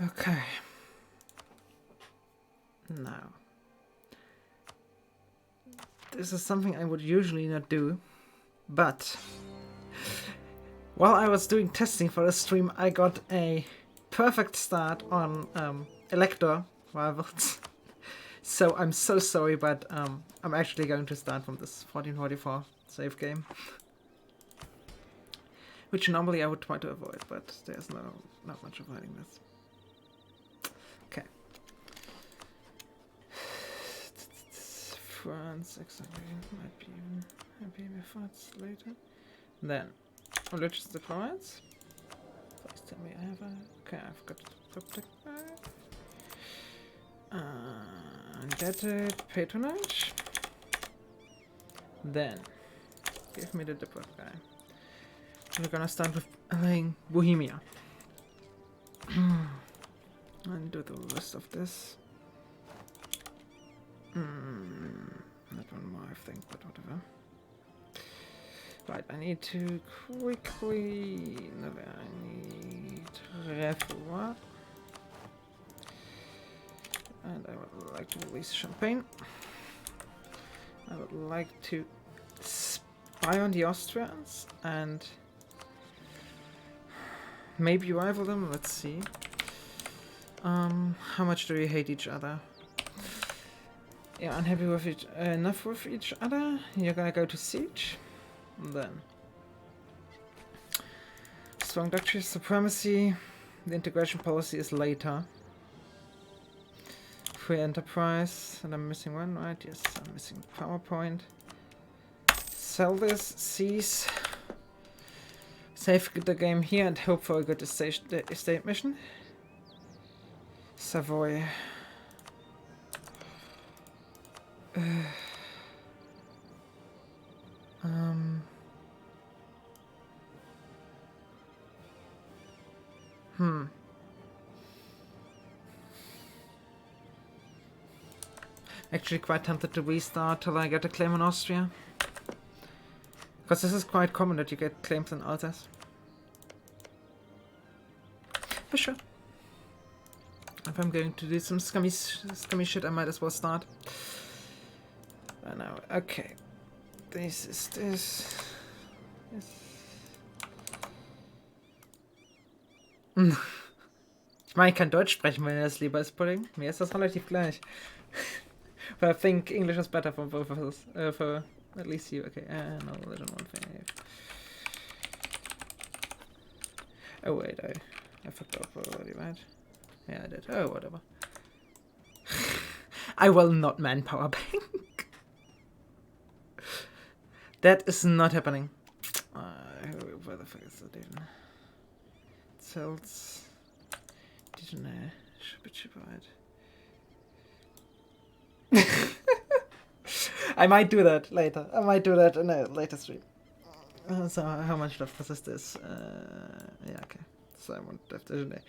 Okay. Now. This is something I would usually not do, but while I was doing testing for the stream, I got a perfect start on Elector Rivals. So I'm so sorry, but I'm actually going to start from this 1444 save game. Which normally I would try to avoid, but there's not much avoiding this. Okay. France, exactly. Might be even happy before it's later. Then, religious diplomas. Please tell me I have a... Okay, I've got cryptic indebted patronage. Then, give me the diplomat guy. We're gonna start with playing Bohemia. And do the rest of this. Not one more, I think, but whatever. Right, I need to quickly... No, I need Refour. And I would like to release Champagne. I would like to spy on the Austrians and maybe rival them. Let's see. How much do we hate each other? You're unhappy with enough with each other. You're gonna go to siege. Then strong doctrine supremacy. The integration policy is later. Free enterprise, and I'm missing one, right? Yes, I'm missing PowerPoint. Sell this, seize. Save the game here and hope for a good estate mission. Savoy. Actually quite tempted to restart till I get a claim in Austria. Because this is quite common that you get claims in Alsace. But sure. If I'm going to do some scummy shit, I might as well start. I know. Okay. This is this. Ich meine, ich kann Deutsch sprechen, wenn ihr das lieber ist, Pudding. Mir ist das relativ gleich. But I think English is better for both of us. For at least you. Okay, no, religion one thing. Oh wait, I fucked up already, right? Yeah, I did. Oh, whatever. I will not manpower bank. That is not happening. Where the fuck is the data? Cells. Didn't ship right. I might do that later. I might do that in a later stream. So how much left is this? Yeah, okay. So I won't have to.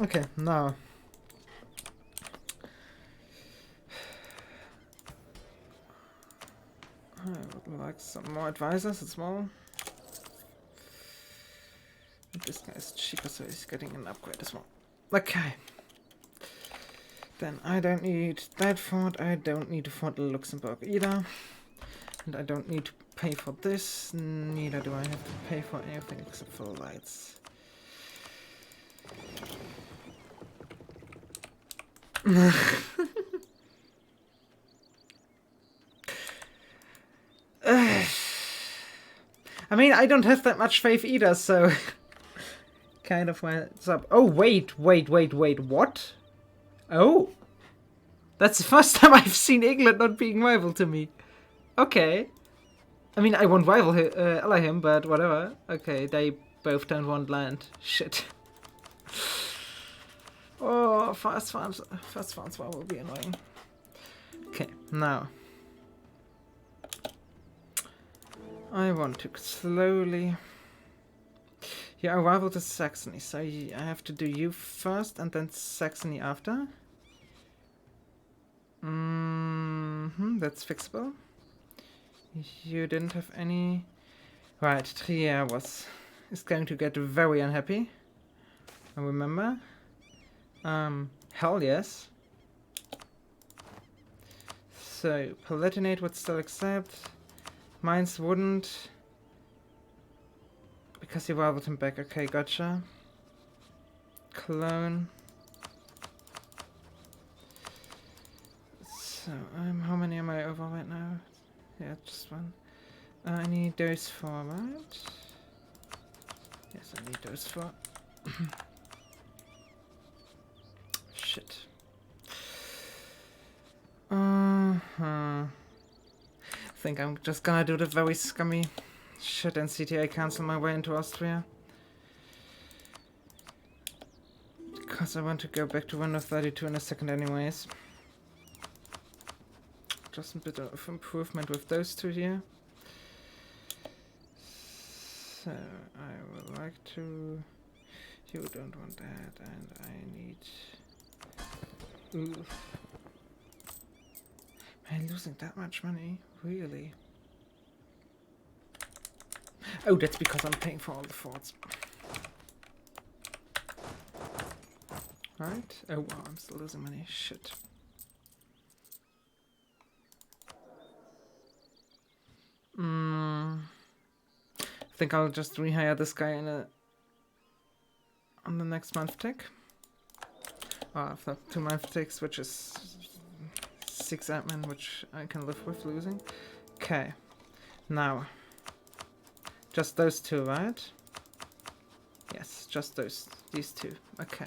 Okay, now. I would like some more advisors. It's small. This guy is cheaper, so he's getting an upgrade as well. Okay. Then I don't need that fort, I don't need to fort Luxembourg either. And I don't need to pay for this, neither do I have to pay for anything except for lights. I mean, I don't have that much faith either, so... kind of what's up. Oh, wait, what? Oh, that's the first time I've seen England not being rival to me. Okay. I mean, I won't ally him, but whatever. Okay, they both don't want land. Shit. Oh, fast farms will be annoying. Okay, now. I want to slowly... Your arrival to Saxony, so I have to do you first and then Saxony after. That's fixable. You didn't have any... Right, Trier is going to get very unhappy. I remember. Hell yes. So, Palatinate would still accept. Mines wouldn't. Because you rivaled him back. Okay, gotcha. Clone. So, how many am I over right now? Yeah, just one. I need those 4, right? Yes, I need those 4. Shit. I think I'm just gonna do the very scummy shit and CTA cancel my way into Austria. Because I want to go back to Windows 32 in a second anyways. Just a bit of improvement with those 2 here. So, I would like to... You don't want that, and I need... Ooh. Am I losing that much money? Really? Oh, that's because I'm paying for all the forts. Right? Oh wow, I'm still losing money. Shit. I think I'll just rehire this guy on the next month tick. After 2 month ticks, which is 6 admin, which I can live with losing. Okay. Now. Just those 2, right? Yes, just these 2. Okay.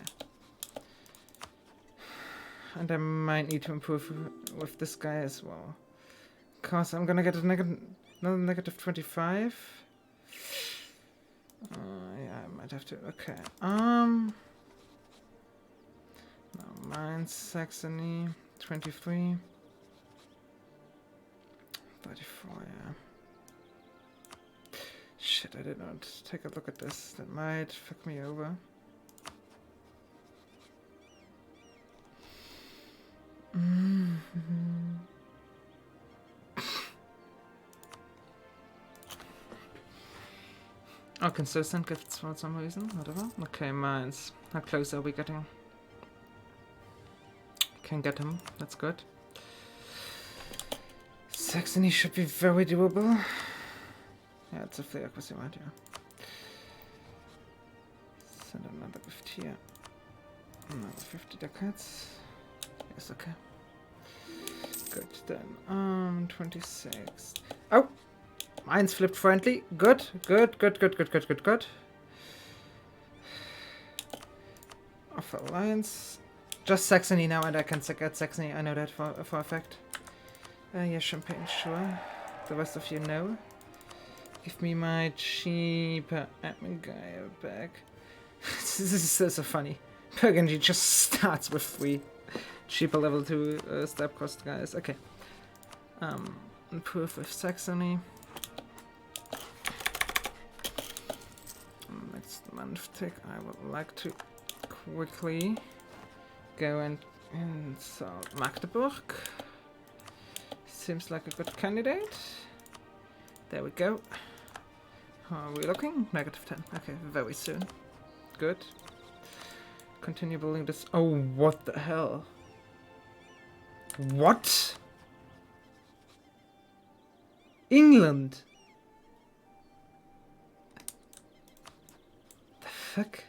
And I might need to improve with this guy as well. Because I'm gonna get another negative 25. Yeah, I might have to. Okay. Now Mainz, Saxony, 23. 34, yeah. Shit, I did not take a look at this. That might fuck me over. Oh, consistent gifts for some reason, whatever. Okay, Mainz. How close are we getting? Can get him, that's good. Saxony should be very doable. Yeah, it's a free acquisition right here. Send another gift here. Another 50 ducats. Yes, okay. Good, then. 26. Oh! Mine's flipped friendly. Good, good, good, good, good, good, good, good. Off alliance. Just Saxony now, and I can get Saxony. I know that for a fact. Yeah, Champagne, sure. The rest of you know. Give me my cheaper admin guy back. This is so funny. Burgundy just starts with 3 cheaper level 2 step cost guys. Okay. Improve with Saxony. Next month tick, I would like to quickly go and install Magdeburg. Seems like a good candidate. There we go. How are we looking? Negative 10. Okay, very soon. Good. Continue building this. Oh, what the hell? What? England? The fuck?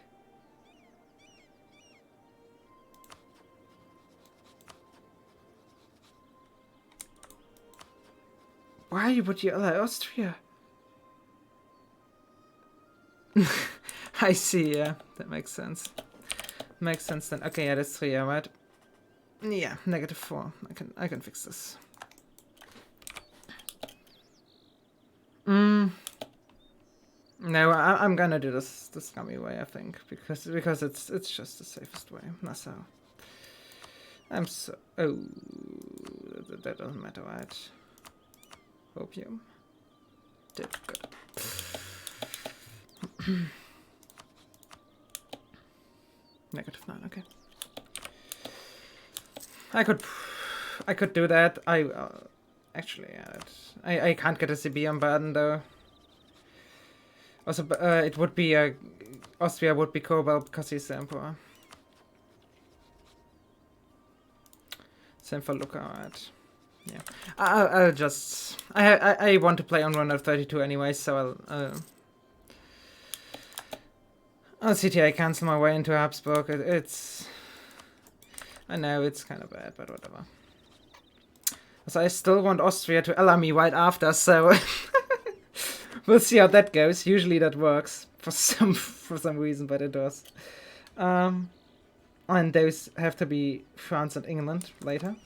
Why would you allow Austria? I see, yeah. That makes sense. Makes sense then. Okay, yeah, that's 3, right? Yeah, negative 4. I can fix this. No, I'm gonna do this the scummy way, I think, because it's just the safest way. Not so. I'm so. Oh, that doesn't matter, right? Opium. Did good. Negative 9. Okay. I could do that. Actually, I can't get a CB on Baden though. Also, it would be Austria would be Cobalt because he's the emperor. Same for Luca, right? Yeah. I'll just I want to play on 132 anyway, so I'll CTA cancel my way into Habsburg. It's I know it's kind of bad, but whatever. So I still want Austria to ally me right after, so we'll see how that goes. Usually that works for some reason, but it does. And those have to be France and England later.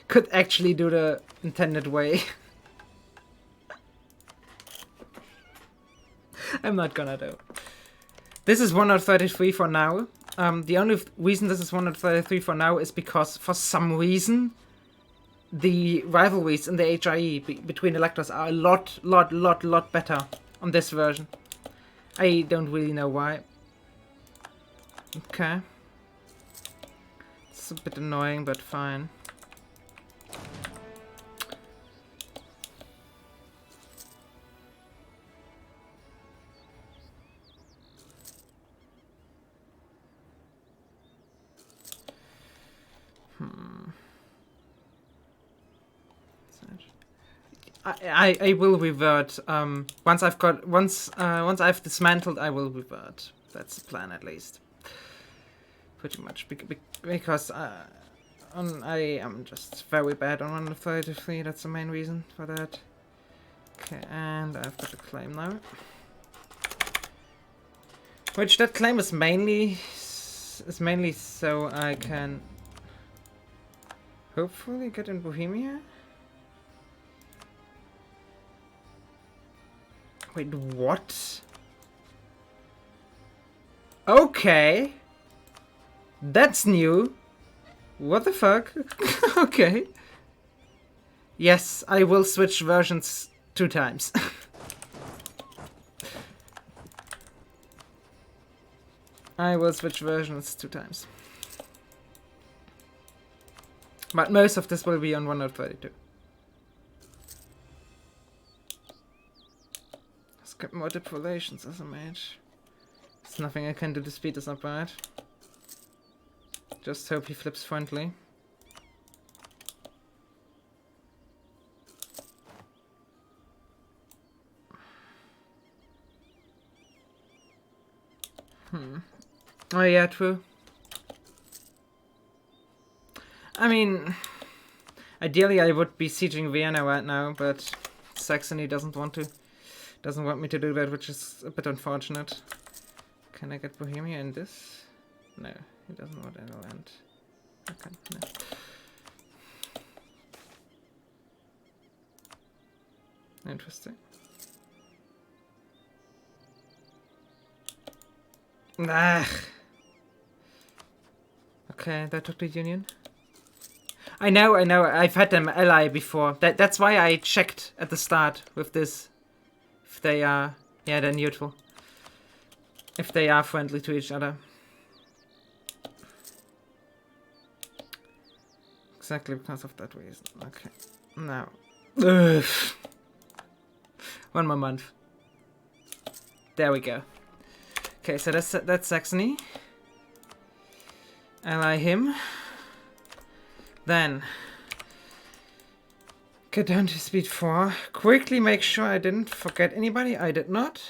Could actually do the intended way. I'm not gonna do. This is 133 for now. The only reason this is 133 for now is because for some reason the rivalries in the HIE between electors are a lot better on this version. I don't really know why. Okay. It's a bit annoying, but fine. I will revert. Once I've dismantled, I will revert. That's the plan, at least. Pretty much because I am just very bad on 133. That's the main reason for that. Okay, and I've got a claim now. Which that claim is mainly so I can hopefully get in Bohemia. Wait, what? Okay. That's new. What the fuck? Okay. Yes, I will switch versions 2 times. I will switch versions 2 times. But most of this will be on 132. Get more dipolations as a mage. There's nothing I can do to speed this up, right? Just hope he flips friendly. Oh yeah, true. I mean, ideally I would be sieging Vienna right now, but Saxony doesn't want me to do that, which is a bit unfortunate. Can I get Bohemia in this? No, he doesn't want any land. Okay, no. Interesting. Ah. Okay, that took the Union. I know. I've had them ally before. That's why I checked at the start with this. If they are, yeah, they're neutral. If they are friendly to each other. Exactly because of that reason. Okay. Now. Ugh. 1 more month. There we go. Okay, so that's Saxony. Ally him. Then get down to speed 4. Quickly make sure I didn't forget anybody. I did not.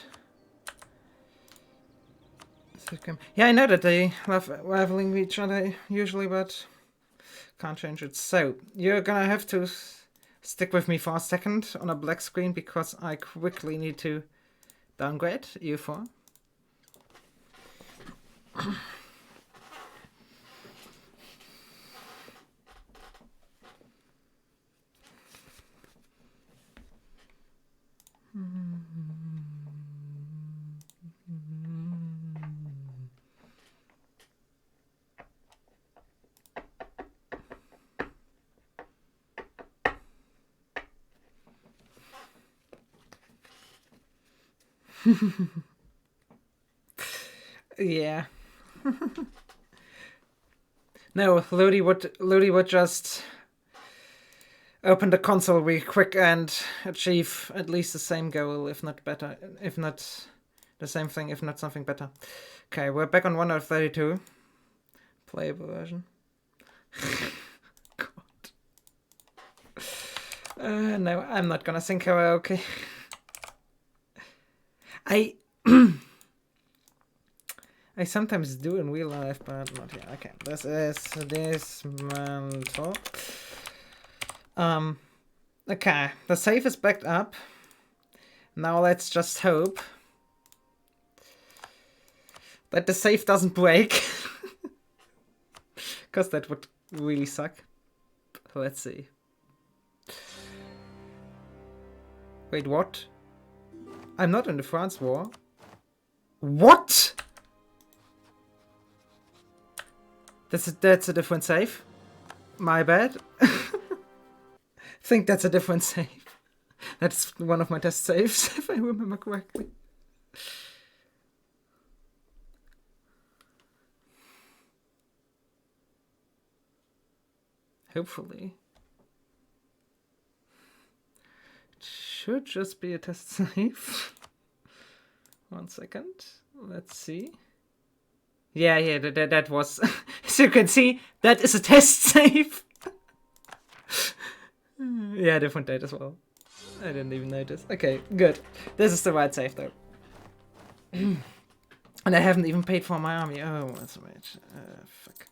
Yeah, I know that they love rivaling each other usually, but can't change it. So you're gonna have to stick with me for a second on a black screen because I quickly need to downgrade EU4. Yeah. No, Lodi would just open the console real quick and achieve at least the same goal, if not better, if not the same thing, if not something better. Okay, we're back on 1 out of 32. Playable version. God. No, I'm not gonna sing karaoke. I sometimes do in real life, but not here. Okay, this is dismantle. Okay, the save is backed up. Now let's just hope that the save doesn't break. Because that would really suck. Let's see. Wait, what? I'm not in the France war. What? That's a different save. My bad. Think that's a different save. That's one of my test saves, if I remember correctly. Hopefully. It should just be a test save. 1 second. Let's see. Yeah, that was... As you can see, that is a test save. Yeah, different date as well. I didn't even notice. Okay, good. This is the right save, though. And I haven't even paid for my army. Oh, that's right. Fuck.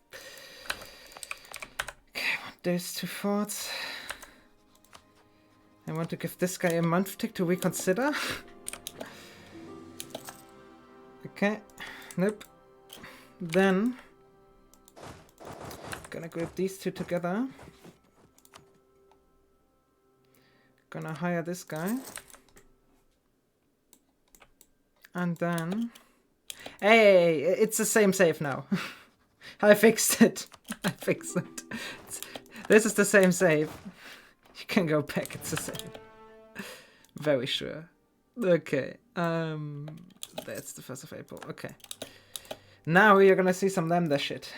Okay, I want those 2 forts. I want to give this guy a month tick to reconsider. Okay. Nope. Then... gonna group these 2 together. Gonna hire this guy. And then... Hey, it's the same save now. I fixed it. I fixed it. This is the same save. You can go back, it's the same. Very sure. Okay. That's the 1st of April. Okay. Now we are gonna see some Lambda shit.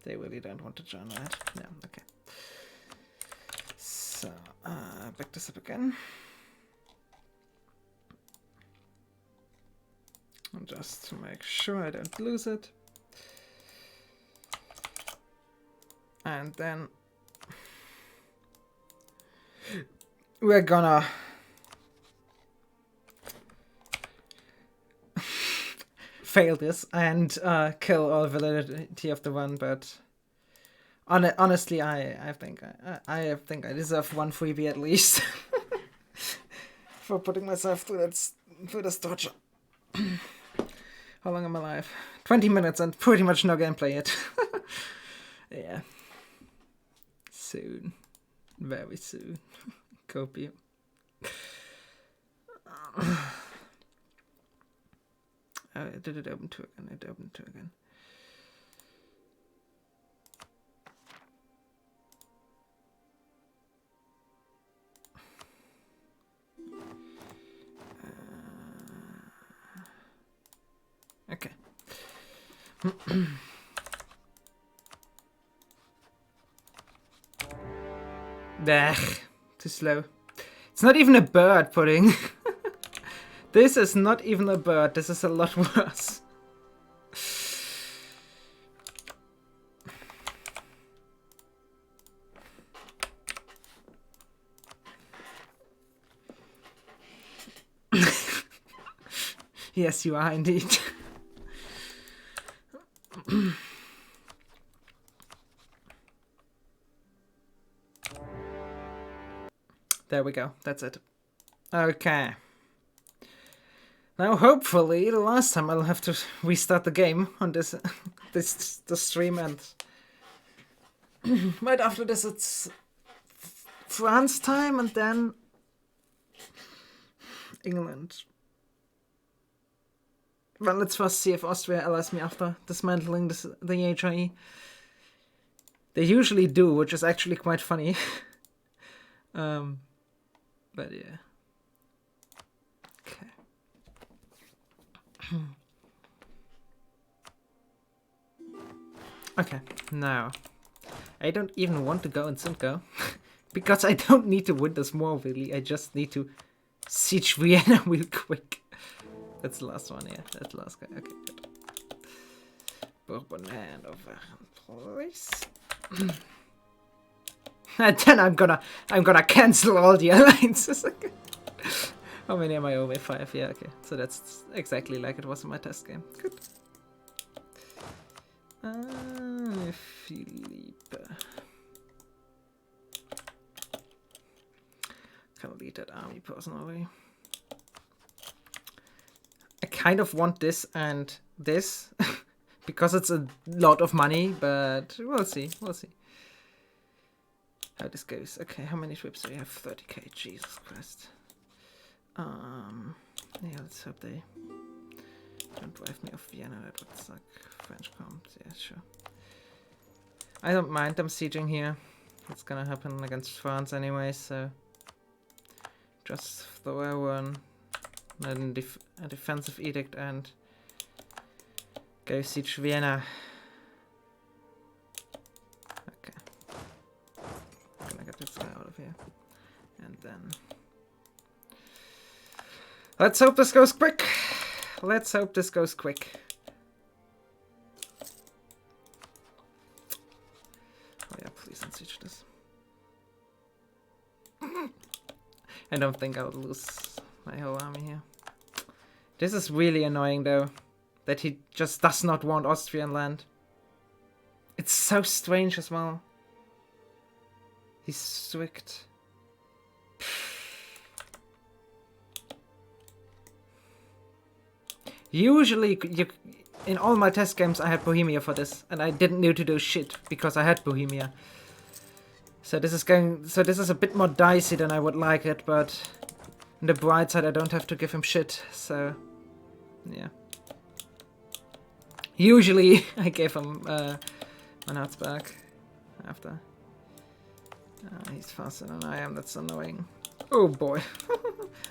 They really don't want to join that. Yeah, okay. So, back this up again. Just to make sure I don't lose it. And then we're gonna fail this and kill all validity of the run, but honestly, I think I deserve 1 freebie at least for putting myself through this torture. How long am I alive? 20 minutes and pretty much no gameplay yet. Yeah. Soon. Very soon. Copy. Did it open 2 again? It opened 2 again. Okay. Too slow. It's not even a bird pudding. This is not even a bird. This is a lot worse. Yes, you are indeed. There we go. That's it. Okay. Now, hopefully, the last time I'll have to restart the game on this stream, and right after this it's France time, and then England. Well, let's first see if Austria allows me after dismantling the HIE. They usually do, which is actually quite funny. But yeah. Okay. Okay, now. I don't even want to go in Simcoe. Because I don't need to win this war, really. I just need to siege Vienna real quick. That's the last one, yeah. That's the last guy. Okay, good. Bourbon and over, please. And then I'm gonna cancel all the alliances. How many am I over? 5, yeah, okay. So that's exactly like it was in my test game. Good. Philippe. Can lead that army personally. I kind of want this and this because it's a lot of money, but we'll see. We'll see how this goes. Okay, how many troops do we have? 30k. Jesus Christ. Yeah, let's hope they don't drive me off Vienna. That would suck. French comms. Yeah, sure. I don't mind them sieging here. It's gonna happen against France anyway, so just throw one. And a defensive edict and go siege Vienna. Okay. I'm gonna get this guy out of here. And then... let's hope this goes quick. Let's hope this goes quick. Oh yeah, please don't siege this. I don't think I'll lose my whole army here. This is really annoying though, that he just does not want Austrian land. It's so strange as well. He's strict. Usually, in all my test games I had Bohemia for this, and I didn't need to do shit because I had Bohemia. So this is a bit more dicey than I would like it, but on the bright side I don't have to give him shit, so yeah. Usually I gave him Manhatzberg after. He's faster than I am, that's annoying. Oh boy.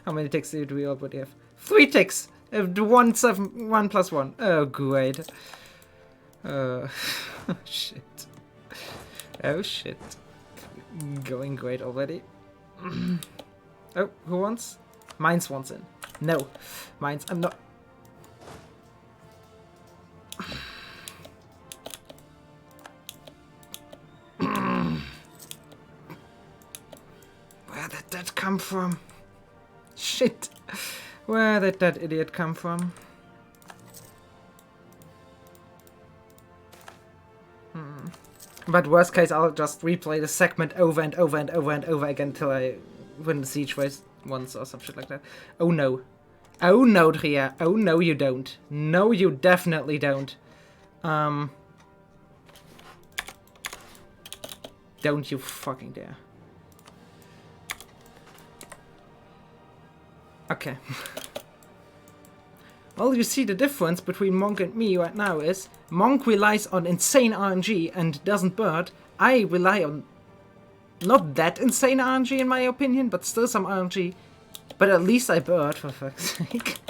How many ticks do we already have? 3 ticks! 1 plus 1. Oh great. Oh shit. Oh shit. Going great already. Oh, who wants? Mainz wants in. No. Mainz, I'm not... Where did that come from? Shit. Where did that idiot come from? But worst case, I'll just replay the segment over and over and over and over again until I win the siege race once or some shit like that. Oh no. Oh no, Dria. Oh no, you don't. No, you definitely don't. Don't you fucking dare. Okay. Well, you see the difference between Monk and me right now is Monk relies on insane RNG and doesn't bird. I rely on not that insane RNG in my opinion, but still some RNG. But at least I bird, for fuck's sake.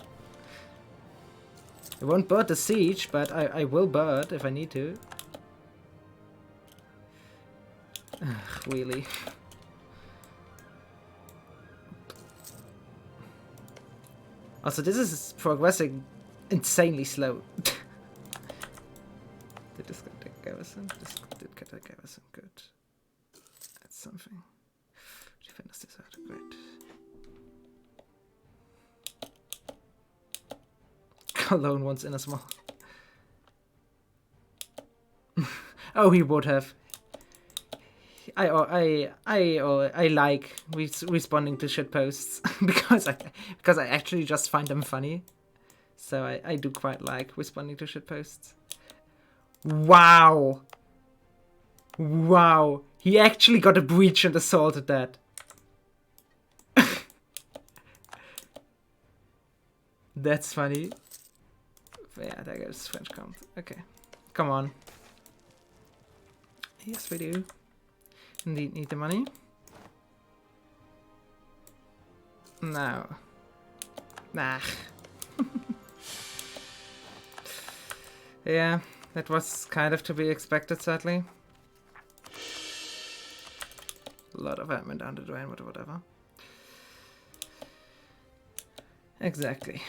I won't bird the siege, but I will bird if I need to. Ugh, really. Also, this is progressing insanely slow. Did this get a garrison? This did get a garrison. Good. That's something. Defenders this out. Great. Cologne wants in as well. Oh, he would have. I like responding to shitposts because I actually just find them funny. So I do quite like responding to shitposts. Wow. Wow. He actually got a breach and assaulted that. That's funny. But yeah, there goes French comms. Okay. Come on. Yes, we do. Indeed need the money. No. Nah. Yeah, that was kind of to be expected, sadly. lot of admin down the drain, but whatever. Exactly.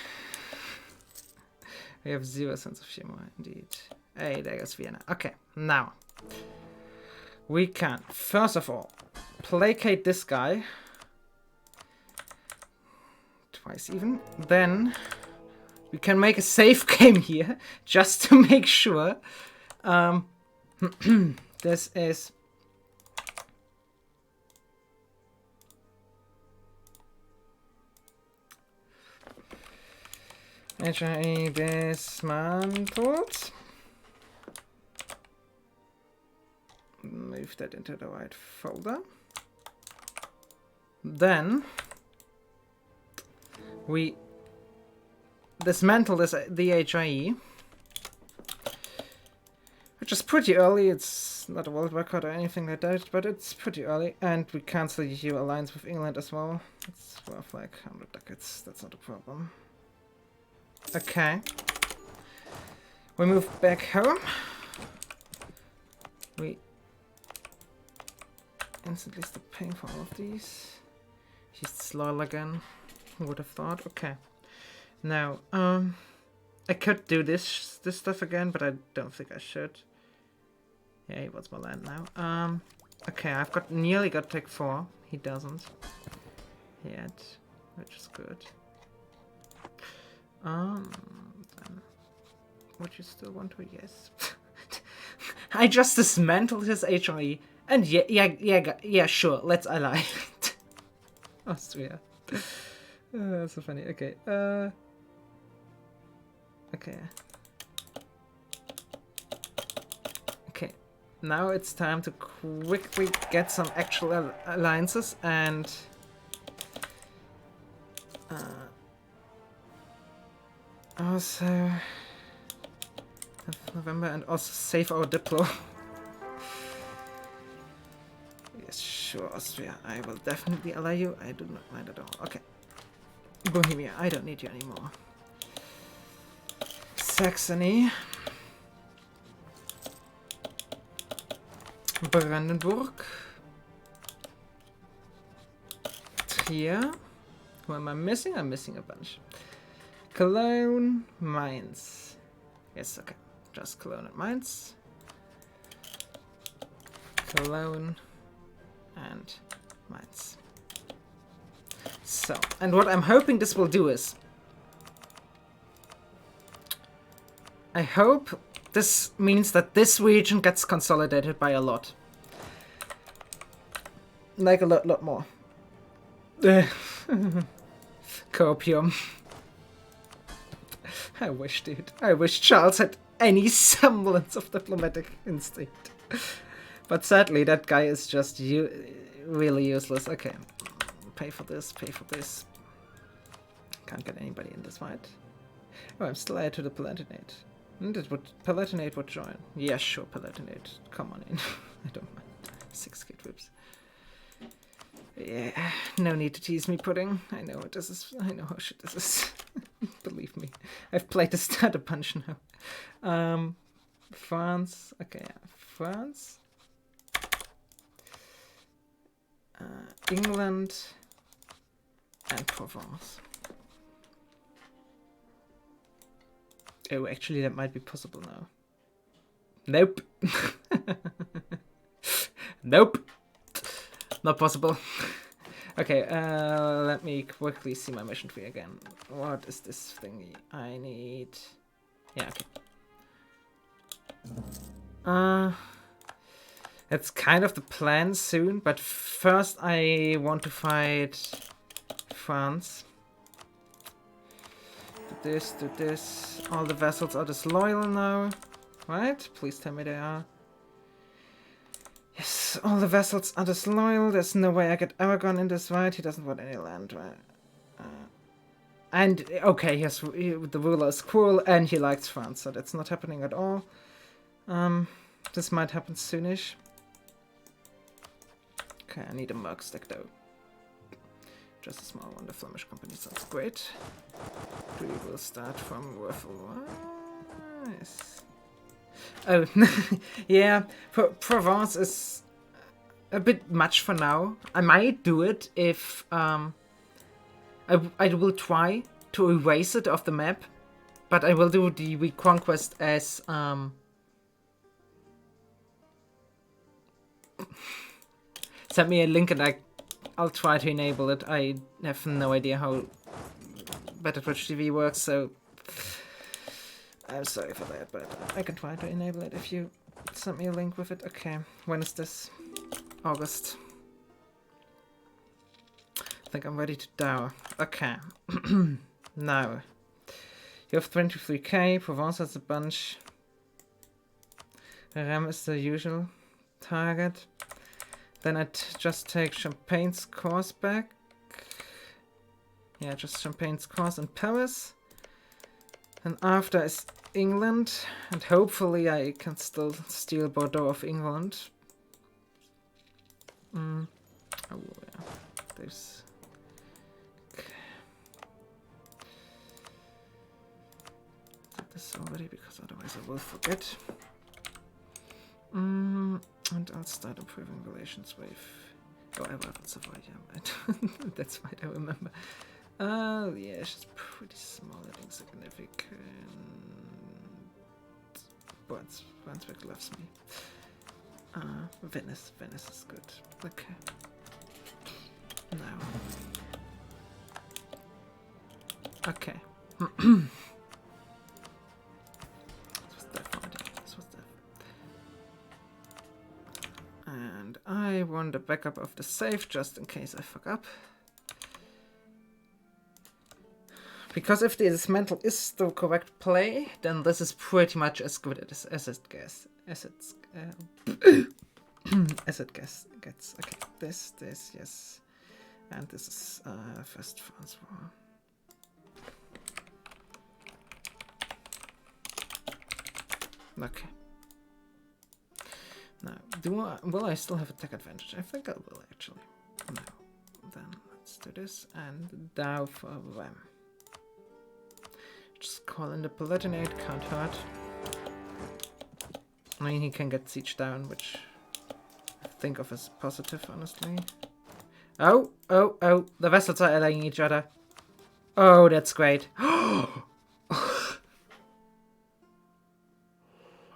We have zero sense of humor, indeed. Hey, there goes Vienna. Okay, now. We can, first of all, placate this guy. Twice even. Then we can make a safe game here, just to make sure. This is... HIE dismantled. Move that into the right folder. Then we dismantle this the HIE, which is pretty early. It's not a world record or anything like that, but it's pretty early. And we cancel the EU alliance with England as well. It's worth like 100 ducats. That's not a problem. Okay. We move back home. We instantly stop paying for all of these. He's slow again. Who would have thought? Okay. Now, I could do this stuff again, but I don't think I should. Yeah, he wants my land now. Okay, I've nearly got Tech 4. He doesn't yet, which is good. Then would you still want to? Yes. I just dismantled his HRE, and yeah, sure, let's ally. Austria. That's so funny. Okay. Okay. Okay. Now it's time to quickly get some actual alliances and also November, and also save our Diplo. Yes, sure, Austria. I will definitely allow you. I do not mind at all. Okay. Bohemia, I don't need you anymore. Saxony. Brandenburg. Trier. Who am I missing? I'm missing a bunch. Cologne, Mainz. Yes, okay. Just Cologne and Mainz. Cologne and Mainz. So, and what I'm hoping this will do is... I hope this means that this region gets consolidated by a lot. Like a lot more. Copium. I wish, dude. I wish Charles had any semblance of diplomatic instinct. But sadly, that guy is just really useless. Okay. Pay for this, pay for this. Can't get anybody in this fight. Oh, I'm still added to the Palatinate. Palatinate would join. Yeah, sure, Palatinate. Come on in. I don't mind. 6 kid whips. Yeah, no need to tease me, Pudding. I know what this is. I know how shit this is. Believe me. I've played this a bunch now. France. Okay, yeah. France. England. And Provence. Oh, actually, that might be possible now. Nope. Nope. Not possible. Okay, let me quickly see my mission tree again. What is this thingy? I need... Yeah, okay. It's kind of the plan soon, but first I want to fight France. Do this. All the vessels are disloyal now. Right? Please tell me they are. Yes, all the vessels are disloyal. There's no way I get Aragon in this, right? He doesn't want any land, right? And, okay, yes, the ruler is cruel and he likes France, so that's not happening at all. This might happen soonish. Okay, I need a merc stack though. Just a small one. The Flemish company sounds great. We will start from Werfel. Yes. Oh, yeah. Provence is a bit much for now. I might do it if I will try to erase it off the map, but I will do the reconquest as send me a link and I'll try to enable it. I have no idea how Better Twitch TV works, so I'm sorry for that, but I can try to enable it if you send me a link with it. Okay, when is this? August. I think I'm ready to dower. Okay. Now. You have 23k, Provence has a bunch. Rem is the usual target. Then I'd just take Champagne's course back. Yeah, just Champagne's course in Paris. And after is England. And hopefully I can still steal Bordeaux of England. Oh, yeah. There's... this already, because otherwise I will forget. And I'll start improving relations with... Oh, I will survive, yeah, right. That's right, I remember. Yeah, she's pretty small and insignificant. Brunswick loves me. Venice is good. Okay. Now. Okay. And I want a backup of the save just in case I fuck up. Because if the dismantle is the correct play, then this is pretty much as good as acid gas. Acid gas gets. Okay, this, yes. And this is First France War. Okay. Now, will I still have attack advantage? I think I will actually. No. Then let's do this and down for Rem. Just call in the Palatinate, can't hurt. I mean, he can get siege down, which I think of as positive, honestly. Oh, the vessels are allying each other. Oh, that's great.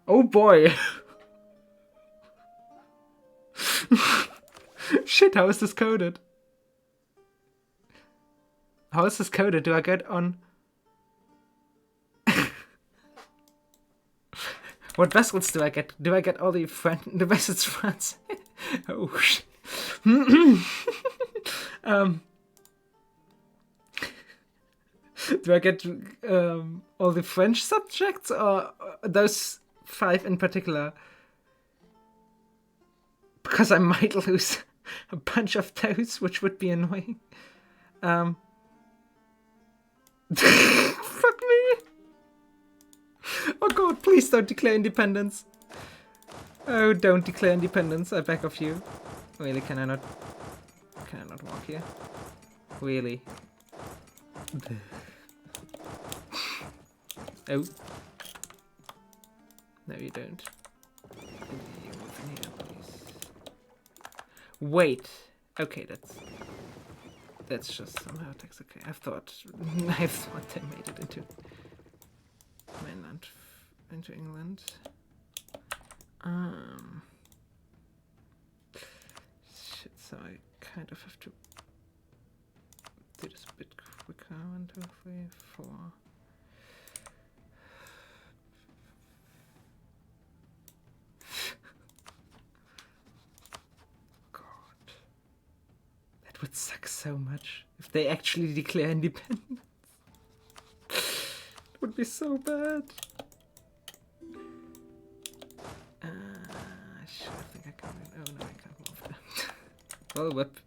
Oh boy. Shit, how is this coded? How is this coded? Do I get on... What vessels do I get? Do I get all the vessels France? Oh shit. Do I get all the French subjects or those 5 in particular? Because I might lose a bunch of those, which would be annoying. Fuck me. Oh god, please don't declare independence. Oh, don't declare independence. I beg of you. Really, can I not walk here? Really? Oh. No, you don't. You move in here, please. Wait. Okay, that's just somehow text. Okay, I thought they made it into mainland, into England. Shit. So I kind of have to do this a bit quicker. 1, 2, 3, 4. It would suck so much if they actually declare independence. It would be so bad. Shit, I think I can win. Oh no, I can't move that. Well, whip.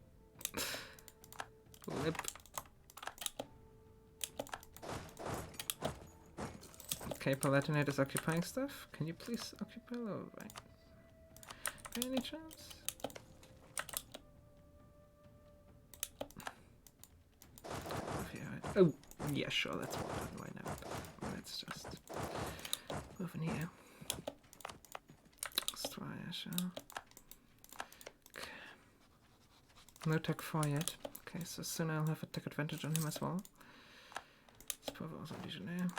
Okay, Palatinate is occupying stuff. Can you please occupy? Oh, right. By any chance? Oh, yeah, sure, that's what I'm doing right now. Let's just move in here. Let's try, sure. Okay. No tech 4 yet. Okay, so soon I'll have a tech advantage on him as well. It's Provence and Dijonais.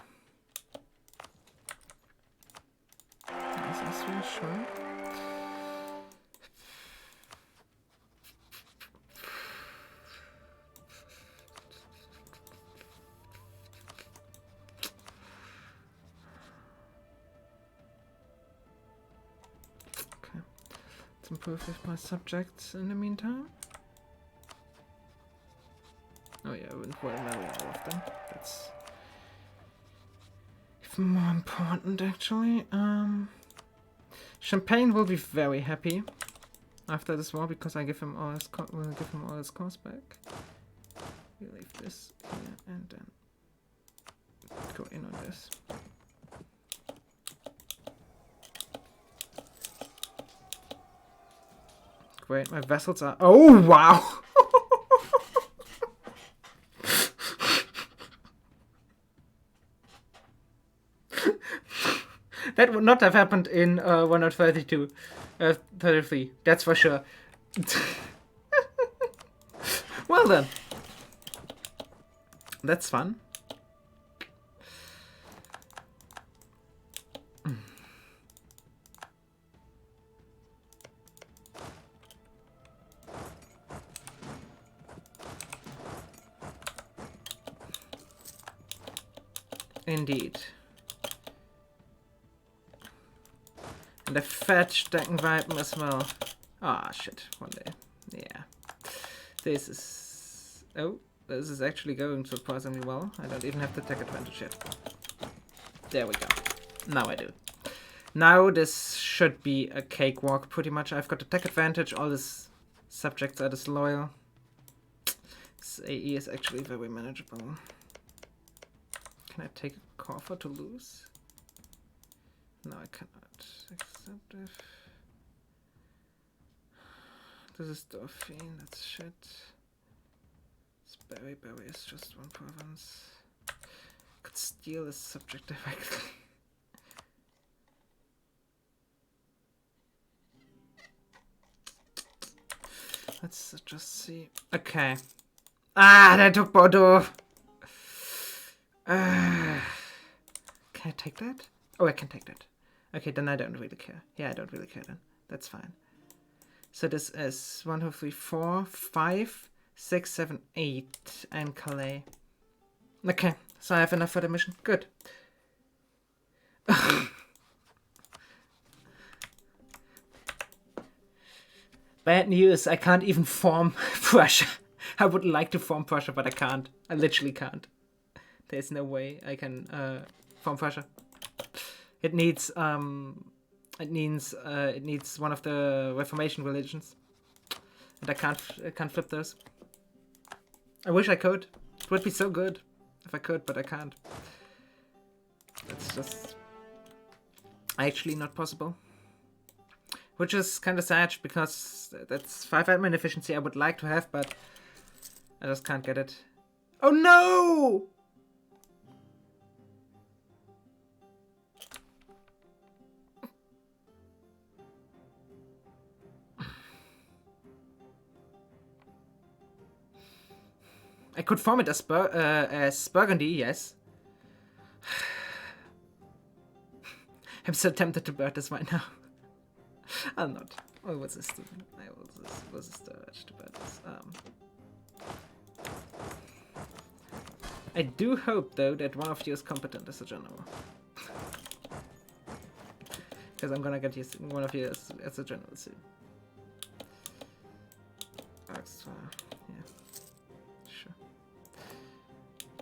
Nice Austria, sure. Improve with my subjects in the meantime. Oh yeah, I wouldn't worry marry all of them. That's even more important actually. Champagne will be very happy after this war because I give him all his will give him all his cores back. We leave this here and then go in on this. Wait, my vessels are... Oh, wow! That would not have happened in 132, 33, that's for sure. Well then. That's fun. Indeed. And a fetch Deckenweipen as well. Ah, shit. One day. Yeah. This is... Oh, this is actually going surprisingly well. I don't even have to take advantage yet. There we go. Now I do. Now this should be a cakewalk, pretty much. I've got the tech advantage. All these subjects are disloyal. This AE is actually very manageable. Can I take a core for Toulouse? No, I cannot. Except if... This is Dauphine, that's shit. This Berry is just one province. I could steal this subject directly. Let's just see. Okay. Ah, they took Bordeaux! Can I take that? Oh, I can take that. Okay, then I don't really care. Yeah, I don't really care then. That's fine. So this is 1, 2, 3, 4, 5, 6, 7, 8, and Calais. Okay, so I have enough for the mission. Good. Bad news, I can't even form Prussia. I would like to form Prussia, but I can't. I literally can't. There's no way I can form Prussia. It needs one of the Reformation religions, and I can't flip those. I wish I could. It would be so good if I could, but I can't. That's just actually not possible. Which is kind of sad because that's 5 admin efficiency I would like to have, but I just can't get it. Oh no! I could form it as Burgundy, yes. I'm so tempted to burn this right now. I'll not. Oh, what's this? What's this to burn this? I do hope, though, that one of you is competent as a general. Because I'm gonna get one of you as a general soon. Extra, yeah. Sure.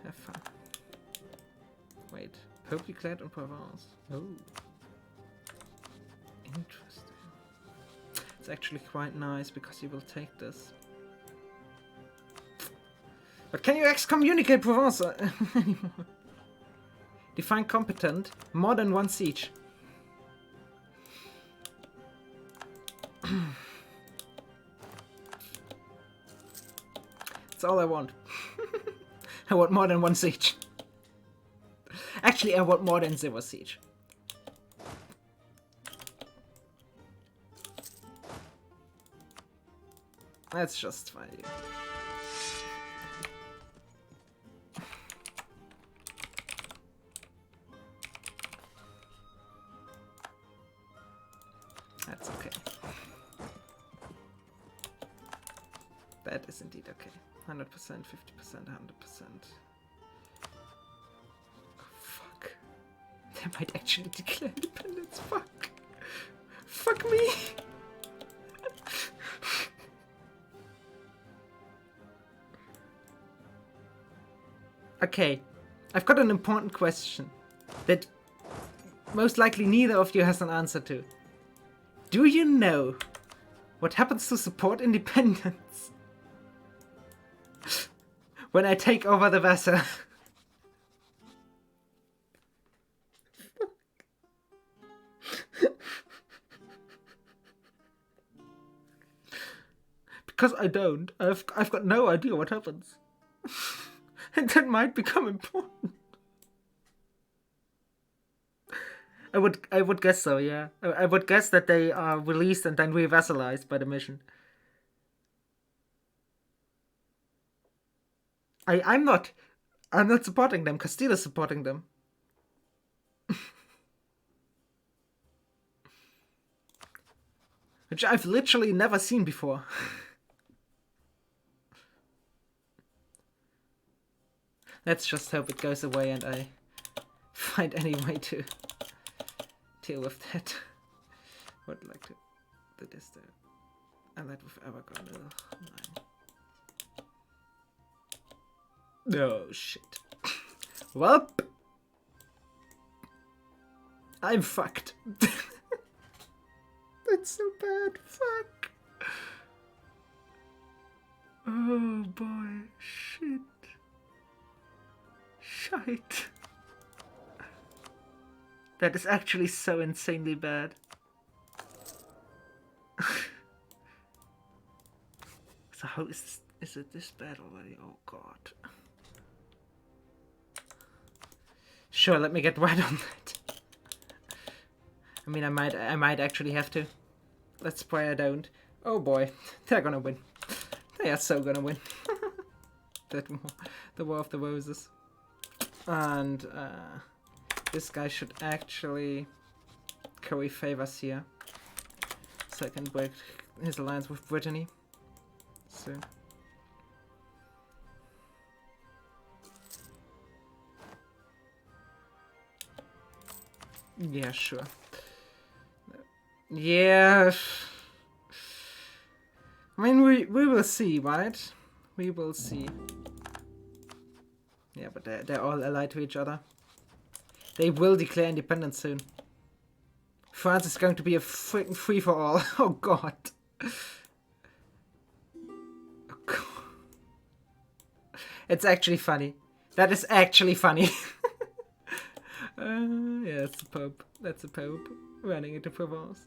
Have fun. Wait. Hope you declared on Provence. Oh. Interesting. It's actually quite nice because you will take this. But can you excommunicate Provence anymore? Define competent. More than 1 siege. That's all I want. I want more than 1 siege. Actually, I want more than 0 siege. That's just fine. That's okay. That is indeed okay. 100%, 50%, 100%. Oh, fuck. They might actually declare independence. Fuck. Fuck me. Okay. I've got an important question that most likely neither of you has an answer to. Do you know what happens to support independence when I take over the vessel? Because I don't. I've got no idea what happens. And that might become important. I would guess so, yeah. I would guess that they are released and then re-vassalized by the mission. I'm not supporting them. Castile is supporting them. Which I've literally never seen before. Let's just hope it goes away and I find any way to deal with that. Would like to do this there. And that with Aragon. Oh shit. Well, I'm fucked. That's so bad. Fuck. Oh boy. Shit. Shite. That is actually so insanely bad. So how is it this bad already? Oh god. Sure, let me get right on that. I mean, I might actually have to. Let's pray I don't. Oh boy, they're gonna win. They are so gonna win. That war, the War of the Roses. And this guy should actually curry favors here, so I can break his alliance with Brittany. So. Yeah, sure. Yeah. I mean, we will see, right? We will see. Yeah, but they're all allied to each other. They will declare independence soon. France is going to be a freaking free-for-all. Oh god. Oh god. It's actually funny. That is actually funny. Yeah, it's the Pope. That's the Pope running into Provence.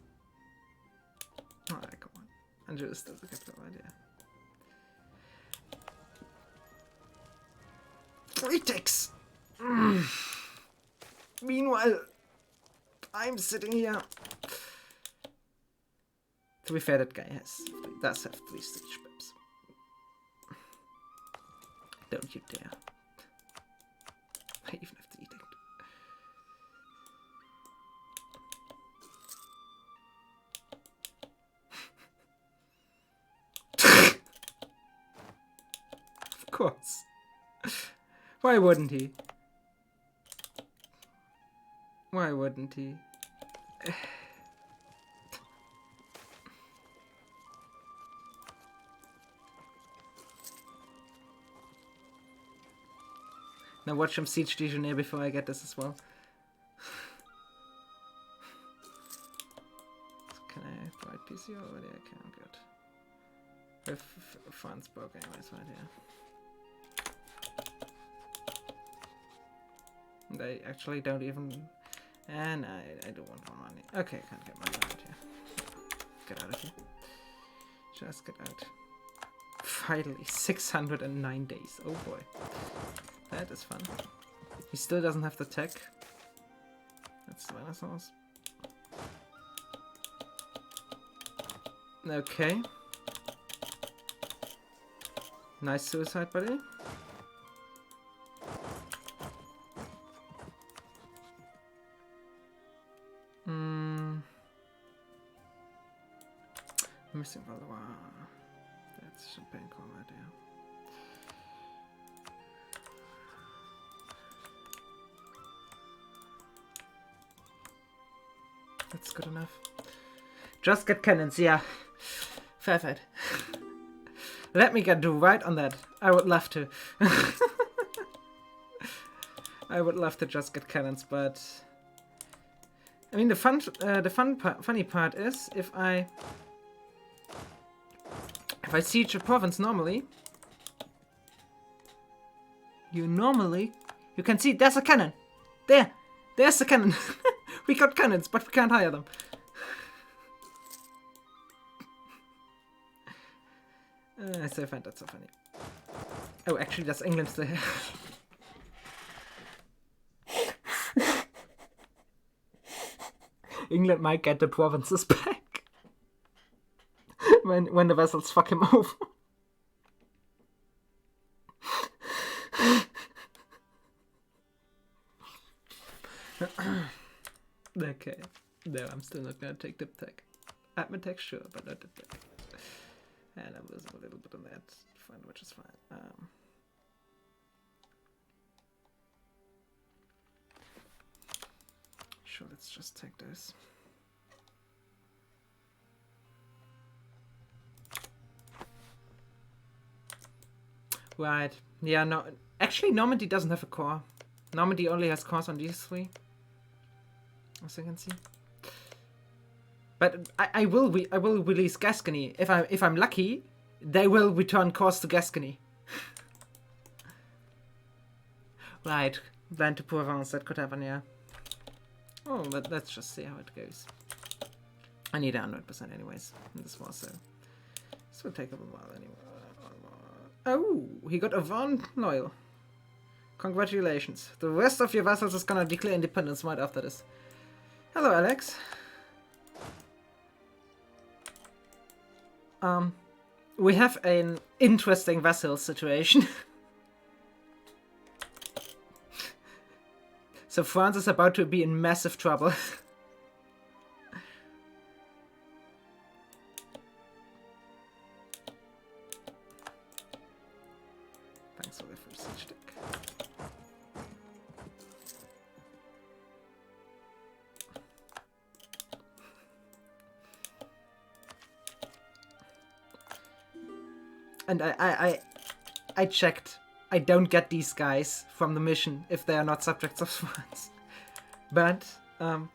Alright, come on. Angers still the capital idea. Critics! Meanwhile, I'm sitting here. To be fair, that guy does have 3 siege ships. Don't you dare. I even have to edict. Of course. Why wouldn't he? Why wouldn't he? Now watch him siege Dijonais before I get this as well. Can I write PC already? I can, good. With France broke anyways, right here. They actually don't even... And I don't want more money. Okay, I can't get money out here. Get out of here. Just get out. Finally, 609 days. Oh boy. That is fun. He still doesn't have the tech. That's the Renaissance. Okay. Nice suicide, buddy. Missing Valois. That's a champagne call idea. That's good enough. Just get cannons, yeah. Fair fight. Let me get to right on that. I would love to. I would love to just get cannons, but I mean the funny part is if I siege a province normally, you can see there's a cannon. There's a cannon. We got cannons, but we can't hire them. I still find that so funny. Oh, actually, that's England still here. England might get the provinces back when the vessels fuck him over. Okay. No, I'm still not gonna take dip tech. Admin tech, sure, but not dip tech. And I'm losing a little bit on that, which is fine. Sure, let's just take this. Right. Yeah, no. Actually, Normandy doesn't have a core. Normandy only has cores on these three. As you can see. But I will release Gascony. If I'm lucky, they will return cores to Gascony. Right. Land to Provence, that could happen, yeah. Oh, but let's just see how it goes. I need 100% anyways in this war, so this will take a while anyway. Oh, he got a Von Loyal. Congratulations. The rest of your vassals is gonna declare independence right after this. Hello, Alex. We have an interesting vassal situation. So France is about to be in massive trouble. Thanks for the free siege deck. And I checked. I don't get these guys from the mission if they are not subjects of France. But I'll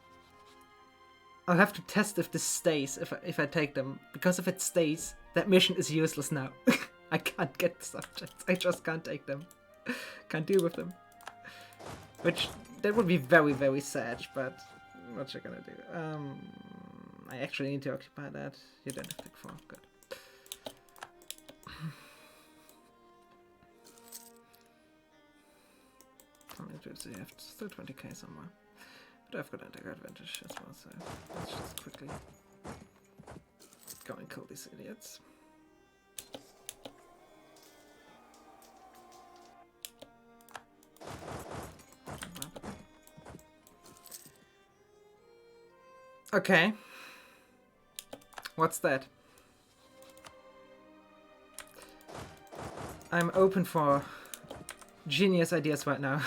have to test if this stays if I take them, because if it stays, that mission is useless now. I can't get the subjects. I just can't take them. Can't deal with them. Which that would be very, very sad. But what you gonna do? I actually need to occupy that. You don't have pick 4. Good. How many troops do you have? Still 20k somewhere. But I've got an advantage as well, so let's just quickly go and kill these idiots. Okay. What's that? I'm open for genius ideas right now.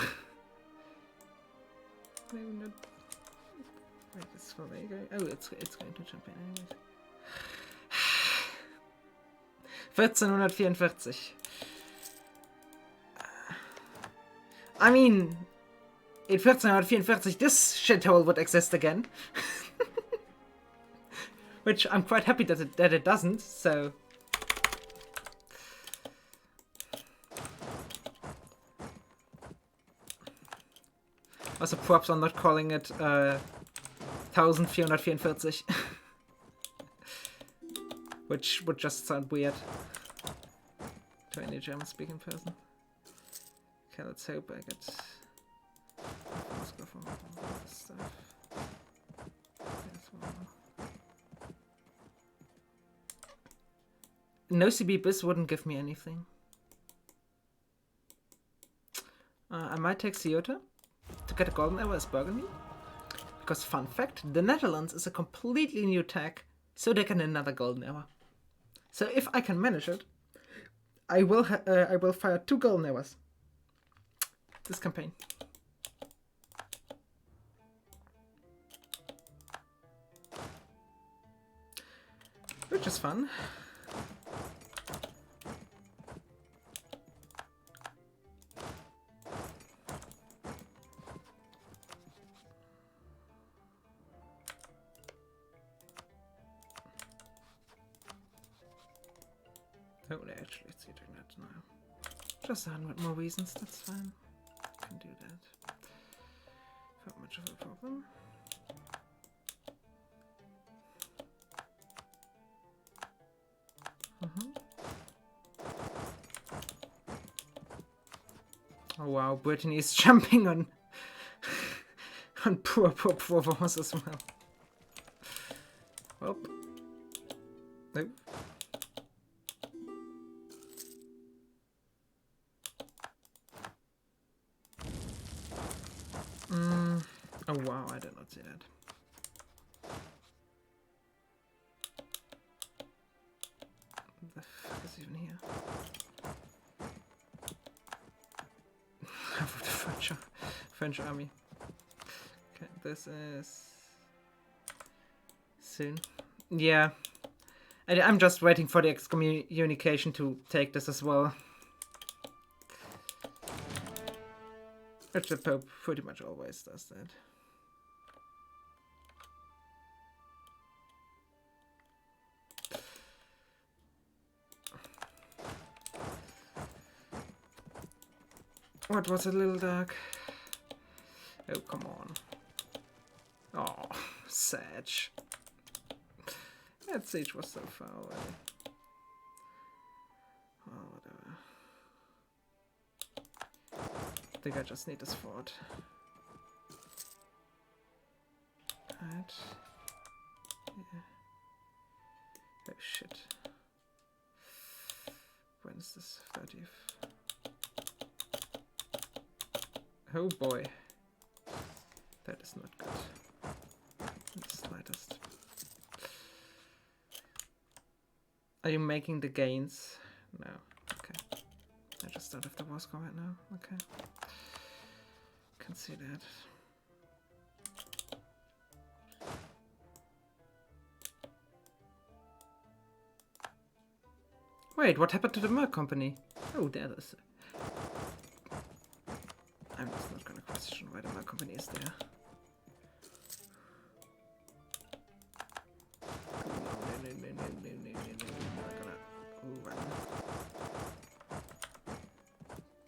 Maybe not. Wait, it's for there you go. Oh, it's going to jump in anyways. 1444. I mean, in 1444 this shithole would exist again. Which I'm quite happy that it doesn't, so... Also props on not calling it 1444. Which would just sound weird to any German speaking person. Okay, let's hope I get from this stuff. No CB Biz wouldn't give me anything. I might take Ceuta to get a golden hour as Burgundy. Because fun fact, the Netherlands is a completely new tag, so they get another golden hour. So if I can manage it, I will fire 2 golden hours this campaign. Which is fun. Oh, actually, let's see, doing that now. Just 100 more reasons, that's fine. Can do that. Not much of a problem. Oh wow, Brittany is jumping on on poor Provence as well. Well, nope. Oh wow, I did not see that. What the fuck is even here? The French army. Okay, this is soon. Yeah. I'm just waiting for the excommunication to take this as well. Which the Pope pretty much always does that. What was a little dark? Oh, come on. Oh, Sage. That Sage was so far away. Oh, whatever. I think I just need this fort. Right. Yeah. Oh, shit. When is this? 30th? Oh boy. That is not good. The slightest. Are you making the gains? No. Okay. I just don't have the war score right now. Okay. Can see that. Wait, what happened to the Merc Company? Oh, there it is. I'm just not gonna question why the Merc Company is there.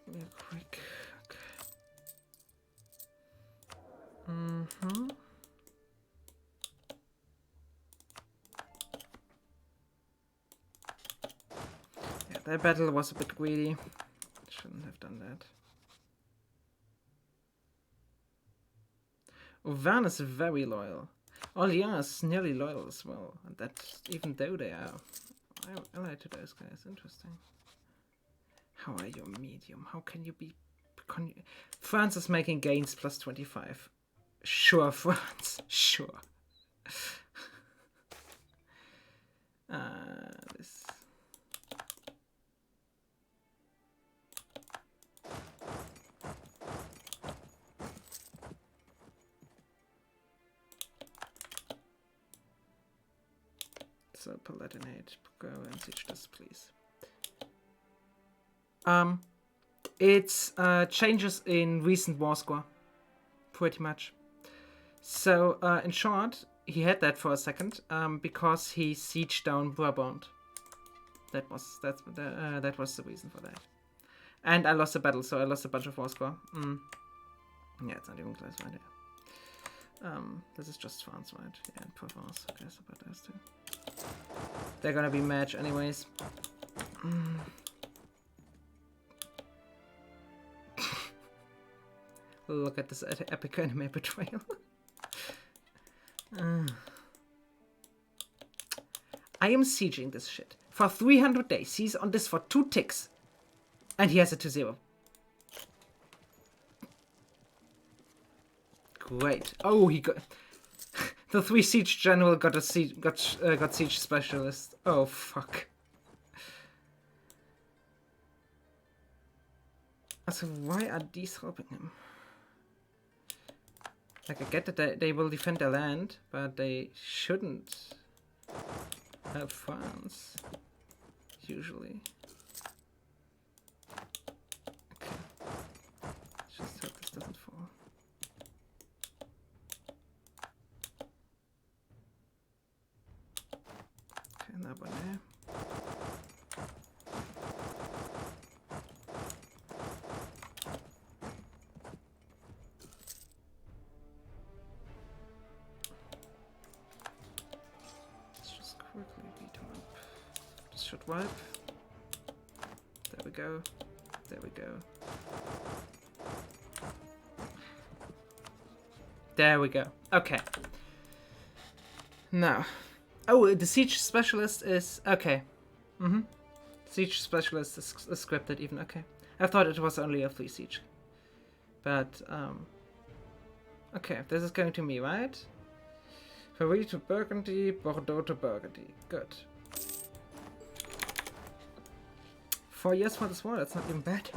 Yeah, quick. Okay. Yeah, that battle was a bit greedy. Shouldn't have done that. Van is very loyal. Orléans is nearly loyal as well. And that, even though they are allied to those guys. Interesting. How are you medium? How can you be... France is making gains plus 25. Sure, France. Sure. This... So, Palatinate, go and siege this, please. It's changes in recent war score, pretty much. So, in short, he had that for a second, because he sieged down Brabant. That was the reason for that. And I lost a battle, so I lost a bunch of war score. Yeah, it's not even close right here. This is just France, right? Yeah, and Provence. Okay, so about those two. They're gonna be match anyways. Look at this epic anime betrayal. I am sieging this shit for 300 days. He's on this for 2 ticks. And he has it to 0. Great. Oh, he got the 3 siege general got a siege got siege specialist. Oh fuck. So why are these helping him? Like, I get that they will defend their land, but they shouldn't help France. Usually. Okay. Just hope this doesn't fall. Okay, another one there. Quickly beat him up. This should wipe. There we go. There we go. There we go. Okay. Now. Oh, the siege specialist is... Okay. Siege specialist is scripted even. Okay. I thought it was only a 3 siege. But, okay, this is going to me, right? Paris to Burgundy, Bordeaux to Burgundy. Good. 4 years for this war, that's not even bad.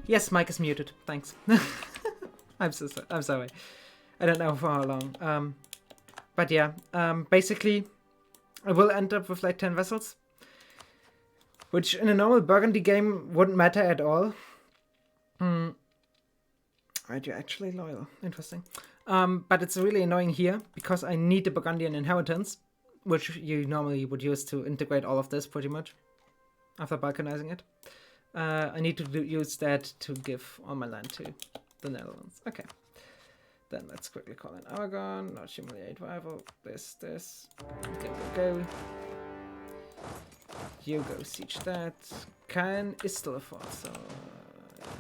Yes, mic is muted. Thanks. I'm sorry. I don't know for how long. But yeah, basically, I will end up with like 10 vessels, which in a normal Burgundy game wouldn't matter at all. Right, you're actually loyal. Interesting. But it's really annoying here because I need the Burgundian inheritance, which you normally would use to integrate all of this pretty much after balkanizing it. I need to use that to give all my land to the Netherlands. Okay. Then let's quickly call in Aragon, not humiliate rival. This. Go. You go siege that. Caen is still a fort, so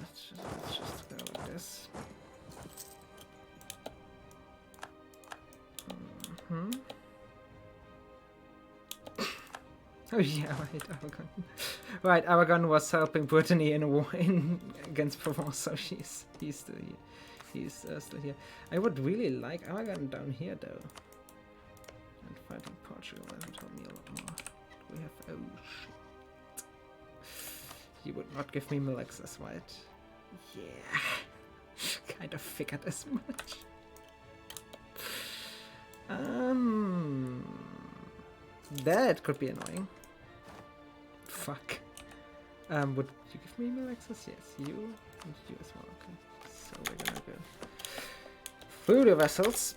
let's just go with this. Oh yeah, right, Aragon. Right, Aragon was helping Brittany in a war against Provence, so he's still here. He's still here. I would really like Aragon down here though. And fighting Portugal, that would help me a lot more. We have oh shit. You would not give me mill access, right? Yeah. Kind of figured as much. That could be annoying. Fuck. Would you give me mill access? Yes, you and you as well, okay. So we're gonna go through the vessels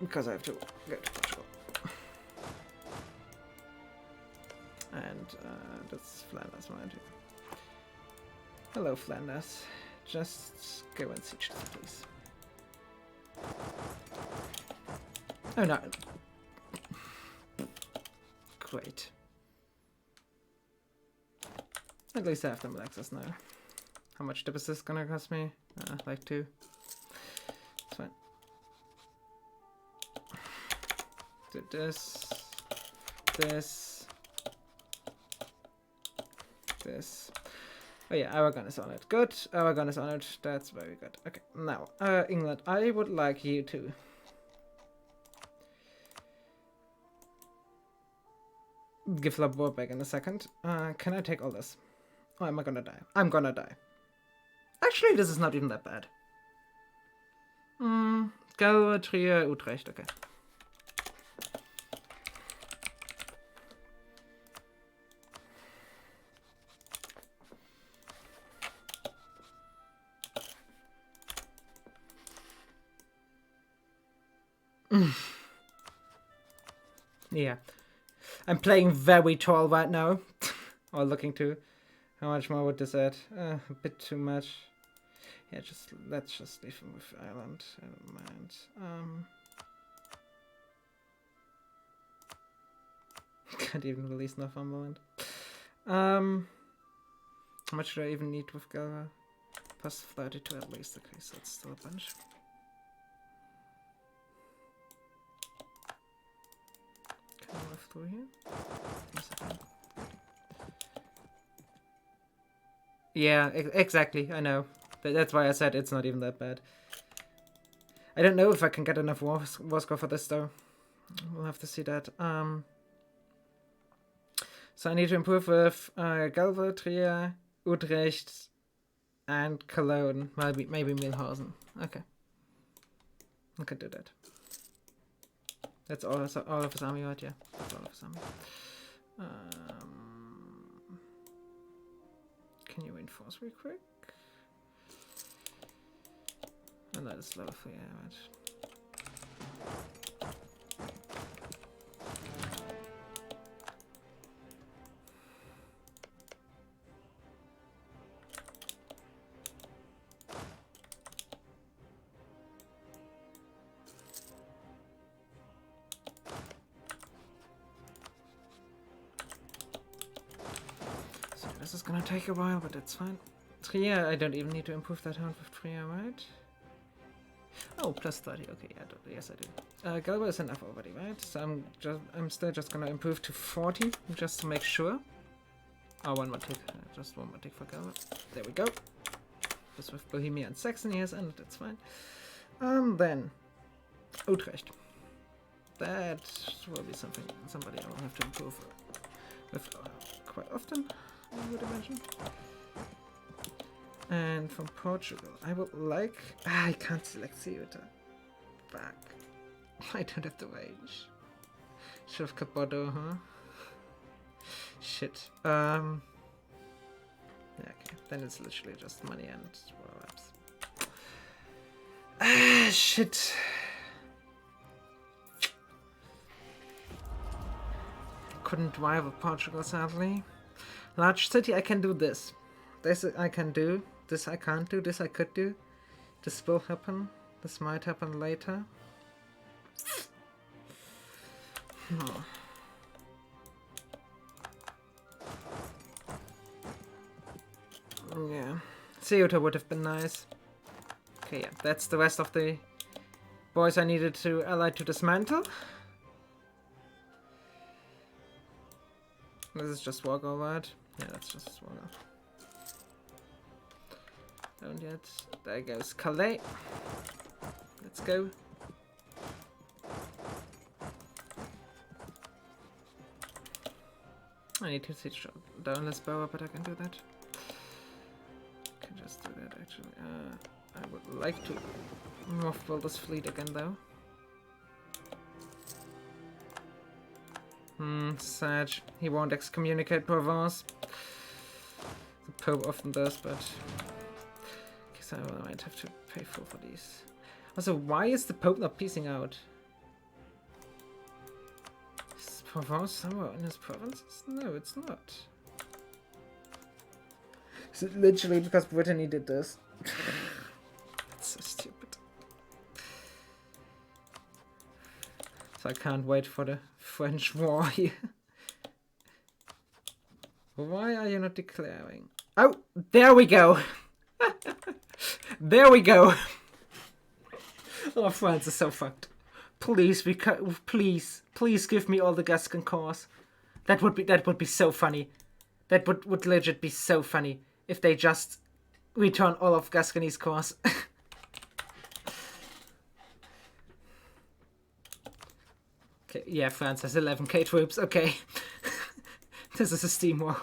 because I have to go to Portugal. And that's Flanders, right? Hello, Flanders. Just go and siege this, please. Oh no. Great. At least I have them access now. How much is this gonna cost me? Like 2. It's fine. Do this. Oh yeah, Aragon is on it. Good. Aragon is on it. That's very good. Okay, now, England, I would like you to give Labor back in a second. Can I take all this? Or am I gonna die? I'm gonna die. Actually, this is not even that bad. Galway, Trier, Utrecht, okay. Yeah. I'm playing very tall right now. Or looking to. How much more would this add? A bit too much. Yeah, let's just leave him with Ireland. I don't mind. Can't even release Northumberland. How much do I even need with Galway? Plus 32 at least. Okay, so it's still a bunch. Can I move through here? Yes, I can. Yeah, exactly. I know. That's why I said it's not even that bad. I don't know if I can get enough war score for this though. We'll have to see that. So I need to improve with Galway, Trier, Utrecht, and Cologne. Maybe Milhausen. Okay. I can do that. That's all of his army, right? Yeah, that's all of his army. Can you reinforce real quick? And that is slow for you, right? So this is gonna take a while, but that's fine. Trier, I don't even need to improve that hunt with Trier, right? Oh, plus 30. Okay, yeah, yes I do. Galway is enough already, right? So I'm still just gonna improve to 40 just to make sure. Oh, one more tick. Just one more tick for Galway. There we go. Just with Bohemia and Saxony has ended. That's fine. Then Utrecht. That will be somebody I will have to improve with quite often, I would imagine. And from Portugal, I would like... Ah, I can't select Ceuta. Fuck. I don't have the range. Should have kept Bordeaux, huh? Shit. Yeah, okay. Then it's literally just money and ups. Ah, shit. Couldn't rival Portugal, sadly. Large city, I can do this. This I can do. This I can't do. This I could do. This will happen. This might happen later. Yeah. Ceuta would have been nice. Okay, yeah. That's the rest of the boys I needed to ally to dismantle. This is just Wargo, right? Yeah, that's just Wargo. Don't yet. There goes Calais. Let's go. I need to siege down Lisboa, but I can do that. Can just do that actually. I would like to mothball this fleet again though. Sad. He won't excommunicate Provence. The Pope often does, but I guess I might have to pay full for these. Also, why is the Pope not peacing out? Is Provence somewhere in his provinces? No, it's not. Is it literally because Brittany did this? That's so stupid. So I can't wait for the French war here. Why are you not declaring? Oh, there we go. There we go. Oh, France is so fucked. Please, please give me all the Gascon cores. That would be so funny. That would legit be so funny if they just return all of Gascony's cores. Okay, yeah, France has 11k troops. Okay. This is a steam war.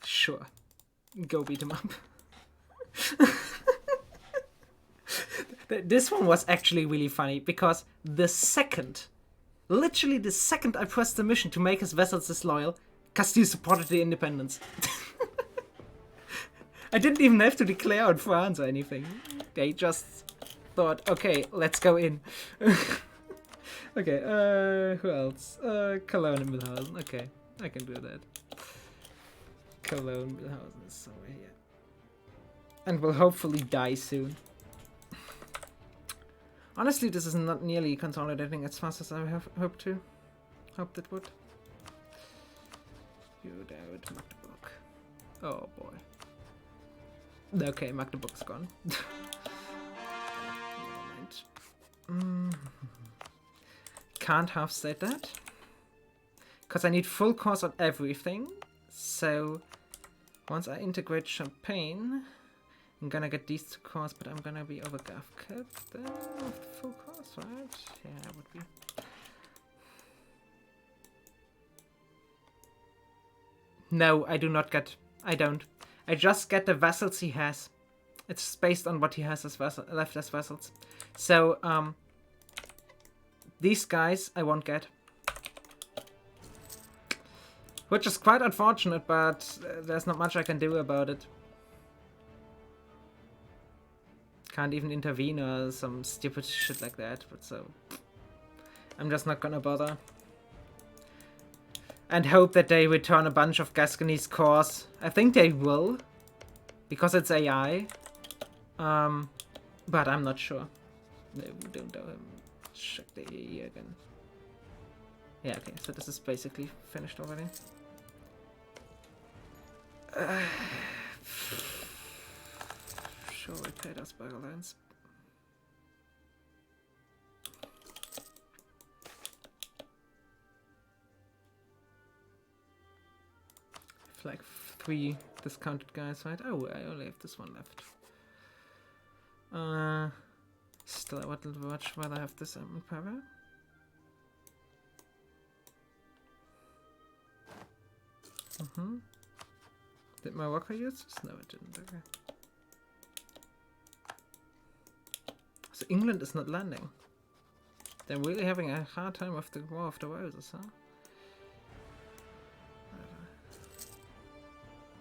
Sure. Go beat them up. This one was actually really funny because literally the second I pressed the mission to make his vassals disloyal, Castile supported the independence. I didn't even have to declare out France or anything. They just thought, okay, let's go in. Okay, who else? Cologne and Milhausen. Okay, I can do that. Cologne, Milhausen is somewhere here. And will hopefully die soon. Honestly, this is not nearly consolidating as fast as I have hoped it would. You David, Magdeburg. Oh boy. Okay, Magdeburg's gone. Can't half state that. Because I need full course on everything. So once I integrate Champagne, I'm gonna get these two cores, but I'm gonna be over Gav Cap then with the full course, right? Yeah, I would be. No, I do not get. I don't. I just get the vassals he has. It's based on what he has as left as vassals. So, these guys I won't get. Which is quite unfortunate, but there's not much I can do about it. Can't even intervene or some stupid shit like that, but so... I'm just not gonna bother. And hope that they return a bunch of Gascony's cores. I think they will. Because it's AI. But I'm not sure. No, we don't know him. Check the EE again. Yeah, okay, so this is basically finished already. Sure, we paid us by alliance. Like 3 discounted guys, right? Oh, I only have this one left. Still, I would much rather have this in power. Did my worker use this? No, it didn't. Okay. So England is not landing. They're really having a hard time with the War of the Roses, huh?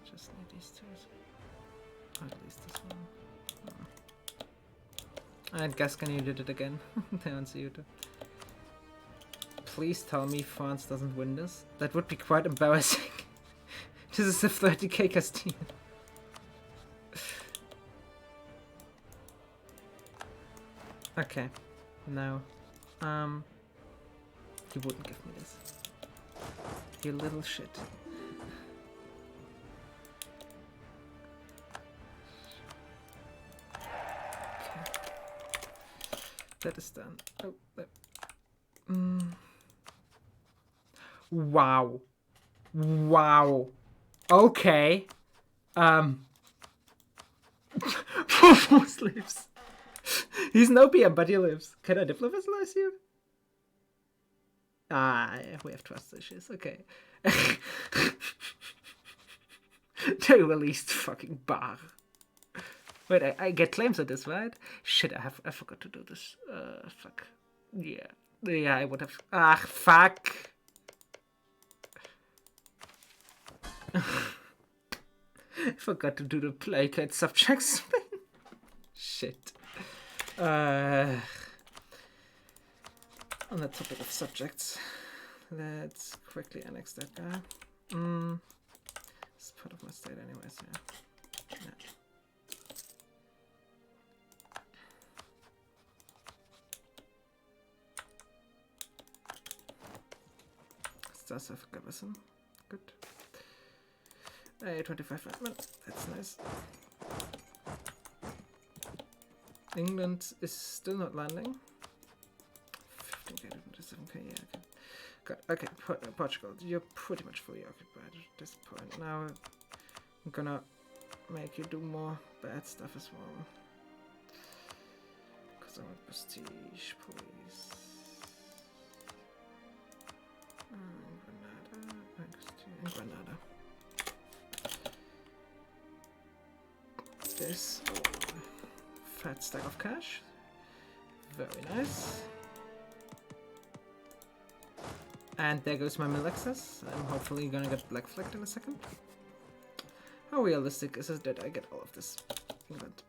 Just need these two. Or at least this one. Oh. And Gascony did it again. Down Ceuta. Please tell me France doesn't win this. That would be quite embarrassing. This is a 30k Castile. Okay. No. You wouldn't give me this. You little shit. Okay. That is done. Oh, that. Wow. Wow. Okay. Muslims. He's no PM, but he lives. Can I diplomatize you? Ah, yeah, we have trust issues. Okay. They released fucking Bar. Wait, I get claims of this, right? Shit, I forgot to do this. Fuck. Yeah. Yeah, I would have. Ah, fuck. I forgot to do the placate subjects. Shit. On the topic of subjects, let's quickly annex that guy. It's part of my state anyways, yeah. Stars of Gavison. Good. 25 admin. That's nice. England is still not landing. 15k, 27k, yeah, okay. Good. Okay, Portugal, you're pretty much fully occupied at this point. Now I'm gonna make you do more bad stuff as well. Because I want prestige, please. Granada. This fat stack of cash. Very nice. And there goes my mill access. I'm hopefully gonna get black flagged in a second. How realistic is it that I get all of this? England.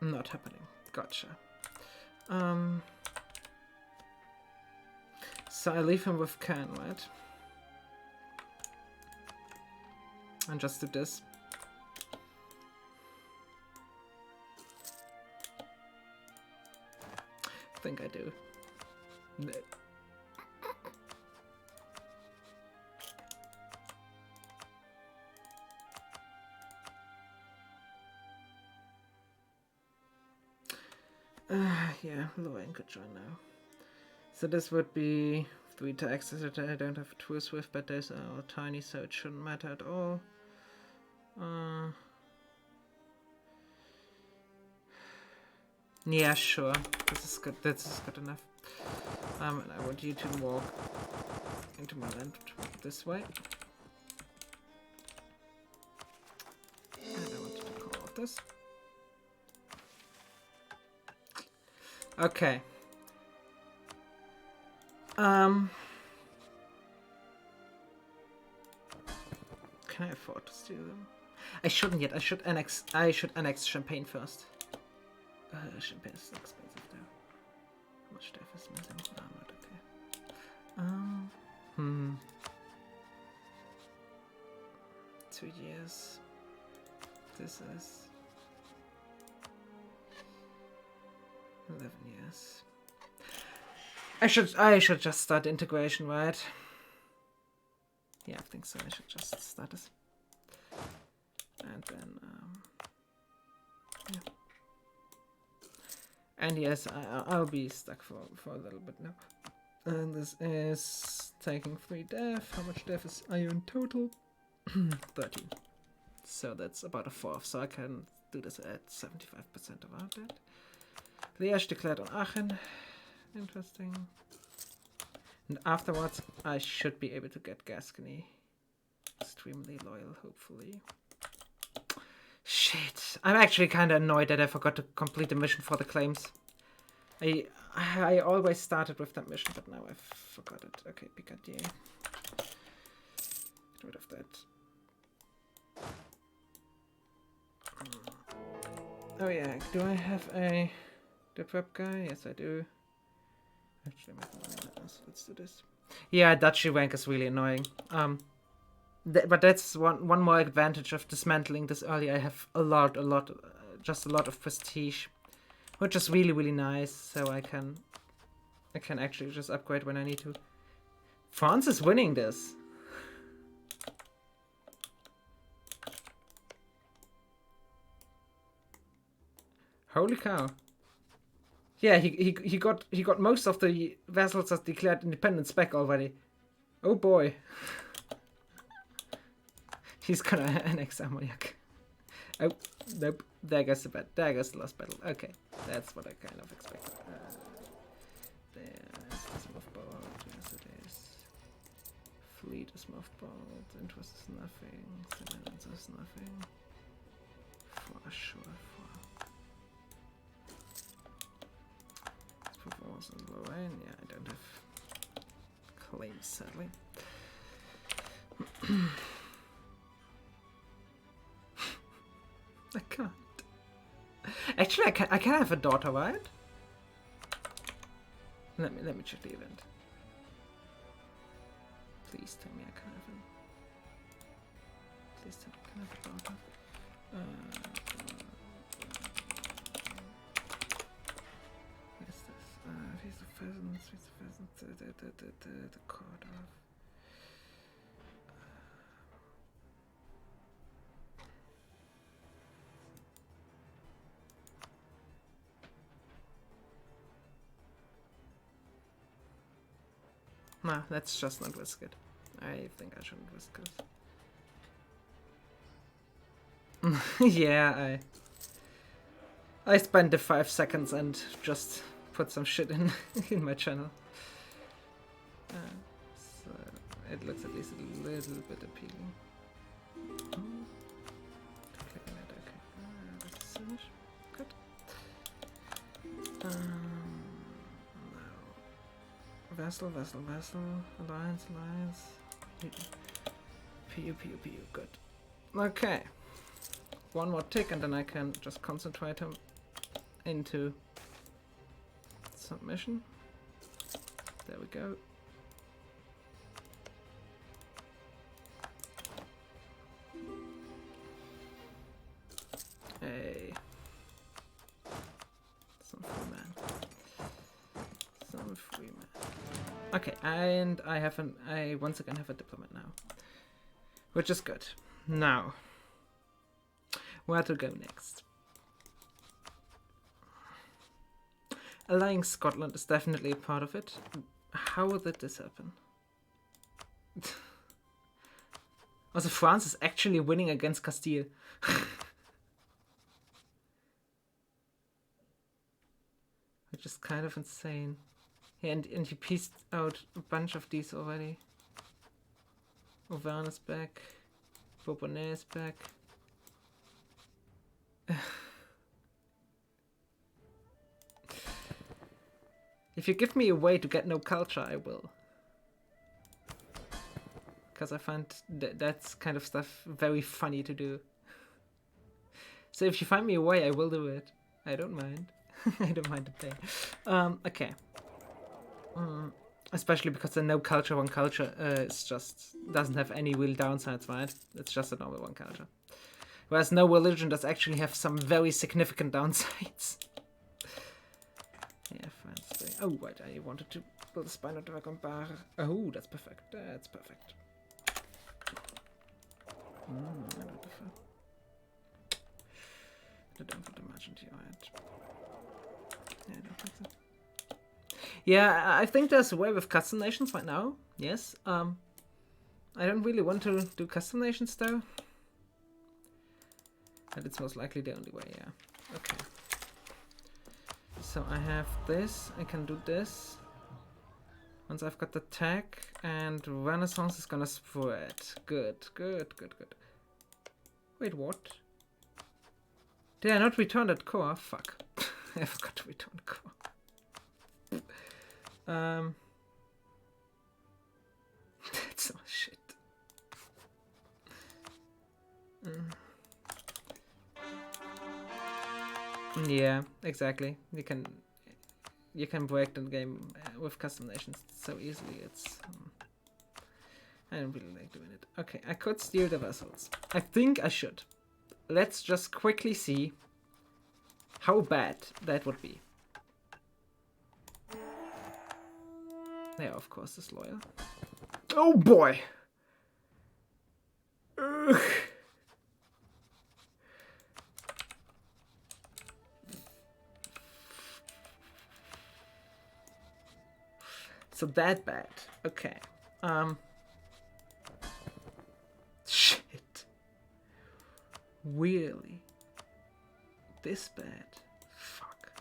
Not happening. Gotcha. So I leave him with Can, right? And just do this. I think I do. No. Yeah, Lorraine could join now. So this would be 3 taxes that I don't have tools with, but those are tiny, so it shouldn't matter at all. Yeah, sure. This is good. This is good enough. And I want you to walk into my land this way. And I want you to call off this. Okay. Can I afford to steal them? I shouldn't yet. I should annex Champagne first. Champagne is expensive though. How much stuff is missing? Not okay. 2 years. This is 11 years. I should just start integration, right? Yeah, I think so. I should just start this. And then, yeah. And yes, I'll be stuck for a little bit now. And this is taking 3 def. How much def are you in total? 13. So that's about a fourth. So I can do this at 75% of our debt. Liège declared on Aachen. Interesting. And afterwards, I should be able to get Gascony. Extremely loyal, hopefully. Shit. I'm actually kind of annoyed that I forgot to complete the mission for the claims. I always started with that mission, but now I forgot it. Okay, Picardie. Get rid of that. Oh yeah, do I have a the web guy? Yes, I do. Actually, let's do this. Yeah, Duchy rank is really annoying. But that's one more advantage of dismantling this early. I have just a lot of prestige, which is really, really nice. So I can actually just upgrade when I need to. France is winning this. Holy cow! Yeah, he got most of the vassals that declared independence back already. Oh boy. He's gonna annex Ammoniac. Oh, nope. There goes the last battle. Okay, that's what I kind of expected. There's this mothball. Yes, it is. Fleet is mothballed. Interest is nothing. Citizens is nothing. For sure. Performance in Lorraine. Yeah, I don't have claims, sadly. I can't. Actually, I can have a daughter, right? Let me check the event. Please tell me I can have a. Please tell me I can have a daughter. What is this? He's a pheasant. The court of. Nah, let's just not risk it. I think I shouldn't risk it. Yeah, I spent the 5 seconds and just put some shit in in my channel. So it looks at least a little bit appealing. Clicking it, okay. This is finished. Good. Vassal, alliance. PU, good. Okay. One more tick and then I can just concentrate him into submission. There we go. Hey. Some free man. Okay, and I once again have a diplomat now. Which is good. Now, where to go next? Allying Scotland is definitely a part of it. How did this happen? Also, France is actually winning against Castile. Which is kind of insane. Yeah, and he pieced out a bunch of these already. Auvergne is back. Bourbonnais is back. If you give me a way to get no culture, I will. Because I find that's kind of stuff very funny to do. So if you find me a way, I will do it. I don't mind. I don't mind to pay. Okay. Especially because the no culture, one culture is just doesn't have any real downsides, right? It's just a normal one culture. Whereas no religion does actually have some very significant downsides. Yeah, France. Oh, wait, I wanted to build a Spino Dragon bar. Oh, that's perfect. That's perfect. I don't put the merchant here, right? Yeah, I don't think so. Yeah, I think there's a way with custom nations right now. Yes. I don't really want to do custom nations though. And it's most likely the only way, yeah. Okay. So I have this, I can do this. Once I've got the tech, and Renaissance is gonna spread. Good, good, good, good. Wait, what? Did I not return that core? Fuck. I forgot to return core. That's all shit. Yeah, exactly. You can break the game with custom nations so easily. It's I don't really like doing it. Okay, I could steal the vessels. I think I should. Let's just quickly see how bad that would be. Yeah, of course, disloyal. Oh boy! Ugh. So that bad. Okay. Shit. Really? This bad? Fuck.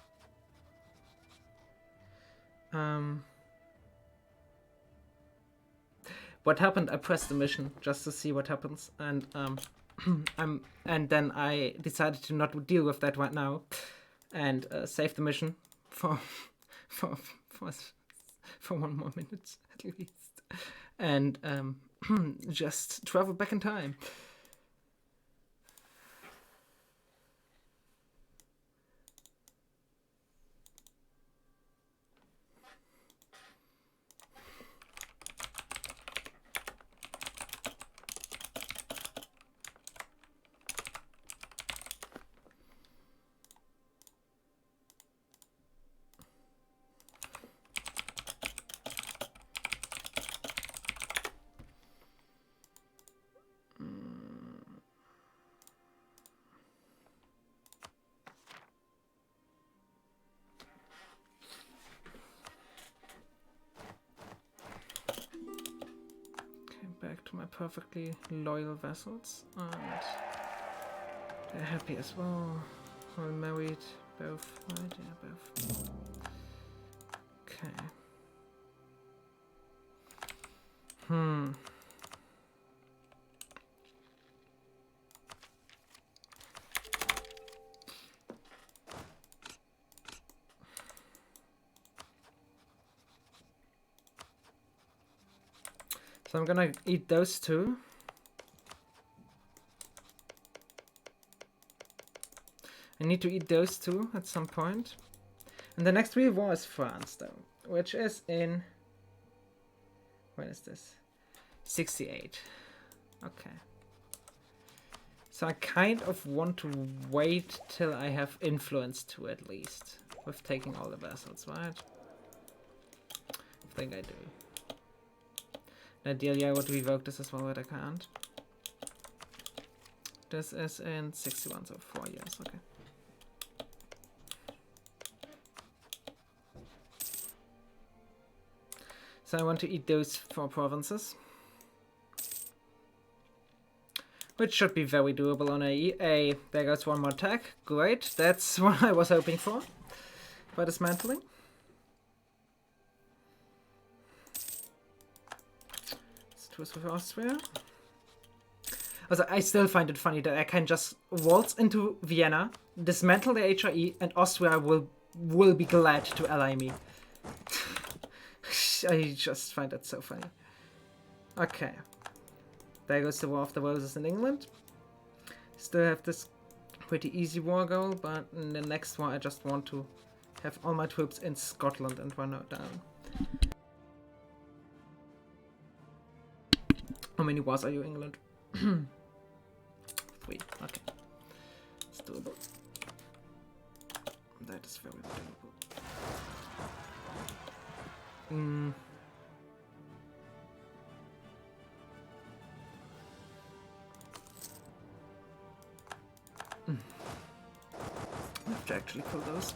What happened? I pressed the mission just to see what happens, and and then I decided to not deal with that right now, and save the mission for for 1 more minute at least, and just travel back in time. Back to my perfectly loyal vessels, and they're happy as well. All married, both, right? Yeah, both. Okay. So I'm gonna eat those two. I need to eat those two at some point. And the next real war is France, though, which is in... When is this? 68. Okay. So I kind of want to wait till I have influence to at least, with taking all the vessels, right? I think I do. Ideally, I would revoke this as well, but I can't. This is in 61, so 4 years, okay. So I want to eat those 4 provinces. Which should be very doable on a there goes 1 more attack. Great, that's what I was hoping for. By dismantling. Twist with Austria. Also, I still find it funny that I can just waltz into Vienna, dismantle the HRE, and Austria will be glad to ally me. I just find that so funny. Okay. There goes the War of the Roses in England. Still have this pretty easy war goal, but in the next war I just want to have all my troops in Scotland and run it down. How many wars are you, England? 3. Okay. It's doable. That is very doable. I have to actually kill those.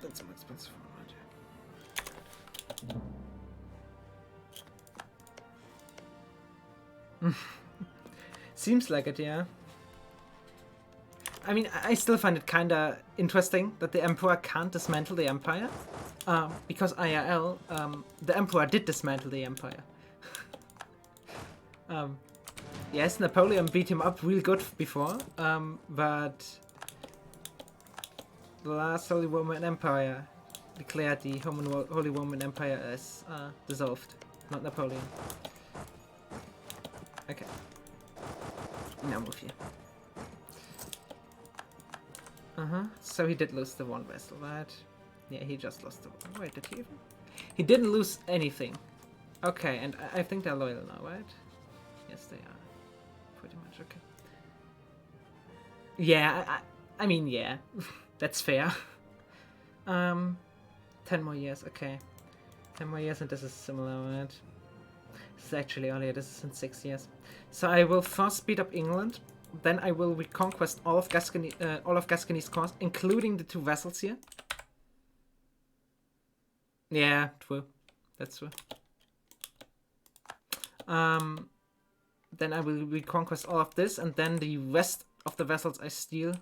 That's an expensive one, right? Seems like it, yeah. I mean, I still find it kinda interesting that the Emperor can't dismantle the Empire. Because IRL, the Emperor did dismantle the Empire. Yes, Napoleon beat him up real good before, but the last Holy Roman Empire declared the Holy Roman Empire as dissolved, not Napoleon. Okay. Now move here. So he did lose the one vessel, right? Yeah, he just lost the one. Wait, did he even? He didn't lose anything. Okay, and I think they're loyal now, right? Yes, they are. Pretty much, okay. Yeah, I mean, yeah. That's fair. 10 more years, okay. 10 more years and this is similar, right? This is actually earlier, this is in 6 years. So I will first speed up England, then I will reconquest all of Gascony's coast, including the 2 vessels here. Yeah, true. That's true. Then I will reconquest all of this, and then the rest of the vessels I steal.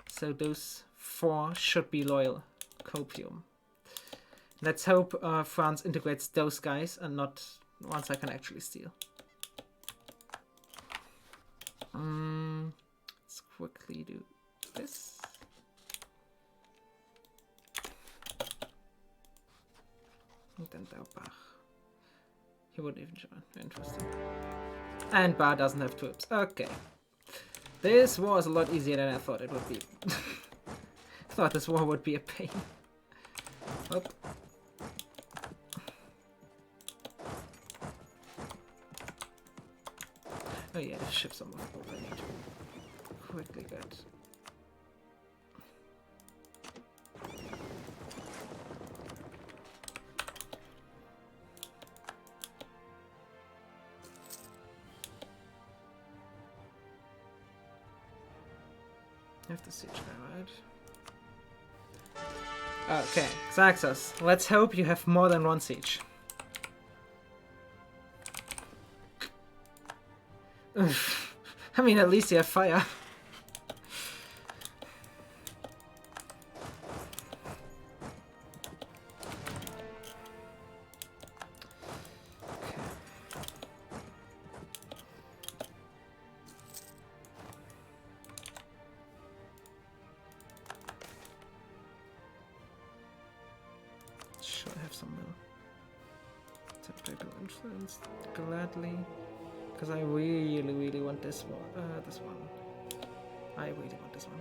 So those 4 should be loyal. Copium. Let's hope France integrates those guys and not ones I can actually steal. Let's quickly do this. And then Daubach. He wouldn't even join. Interesting. And Bar doesn't have troops. Okay. This war is a lot easier than I thought it would be. I thought this war would be a pain. Oh. Oh yeah, the ships are movable. I need to quickly get... You have the siege guy, right? Okay, Xaxos, let's hope you have more than one siege. I mean, at least you have fire. Should have some tactical influence gladly, because I really want this one. This one. I really want this one.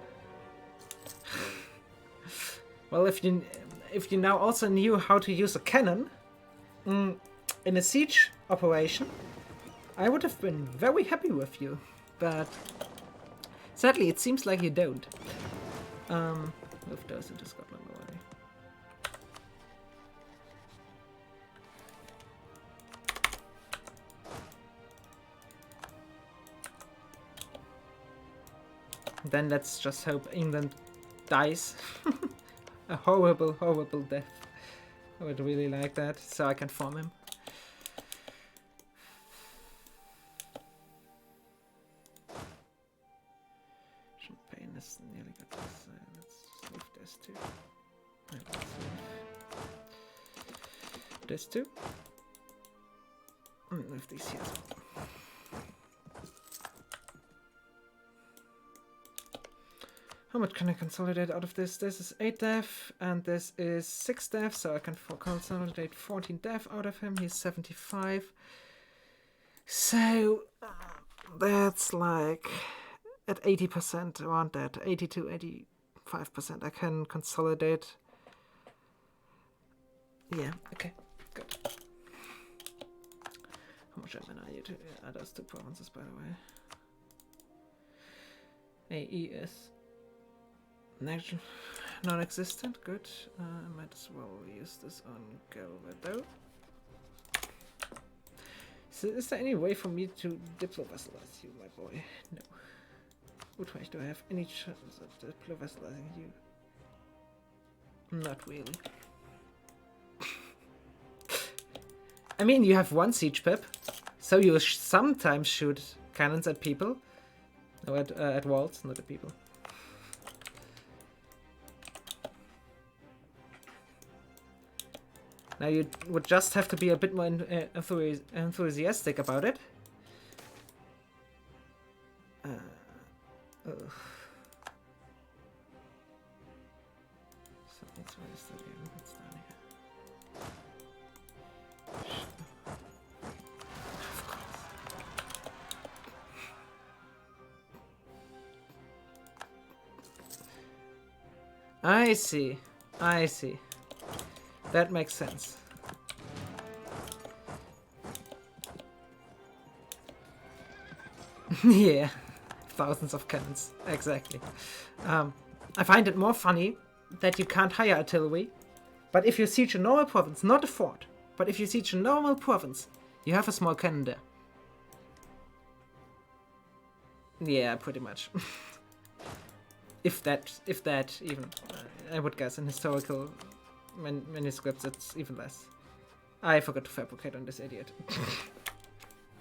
Well, if you now also knew how to use a cannon in a siege operation, I would have been very happy with you. But sadly, it seems like you don't. Move those into Scotland already. Then let's just hope England dies. A horrible death. I would really like that, so I can farm him. Champagne is nearly got this. Let's leave this too. And let's leave this too. And leave these here as well. How much can I consolidate out of this? This is 8 def, and this is 6 def, so I can consolidate 14 def out of him. He's 75. So, that's like at 80%, around that. 80 to 85%. I can consolidate. Yeah, okay, good. How much admin are you to those 2 provinces, by the way? AE is non-existent, good. I might as well use this on Galvado. So is there any way for me to diplo-vesselize you, my boy? No. Utrecht, do I have any chance of diplo-vesselizing you? Not really. I mean, you have 1 siege pip, so you sometimes shoot cannons at people. No, at walls, not at people. Now you would just have to be a bit more enthusiastic about it. So that's where is that again? That's down here. Of course. I see. I see. That makes sense. Yeah. Thousands of cannons. Exactly. I find it more funny that you can't hire artillery, but if you siege a normal province, not a fort, but if you siege a normal province, you have a small cannon there. Yeah, pretty much. if that even. I would guess in historical manuscripts it's even less. I forgot to fabricate on this idiot.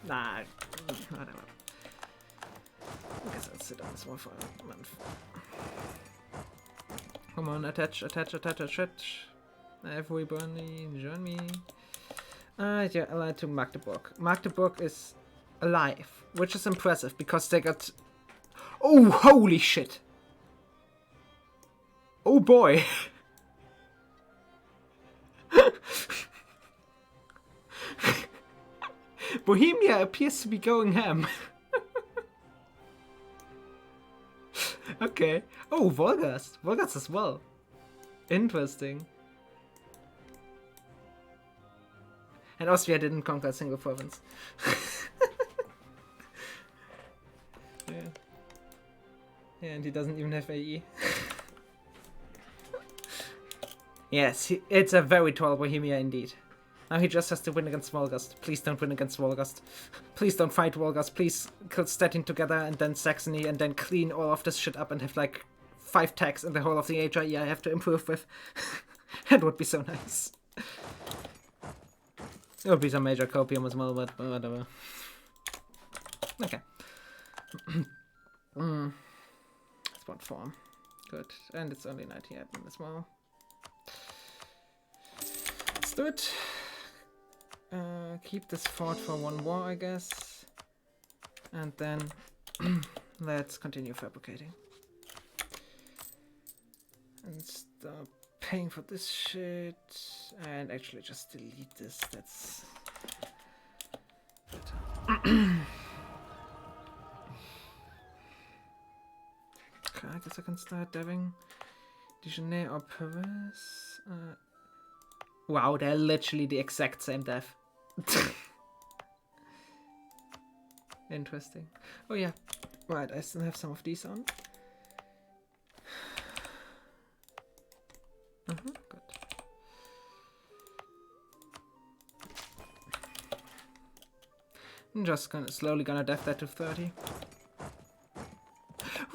Nah, whatever. I guess I'll sit on this one for a month. Come on, attach. Everybody, join me. You're allied to Magdeburg. Magdeburg is alive, which is impressive because they got... Oh, holy shit! Oh boy! Bohemia appears to be going ham. Okay. Oh, Wolgast. Wolgast as well. Interesting. And Austria didn't conquer a single province. Yeah. Yeah, and he doesn't even have AE. Yes, it's a very tall Bohemia indeed. Now he just has to win against Wolgast. Please don't win against Wolgast. Please don't fight Wolgast. Please kill Stettin together and then Saxony and then clean all of this shit up and have like 5 tags in the whole of the HIE I have to improve with. That would be so nice. It would be some major copium as well, but whatever. Okay. That's one form. Good. And it's only 90 admin as well. Let's do it. Keep this fort for one war, I guess. And then let's continue fabricating. And stop paying for this shit. And actually just delete this. That's better. Okay, I guess I can start diving Dijonais or Paris. Wow, they're literally the exact same dev. Interesting. Oh yeah, right, I still have some of these on. Good. I'm just slowly gonna dev that to 30.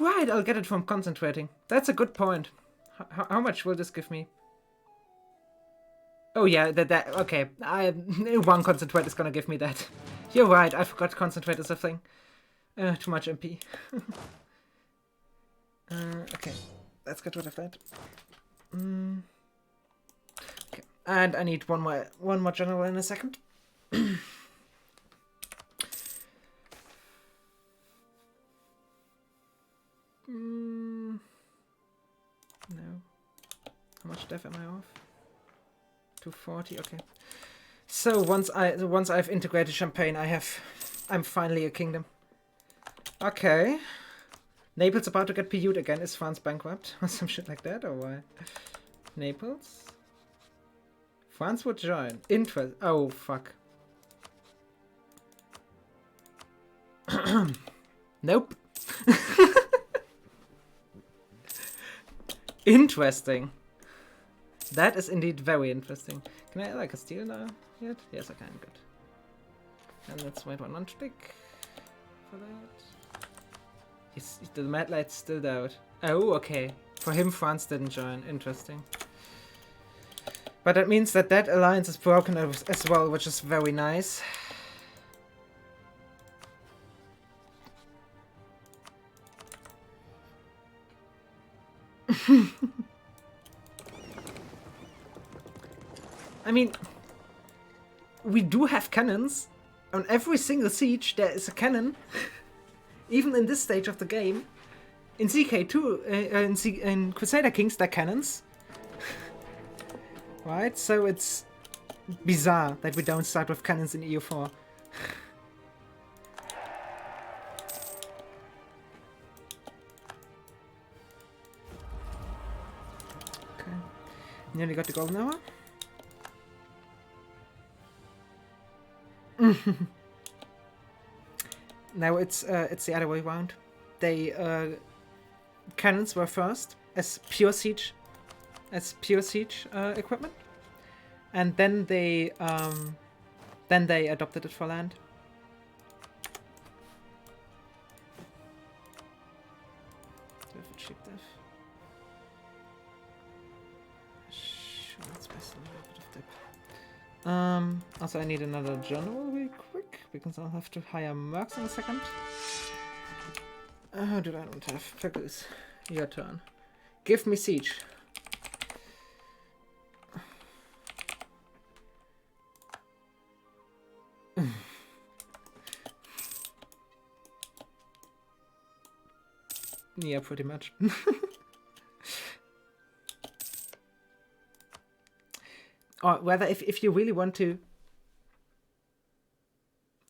Right, I'll get it from concentrating. That's a good point. How much will this give me? Oh yeah, okay. One concentrate is gonna give me that. You're right, I forgot concentrate is a thing. Too much MP. Okay, let's get rid of that. Okay, and I need one more general in a second. No. How much def am I off? 240. Okay. So once I've integrated Champagne, I'm finally a kingdom. Okay. Naples about to get PU'd again. Is France bankrupt or some shit like that, or why? Naples. France would join. Interest. Oh fuck. Nope. Interesting. That is indeed very interesting. Can I like a steal now yet? Yes, I can. Good. And let's wait one tick for that. The Mad Light's still out. Oh, okay. For him, France didn't join. Interesting. But that means that alliance is broken as well, which is very nice. I mean, we do have cannons. On every single siege there is a cannon. Even in this stage of the game. In CK2, in Crusader Kings, there are cannons. Right, so it's bizarre that we don't start with cannons in EU4. Okay, nearly got the golden hour. Now it's the other way around. They cannons were first as pure siege equipment, and then they adopted it for land. Also I need another general real quick, because I'll have to hire mercs in a second. Dude, I don't have Pagoose. Your turn. Give me siege. Yeah, pretty much. Or whether if you really want to,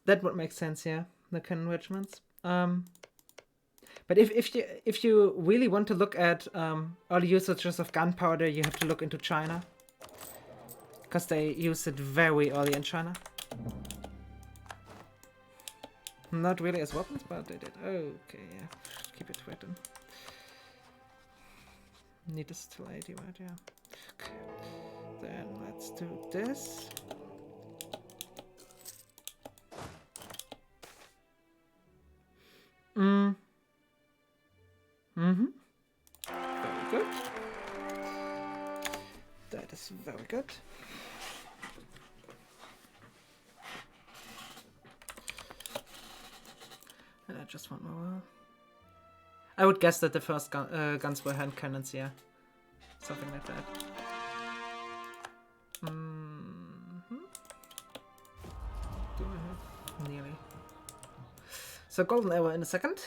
that would make sense, yeah. The cannon regiments. But if you really want to look at early usages of gunpowder, you have to look into China, because they used it very early in China. Not really as weapons, but they did. Okay, yeah. Keep it written. Need this till 80, right? Yeah. Okay. Then let's do this. Very good. That is very good. And I just want more. I would guess that the first guns were hand cannons, yeah. Something like that. Do I have? Nearly. So golden hour in a second.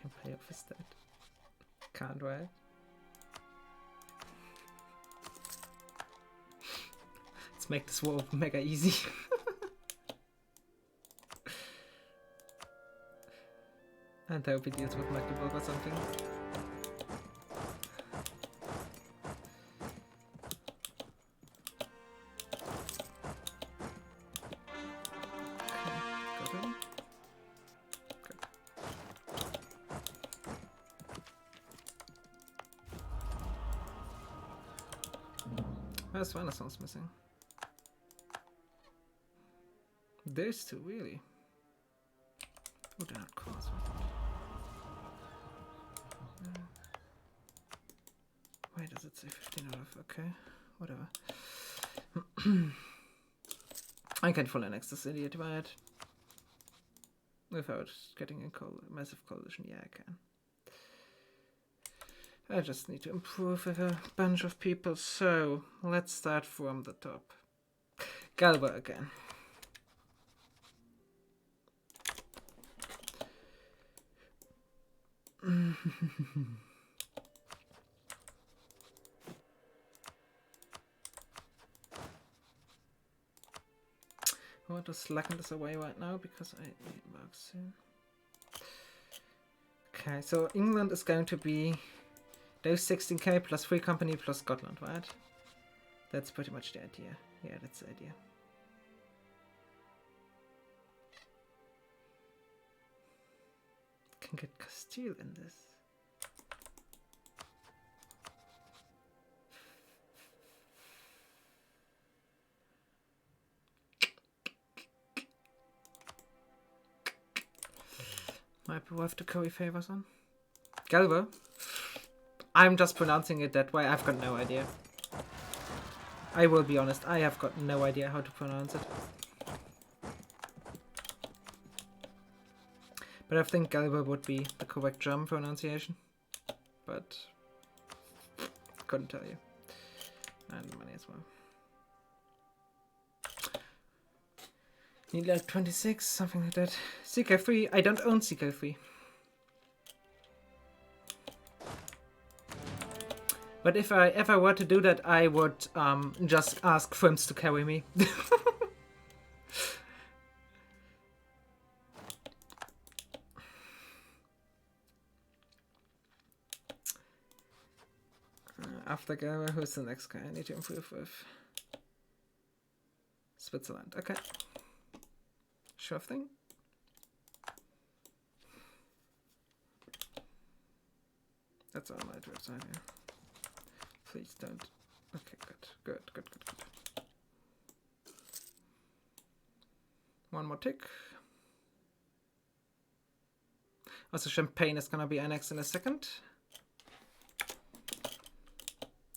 Can pay off his debt. Can't, right? Let's make this war mega easy. And I hope he deals with Magdeburg or something. Where's Renaissance missing? There's two, really. Oh, they're not close. Why does it say 15 out of? Okay, whatever. I can fully annex this idiot divide without getting a massive coalition. Yeah, I can. I just need to improve with a bunch of people, so let's start from the top. Galba again. I want to slacken this away right now because I need work soon. Okay, so England is going to be those 16k plus Free Company plus Scotland, right? That's pretty much the idea. Yeah, that's the idea. Can get Castile in this. Might be worth to curry favors on. Galva? I'm just pronouncing it that way, I've got no idea. I will be honest, I have got no idea how to pronounce it. But I think Galba would be the correct German pronunciation. But couldn't tell you. And money as well. Need like 26, something like that. CK3, I don't own CK3. But if I ever were to do that, I would just ask Frims to carry me. After Gara, who's the next guy I need to improve with? Switzerland, okay. Sure thing. That's all my website here. Please don't. Okay, good. One more tick. Also, Champagne is gonna be annexed in a second.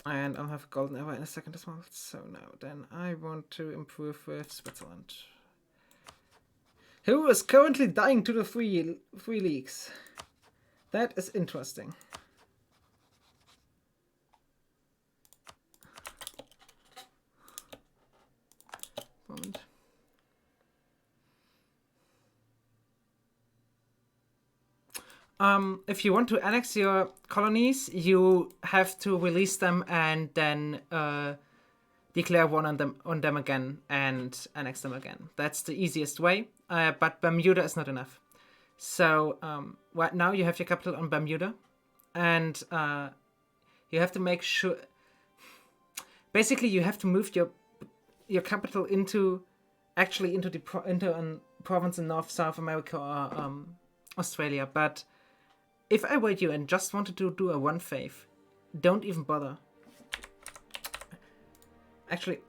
And I'll have a golden era in a second as well. So now, then I want to improve with Switzerland. Who is currently dying to the free leagues? That is interesting. Moment. If you want to annex your colonies, you have to release them and then declare war on them again and annex them again. That's the easiest way, but Bermuda is not enough. So right now you have your capital on Bermuda, and you have to make sure. Basically, you have to move your capital into a province in North South America or Australia. But if I were you and just wanted to do a one fave, don't even bother. Actually,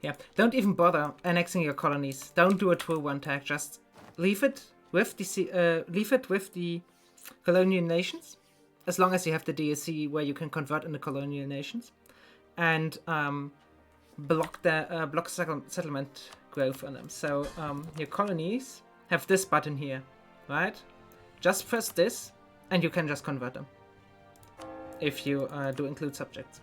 yeah, don't even bother annexing your colonies. Don't do a tour one tag. Just leave it with the colonial nations, as long as you have the DSC where you can convert into colonial nations, and block settlement growth on them. So your colonies have this button here, right? Just press this, and you can just convert them if you do include subjects.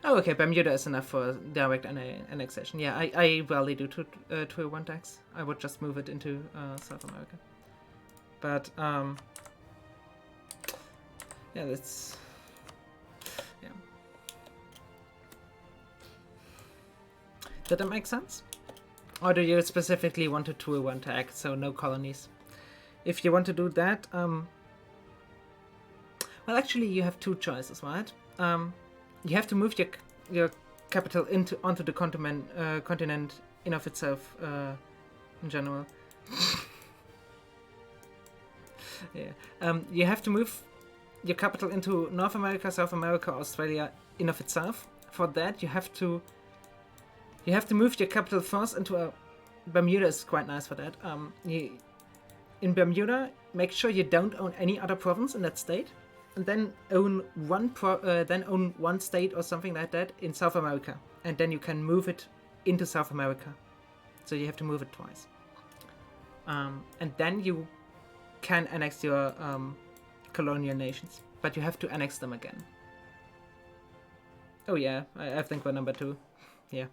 Oh, okay, Bermuda is enough for direct annexation. Yeah, I rarely do Tier 1 tax. I would just move it into South America. But, yeah, that's... Yeah. Did that make sense? Or do you specifically want a Tier 1 tag, so no colonies? If you want to do that, well, actually, you have two choices, right? You have to move your capital onto the continent in of itself, in general. Yeah. You have to move your capital into North America, South America, Australia in of itself. For that, you have to move your capital first into a... Bermuda is quite nice for that. In Bermuda, make sure you don't own any other province in that state. And then own one state or something like that in South America, and then you can move it into South America. So you have to move it twice, and then you can annex your colonial nations, but you have to annex them again. Oh yeah, I think we're number 2. Yeah.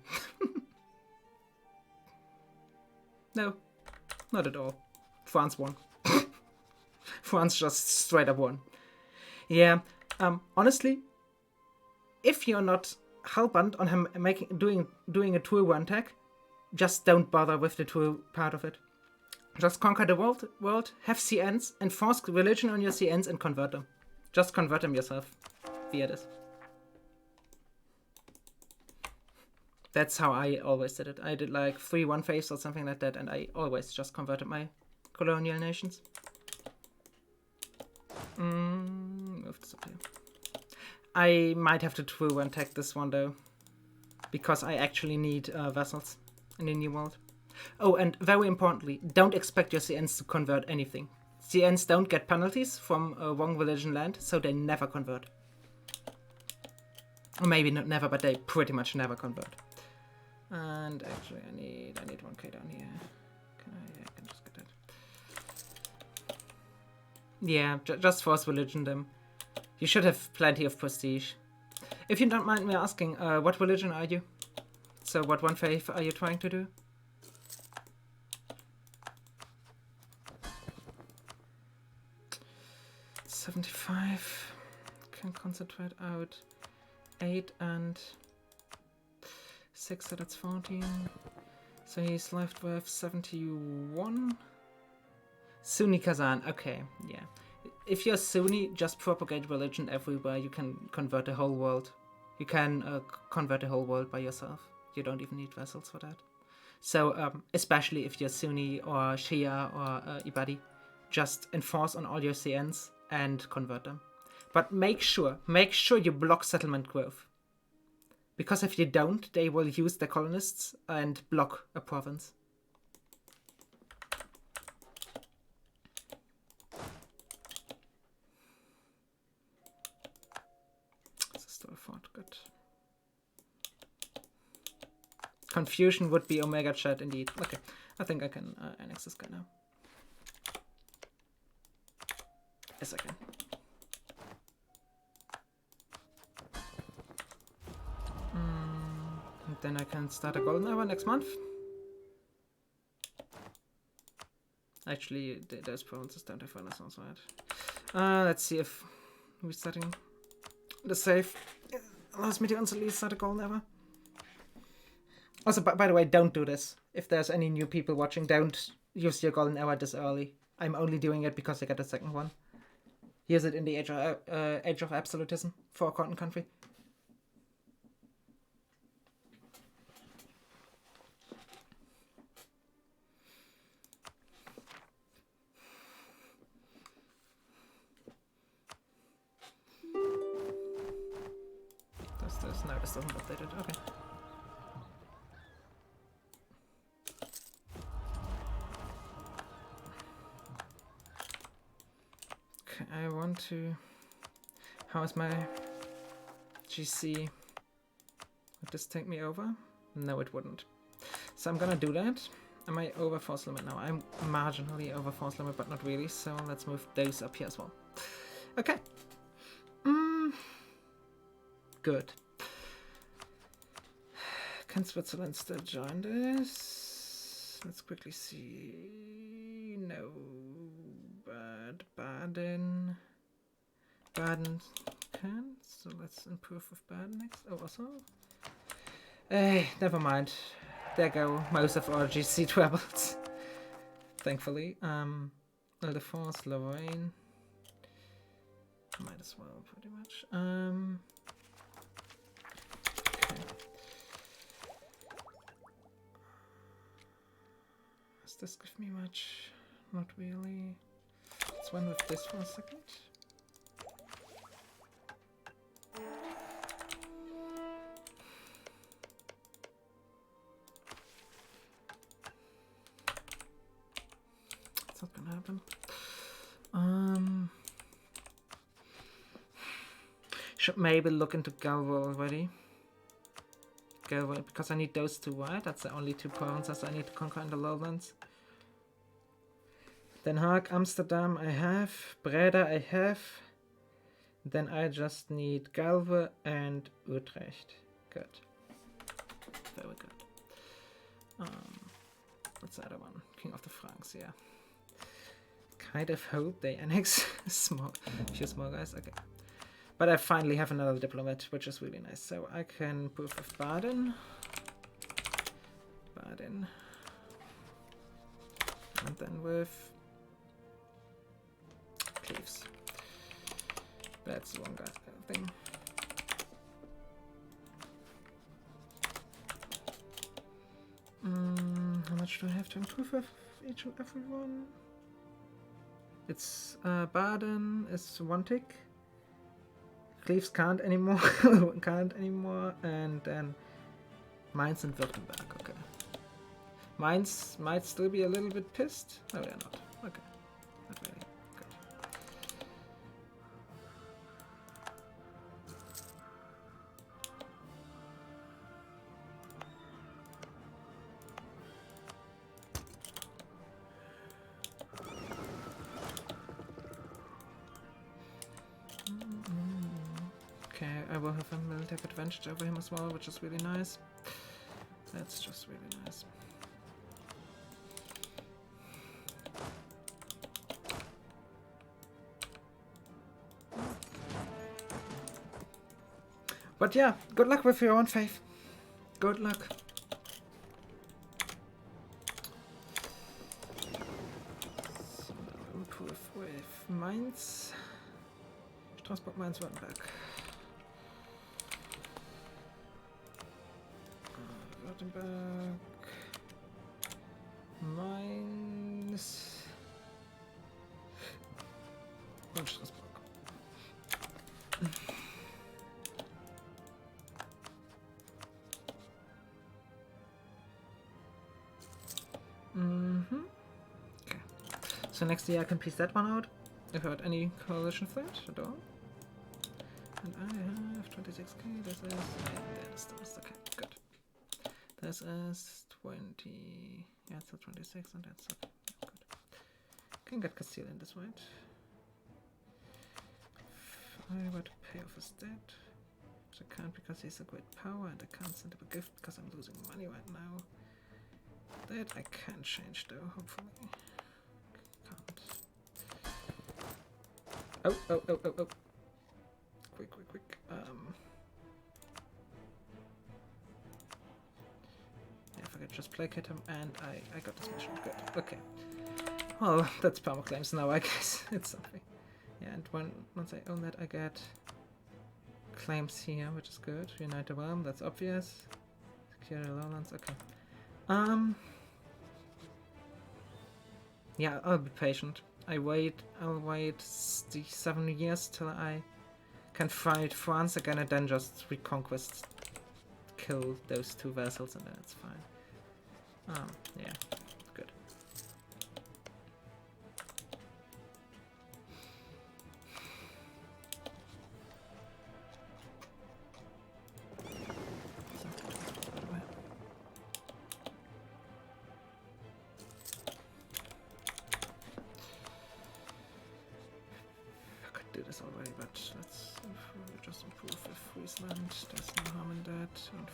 No, not at all. France won. France just straight up won. Yeah, honestly, if you're not hellbent on him doing a Tier 1 tag, just don't bother with the Tier part of it. Just conquer the world, have CNs, and force religion on your CNs and convert them. Just convert them yourself via this. That's how I always did it. I did like 3 one faves or something like that, and I always just converted my colonial nations. Move this up here. I might have to Tier 1 tag this one though, because I actually need vessels in the New World. Oh, and very importantly, don't expect your CNs to convert anything. CNs don't get penalties from wrong religion land, so they never convert. Or maybe not never, but they pretty much never convert. And actually, I need 1k down here. Yeah, I can just get that. Yeah, just force religion them. You should have plenty of prestige. If you don't mind me asking, what religion are you? So what one faith are you trying to do? $75. Can concentrate out 8 and 6, so that's 14. So he's left with 71. Sunni Kazan, okay, yeah. If you're Sunni, just propagate religion everywhere. You can convert the whole world. You can convert the whole world by yourself. You don't even need vessels for that. So, especially if you're Sunni or Shia or Ibadi, just enforce on all your CNs and convert them. But make sure you block settlement growth. Because if you don't, they will use the colonists and block a province. This is still a fort, good. Confusion would be Omega Chat indeed. Okay, I think I can annex this guy now. Yes, I can. And then I can start a golden hour next month. Actually, those provinces don't have renaissance, right? Let's see if restarting the save allows me to instantly start a golden hour. Also, by the way, don't do this. If there's any new people watching, don't use your golden hour this early. I'm only doing it because I got a second one. Use it in the age of absolutism for a cotton country. No, this doesn't update it. Okay. Okay, I want to... How is my GC? Would this take me over? No, it wouldn't. So I'm gonna do that. Am I over force limit now? I'm marginally over force limit, but not really. So let's move those up here as well. Okay. Good. Can Switzerland still join this? Let's quickly see. No. But Baden can. So let's improve with Baden next. Oh, also. Hey, never mind. There go most of our GC troubles. Thankfully. Ile-de-France, Lorraine. Might as well, pretty much. Okay. Does this give me much? Not really. Let's run with this for a second. It's not gonna happen. Should maybe look into Galvo already. Galvo, because I need those two, right? That's the only two provinces I need to conquer in the lowlands. Den Haag, Amsterdam I have. Breda I have. Then I just need Galve and Utrecht. Good. Very good. What's the other one? King of the Franks, yeah. Kind of hope they annex small, few small guys. Okay. But I finally have another diplomat, which is really nice. So I can proof of Baden. And then with Cleves. That's the one guy thing. How much do I have to improve with each and everyone? It's Baden is one tick. Cleves can't anymore, and then Mainz and Württemberg. Okay. Mainz might still be a little bit pissed. No, they're not. Okay, not really. Okay, I will have him will take advantage over him as well, which is really nice. That's just really nice. But yeah, good luck with your own faith. Good luck. So now improve with Mainz. Transport Mainz Württemberg. Württemberg. Mainz. Und Straßburg. Okay. So next year I can piece that one out without any coalition threat at all. And I have 26k. This is that's the rest. Okay, good. This is 20. Yeah, it's a 26, and that's it. Good. Can get Castile in this, right? I would pay off his debt. Which I can't because he's a great power, and I can't send him a gift because I'm losing money right now. That I can change though, hopefully. Can't. Oh. Quick. Yeah, if I could just placate him, and I got this mission. Good. Okay. Well, that's power claims now, I guess. It's something. Yeah, and once I own that, I get claims here, which is good. Unite the realm, that's obvious. Secure the lowlands, okay. Yeah, I'll be patient. I'll wait the 7 years till I can fight France again and then just reconquest, kill those 2 vessels, and then it's fine. Yeah, good. Do this already, but let's just improve with Friesland. There's no harm in that. And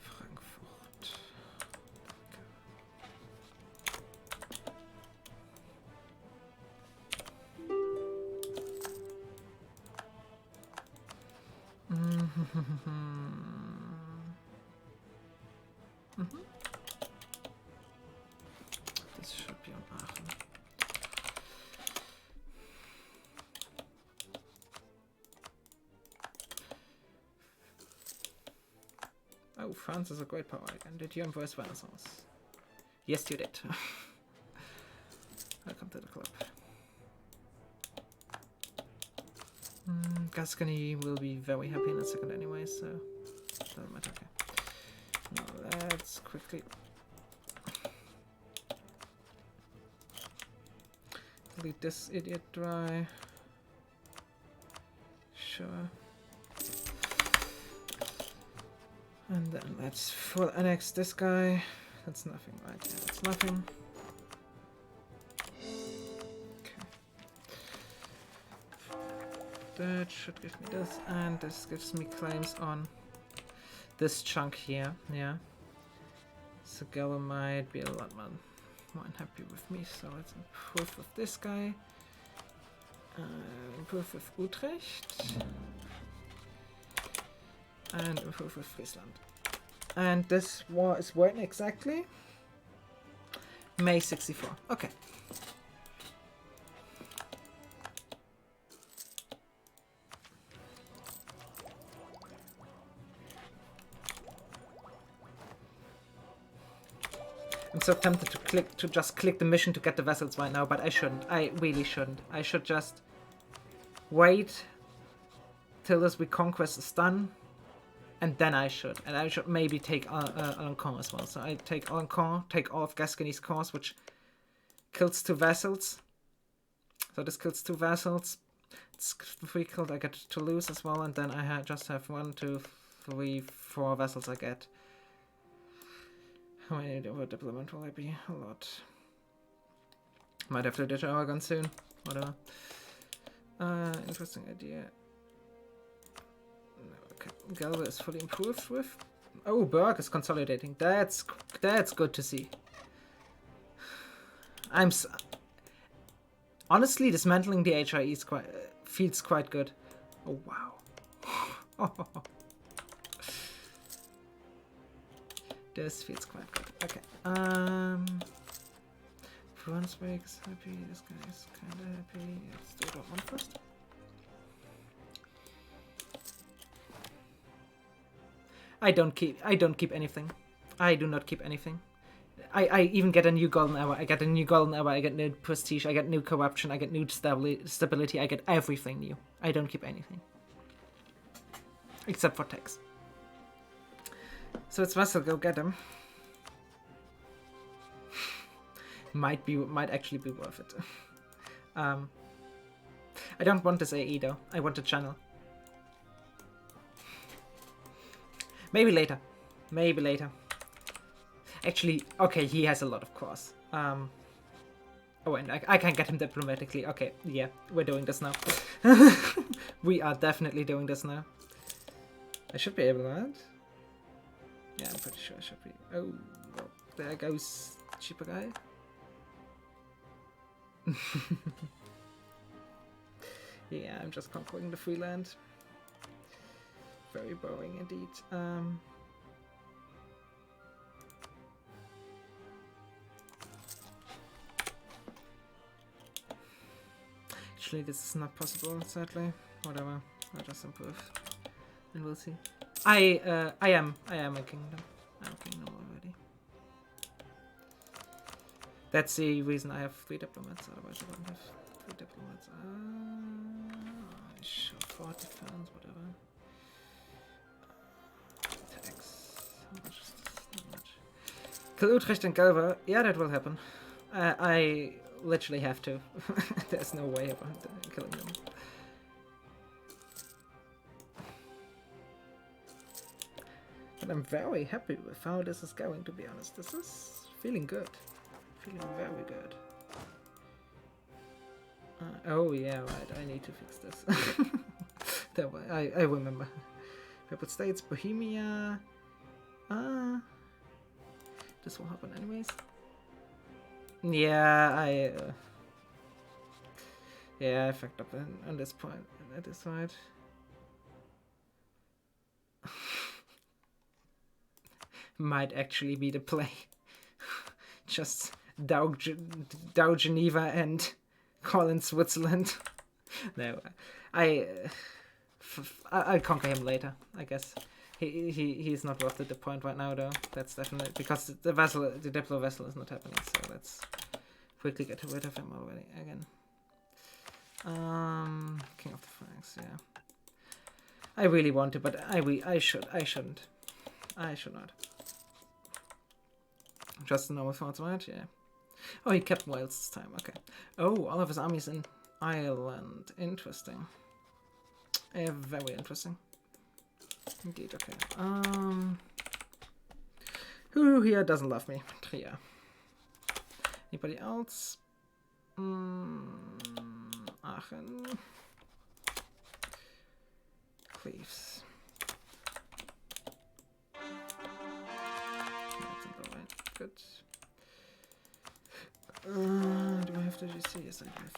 Frankfurt. This should be on Aachen. Oh, France is a great power again. Did you embrace Renaissance? Yes, you did. Welcome to the club. Gascony will be very happy in a second anyway, so doesn't matter. Okay. Now let's quickly delete this idiot dry. Sure. And then let's full annex this guy. That's nothing, right? Yeah, that's nothing. Okay. That should give me this, and this gives me claims on this chunk here. Yeah. So Gala might be a lot more unhappy with me. So let's improve with this guy. Improve with Utrecht. And improve with Friesland. And this war is when exactly? May 64. Okay. I'm so tempted to just click the mission to get the vessels right now, but I shouldn't. I really shouldn't. I should just wait till this reconquest is done. And then I should maybe take Alencon as well. So I take Alencon, take all of Gascony's cores, which kills 2 vessels. So this kills 2 vessels. It's 3 killed, I get Toulouse as well, and then I just have 1, 2, 3, 4 vessels I get. How many deployment will I be? A lot. Might have to ditch Aragon soon. Whatever. Interesting idea. No, okay. Galva is fully improved with. Oh, Berg is consolidating. That's good to see. Honestly, dismantling the HIE is feels quite good. Oh wow. This feels quite good. Okay. Brunswick is happy. This guy is kind of happy. Let's do that one first. I don't keep anything. I do not keep anything. I even get a new golden hour. I get a new golden hour. I get new prestige. I get new corruption. I get new stability. I get everything new. I don't keep anything. Except for tax. So it's Vessel, go get him. Might actually be worth it. I don't want this AE though. I want a channel. Maybe later. Maybe later. Actually, okay, he has a lot of cores. Oh, and I can get him diplomatically. Okay, yeah, we're doing this now. We are definitely doing this now. I should be able to, right? Yeah, I'm pretty sure I should be. Oh, well, there goes cheaper guy. Yeah, I'm just conquering the free land. Very boring indeed. Actually, this is not possible, sadly. Whatever, I'll just improve. And we'll see. I am a kingdom. I'm a kingdom already. That's the reason I have 3 diplomats, otherwise I wouldn't have 3 diplomats. Sure, 40 pounds, whatever. Tax. How much is this? Not much. Kill Utrecht and Galva. Yeah, that will happen. I literally have to. There's no way about killing them. But I'm very happy with how this is going, to be honest. This is feeling good. Feeling very good. Oh yeah, right, I need to fix this. I remember. Purple States, Bohemia. This will happen anyways. Yeah, I fucked up on this point. At this side. Might actually be the play. Just Dow Geneva and call in Switzerland. No, I'll conquer him later, I guess. He's not worth the point right now though. That's definitely because the Diplo vessel is not happening. So let's quickly get rid of him already again. King of the Franks, yeah. I really want to, but I shouldn't. I should not. Just a normal thoughts, right? Yeah. Oh, he kept Wales this time. Okay. Oh, all of his armies in Ireland. Interesting. Very interesting. Indeed. Okay. Who here doesn't love me? Trier. Anybody else? Aachen. Cleves. Good. Do I have the GC? Yes, I have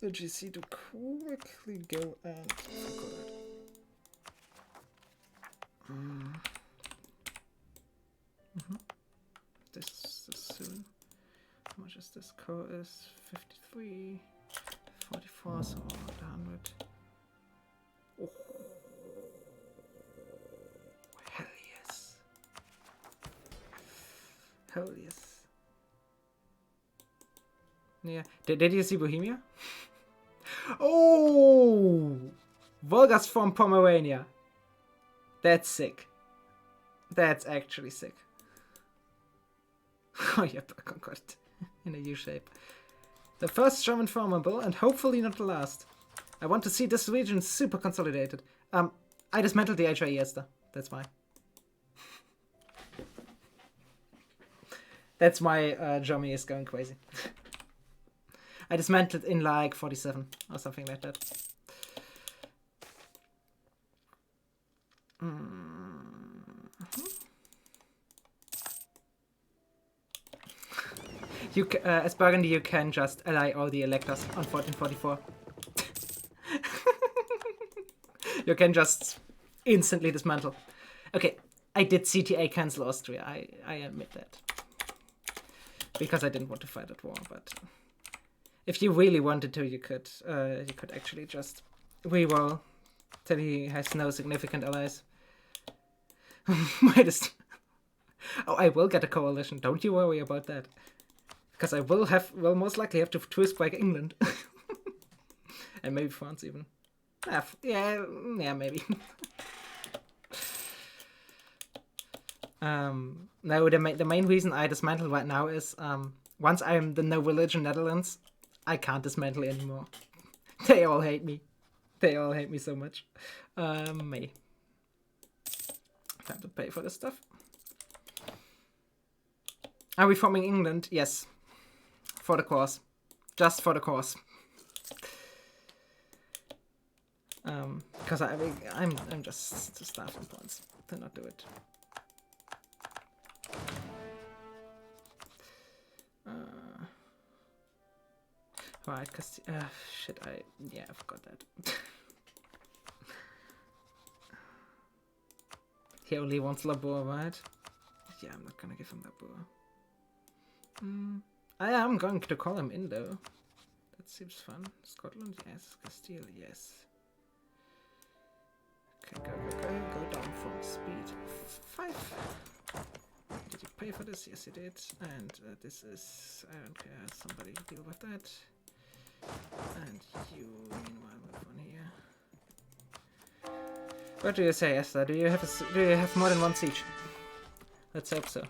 the GC to quickly go and conquer it. This is soon. How much is this? Core is 53, 44, so 100. Oh, hell yes. Hell yes. Yeah. Did you see Bohemia? Oh! Volgas from Pomerania. That's sick. That's actually sick. Oh, yep, I conquered in a U shape. The first German formable, and hopefully not the last. I want to see this region super consolidated. I dismantled the HIE Esther. That's why. That's why Germany is going crazy. I dismantled in like 47 or something like that. As Burgundy, you can just ally all the electors on 1444. You can just instantly dismantle. Okay, I did CTA cancel Austria. I admit that. Because I didn't want to fight that war, but if you really wanted to, you could actually just reroll till he has no significant allies. Oh, I will get a coalition. Don't you worry about that. Because I will most likely have to twist back England. And maybe France even. Yeah, maybe. No, the main reason I dismantle right now is once I'm the no religion Netherlands, I can't dismantle anymore. They all hate me. They all hate me so much. Me. Time to pay for this stuff. Are we forming England? Yes. For the cause. Just for the cause. Because I'm just starved on points to not do it. Right, because shit, I forgot that. He only wants Labor, right? Yeah, I'm not gonna give him Labor. I am going to call him in though. That seems fun. Scotland, yes. Castile, yes. Okay, go down from speed 5. Did you pay for this? Yes, you did. And this is, I don't care, somebody deal with that. And you, meanwhile, move on here. What do you say, Esther? Do you have more than one siege? Let's hope so.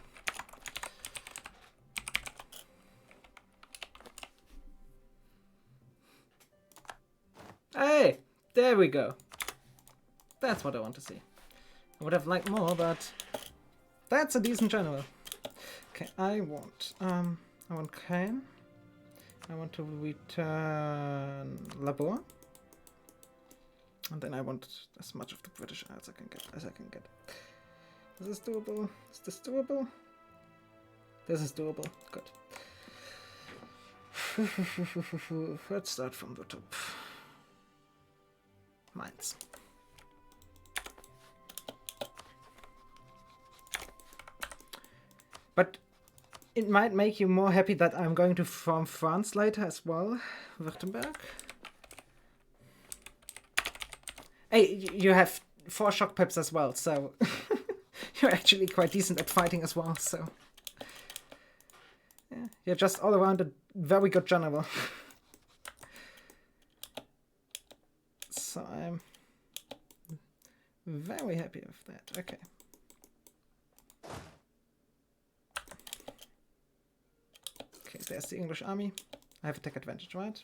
Hey, there we go. That's what I want to see. I would have liked more, but that's a decent general. Okay, I want Caen. I want to return Labor. And then I want as much of the British as I can get. Is this doable? Is this doable? This is doable. Good. Let's start from the top. Mines. But it might make you more happy that I'm going to form France later as well. Württemberg. Hey, you have 4 shock pips as well, so you're actually quite decent at fighting as well, so yeah, you're just all around a very good general. So I'm very happy with that. Okay. Okay, there's the English army. I have attack advantage, right?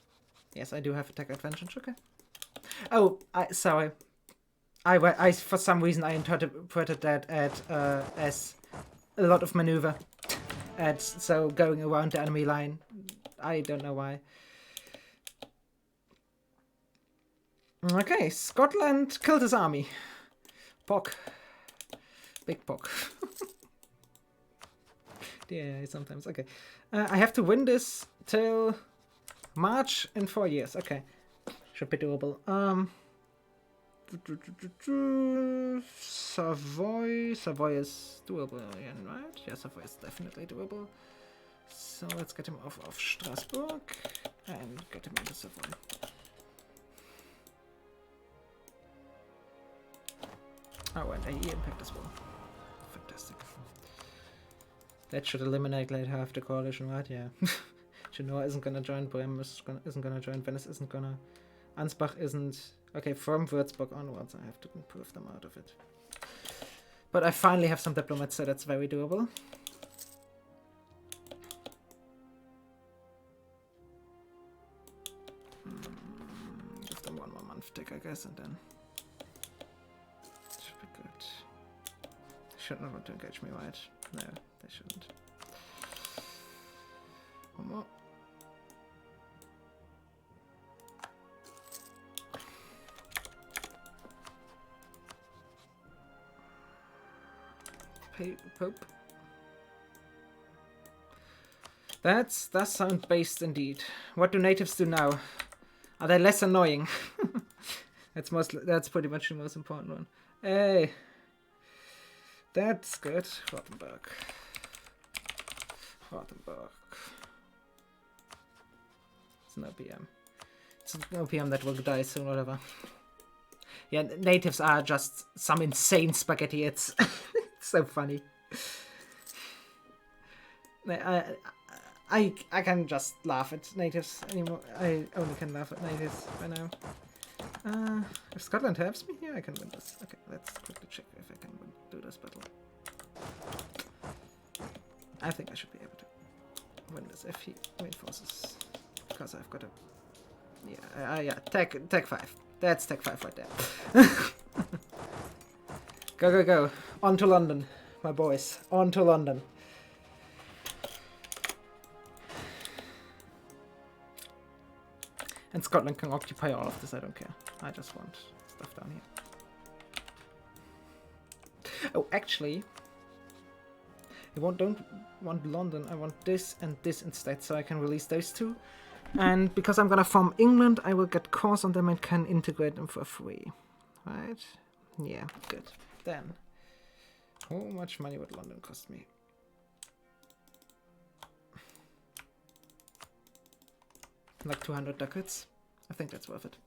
Yes, I do have attack advantage. Okay. Oh, sorry. I for some reason I interpreted that as a lot of maneuver, so going around the enemy line. I don't know why. Okay, Scotland killed his army. Pock. Big pock. Yeah, sometimes. Okay. I have to win this till March in 4 years. Okay. Should be doable. Savoy. Savoy is doable again, right? Yeah, Savoy is definitely doable. So let's get him off of Strasbourg and get him into Savoy. Oh, and AE impact as well. Fantastic. That should eliminate like half the coalition, right? Yeah. Genoa isn't gonna join, Bremen isn't gonna join, Venice isn't gonna, Ansbach isn't. Okay, from Würzburg onwards, I have to improve them out of it. But I finally have some diplomats, so that's very doable. Give them 1 more month tick, I guess, and then should be good. They shouldn't want to engage me, right? No, they shouldn't. 1 more. Pope. That's sound based indeed. What do natives do now? Are they less annoying? That's pretty much the most important one. Hey, that's good. Rothenburg. It's an OPM. It's an OPM that will die soon, whatever. Yeah, natives are just some insane spaghetti. It's so funny. I can just laugh at natives anymore. I only can laugh at natives by now. If Scotland helps me here, I can win this. Okay, let's quickly check if I can do this battle. I think I should be able to win this if he reinforces. Because I've got a... Yeah, tech 5. That's tech 5 right there. Go. On to London, my boys. On to London. And Scotland can occupy all of this, I don't care. I just want stuff down here. Oh, actually, I don't want London, I want this and this instead, so I can release those two. And because I'm gonna form England, I will get cores on them and can integrate them for free. Right? Yeah, good. Then, how much money would London cost me? Like 200 ducats. I think that's worth it.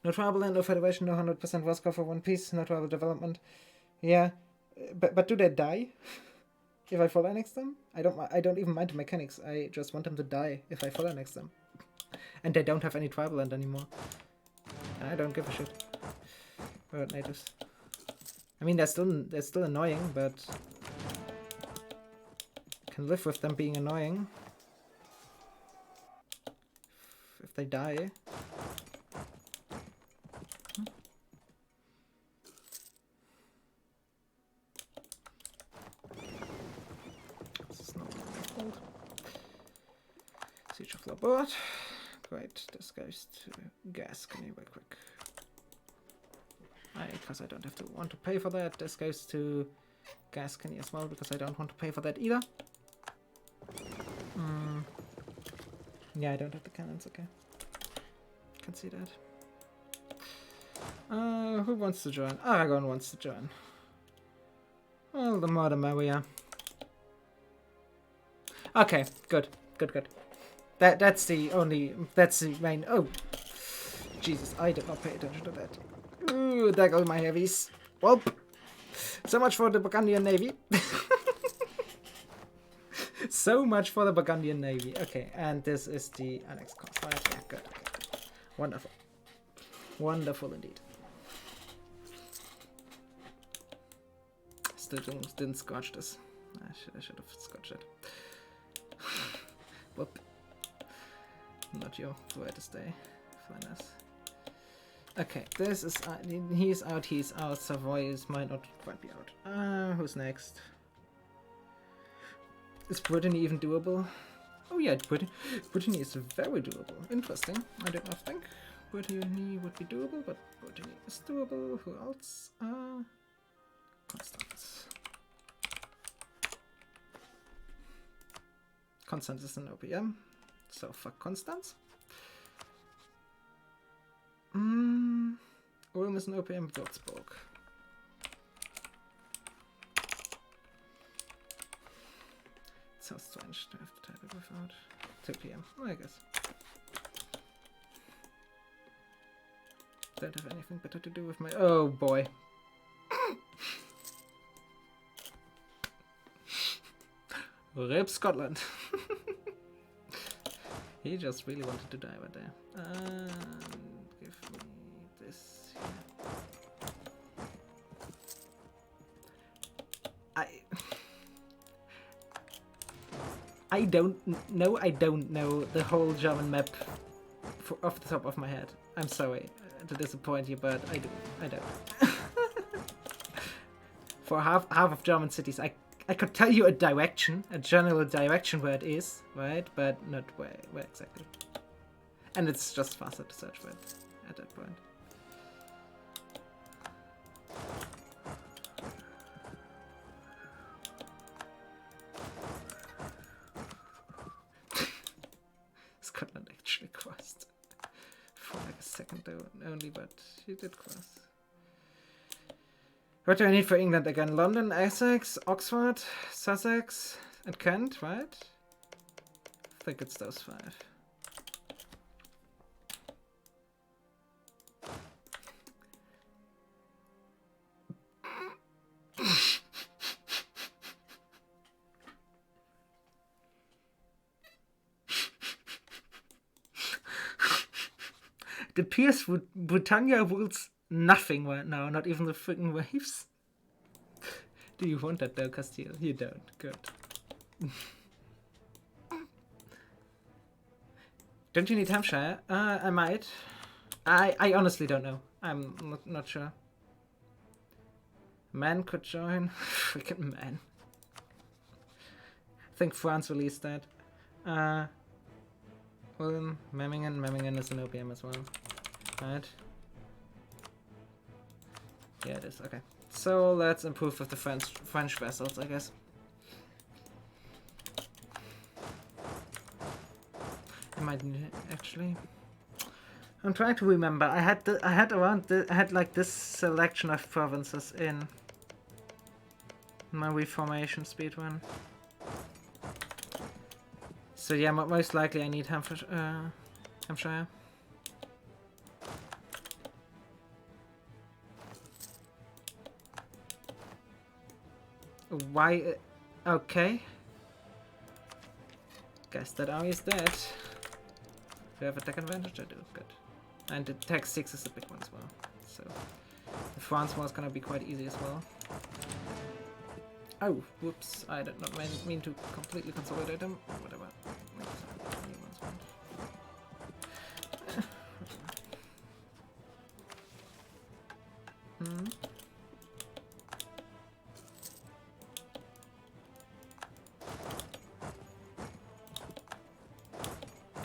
No tribal land, no federation, no 100% Roscoe for one piece, no tribal development. Yeah, but do they die if I full annex them? I don't even mind the mechanics. I just want them to die if I full annex them. And they don't have any tribal land anymore. I don't give a shit about natives. I mean, they're still annoying, but I can live with them being annoying. If they die. This is not old. Siege of Labort. Great, this goes to Gascony real quick. Because I don't have to want to pay for that. This goes to Gascony as well, because I don't want to pay for that either. Yeah, I don't have the cannons, okay. Can see that. Who wants to join? Aragon wants to join. Well, the more the merrier. Okay, good. That's the main... Oh! Jesus, I did not pay attention to that. Ooh, there go my heavies. Well, so much for the Burgundian Navy. So much for the Burgundian Navy. Okay, and this is the annex cost, right? Yeah, good. Wonderful. Wonderful indeed. Still didn't scotch this. I should have scotched it. Whoop. Not your way to stay. Finesse. Okay, this is... he's out. Savoy might not quite be out. Who's next? Is Brittany even doable? Oh yeah, Brittany is very doable. Interesting. I did not think Brittany would be doable, but Brittany is doable. Who else? Constance. Constance is an OPM, so fuck Constance. Ulm is an OPM, Würzburg. It's so strange to have to type it without 2 PM. Well, I guess. Don't have anything better to do with my... Oh boy. Rip Scotland. He just really wanted to die right there. Give me this here. I don't know the whole German map off the top of my head. I'm sorry to disappoint you, but I don't. For half of German cities, I could tell you a direction, a general direction where it is, right? But not where exactly. And it's just faster to search for it at that point. crossed. For like a second though, only, but he did cross. What do I need for England again? London, Essex, Oxford, Sussex, and Kent, right? I think it's those 5. The Pierce Britannia rules nothing right now, not even the freaking waves. Do you want that though, Castile? You don't. Good. Don't you need Hampshire? I might. I honestly don't know. I'm not sure. Man could join. Freaking man. I think France released that. Well, Memmingen is an OPM as well. Right. Yeah, it is. Okay. So let's improve with the French vessels, I guess. I might need it, actually. I'm trying to remember. I had like this selection of provinces in my reformation speedrun. So yeah, most likely I need Hampshire. Why? Okay. Guess that army is dead. Do I have attack advantage? I do. Good. And the attack 6 is a big one as well. So the France war is gonna be quite easy as well. Oh, whoops! I did not mean to completely consolidate them. Whatever.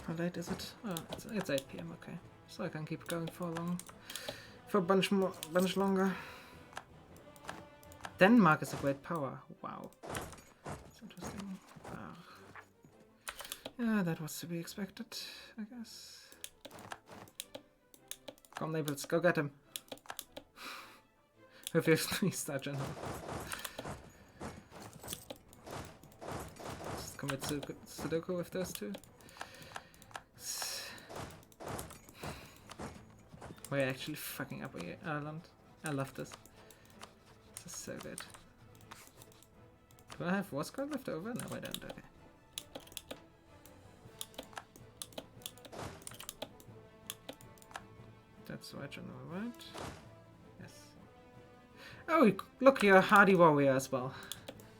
How late is it? Oh, it's 8 PM. Okay, so I can keep going for a bunch longer. Denmark is a great power. Wow, that's interesting. Yeah, that was to be expected, I guess. Come, Naples, go get him. With your 3-star general. Just commit Sudoku with those 2. We're actually fucking up Ireland. I love this. This is so good. Do I have War Squad left over? No, I don't. Okay. That's right, general, right? Yes. Oh, look, you're a hardy warrior as well.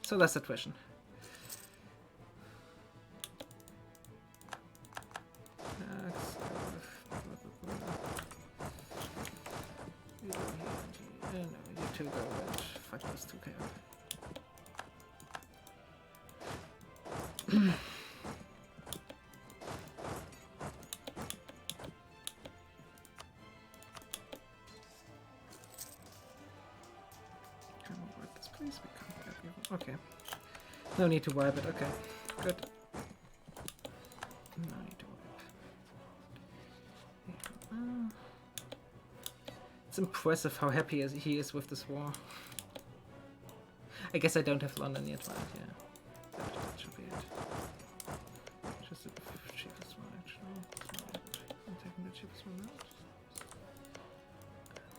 So that's the question. No, you 2 go and fight those 2 KO. Can we wipe this, please? We can't wipe it. Okay. No need to wipe it. Okay. Good. No need to wipe. It's impressive how happy he is with this war. I guess I don't have London yet, right? Yeah. That should be it. Just the cheapest one, actually. I'm taking the cheapest one out.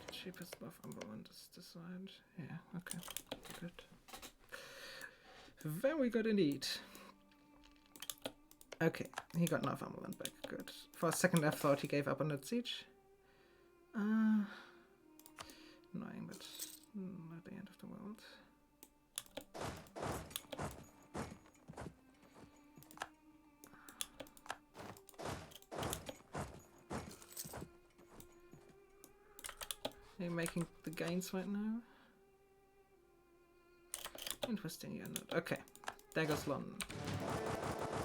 The cheapest Northumberland is this side. Yeah, okay. Good. Very good indeed. Okay, he got Northumberland back. Good. For a second I thought he gave up on that siege. Annoying, but not the end of the world. Are you making the gains right now? Interesting, you're not. Okay, there goes London.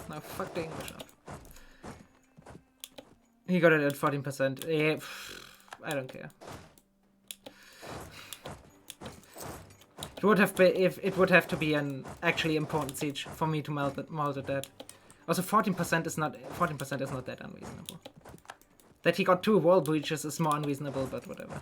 Now fuck the English up. He got it at 14%. Yeah, I don't care. It would have been if it would have to be an actually important siege for me to melt it dead. Also, 14% is not that unreasonable. That he got 2 wall breaches is more unreasonable, but whatever.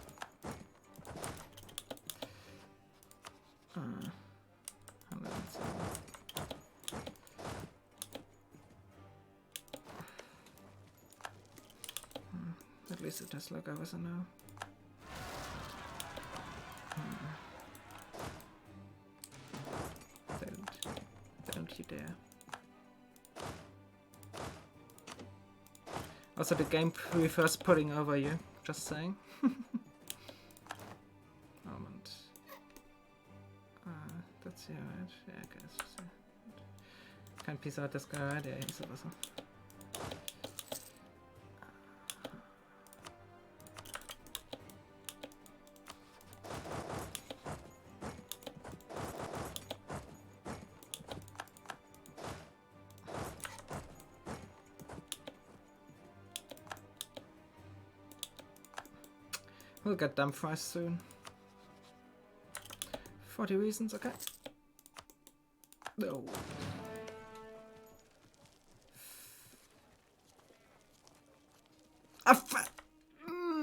At least it does look over so now. Don't you dare. Also, the game prefers putting over you. Just saying. Moment. That's yeah, right? Yeah, I guess. Can't piece out this guy, right? Yeah, he's a vessel. We'll get dumb fries soon. 40 reasons, okay. No.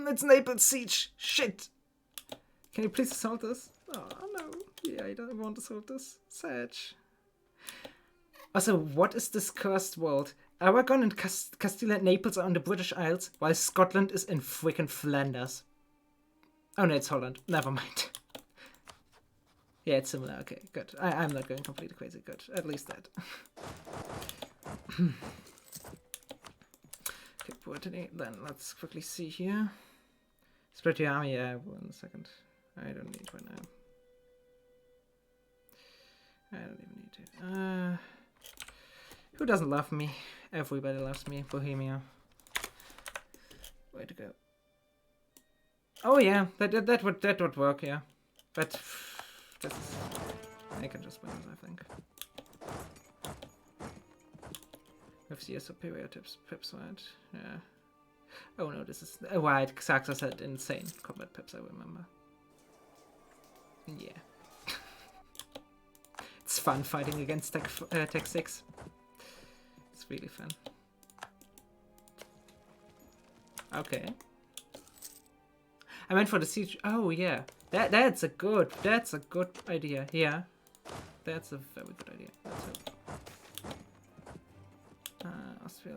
It's Naples siege. Shit. Can you please assault this? Oh no. Yeah, I don't want to assault this. Sad. Also, what is this cursed world? Aragon and Castile and Naples are on the British Isles, while Scotland is in freaking Flanders. Oh no, it's Holland. Never mind. Yeah, it's similar. Okay, good. I'm not going completely crazy. Good. At least that. Okay, Brittany. Then let's quickly see here. Split your army. Yeah, 1 second. I don't need right now. I don't even need to. Who doesn't love me? Everybody loves me. Bohemia. Way to go. Oh yeah, that would work, yeah. But this is, I can just win this, I think. With the superior pips, right? Yeah. Oh no, this is right. Xaxas had insane combat pips, I remember. Yeah. It's fun fighting against Tech 6. It's really fun. Okay. I meant for the siege. Oh yeah, that's a good idea. Yeah, that's a very good idea. That's it. Austria,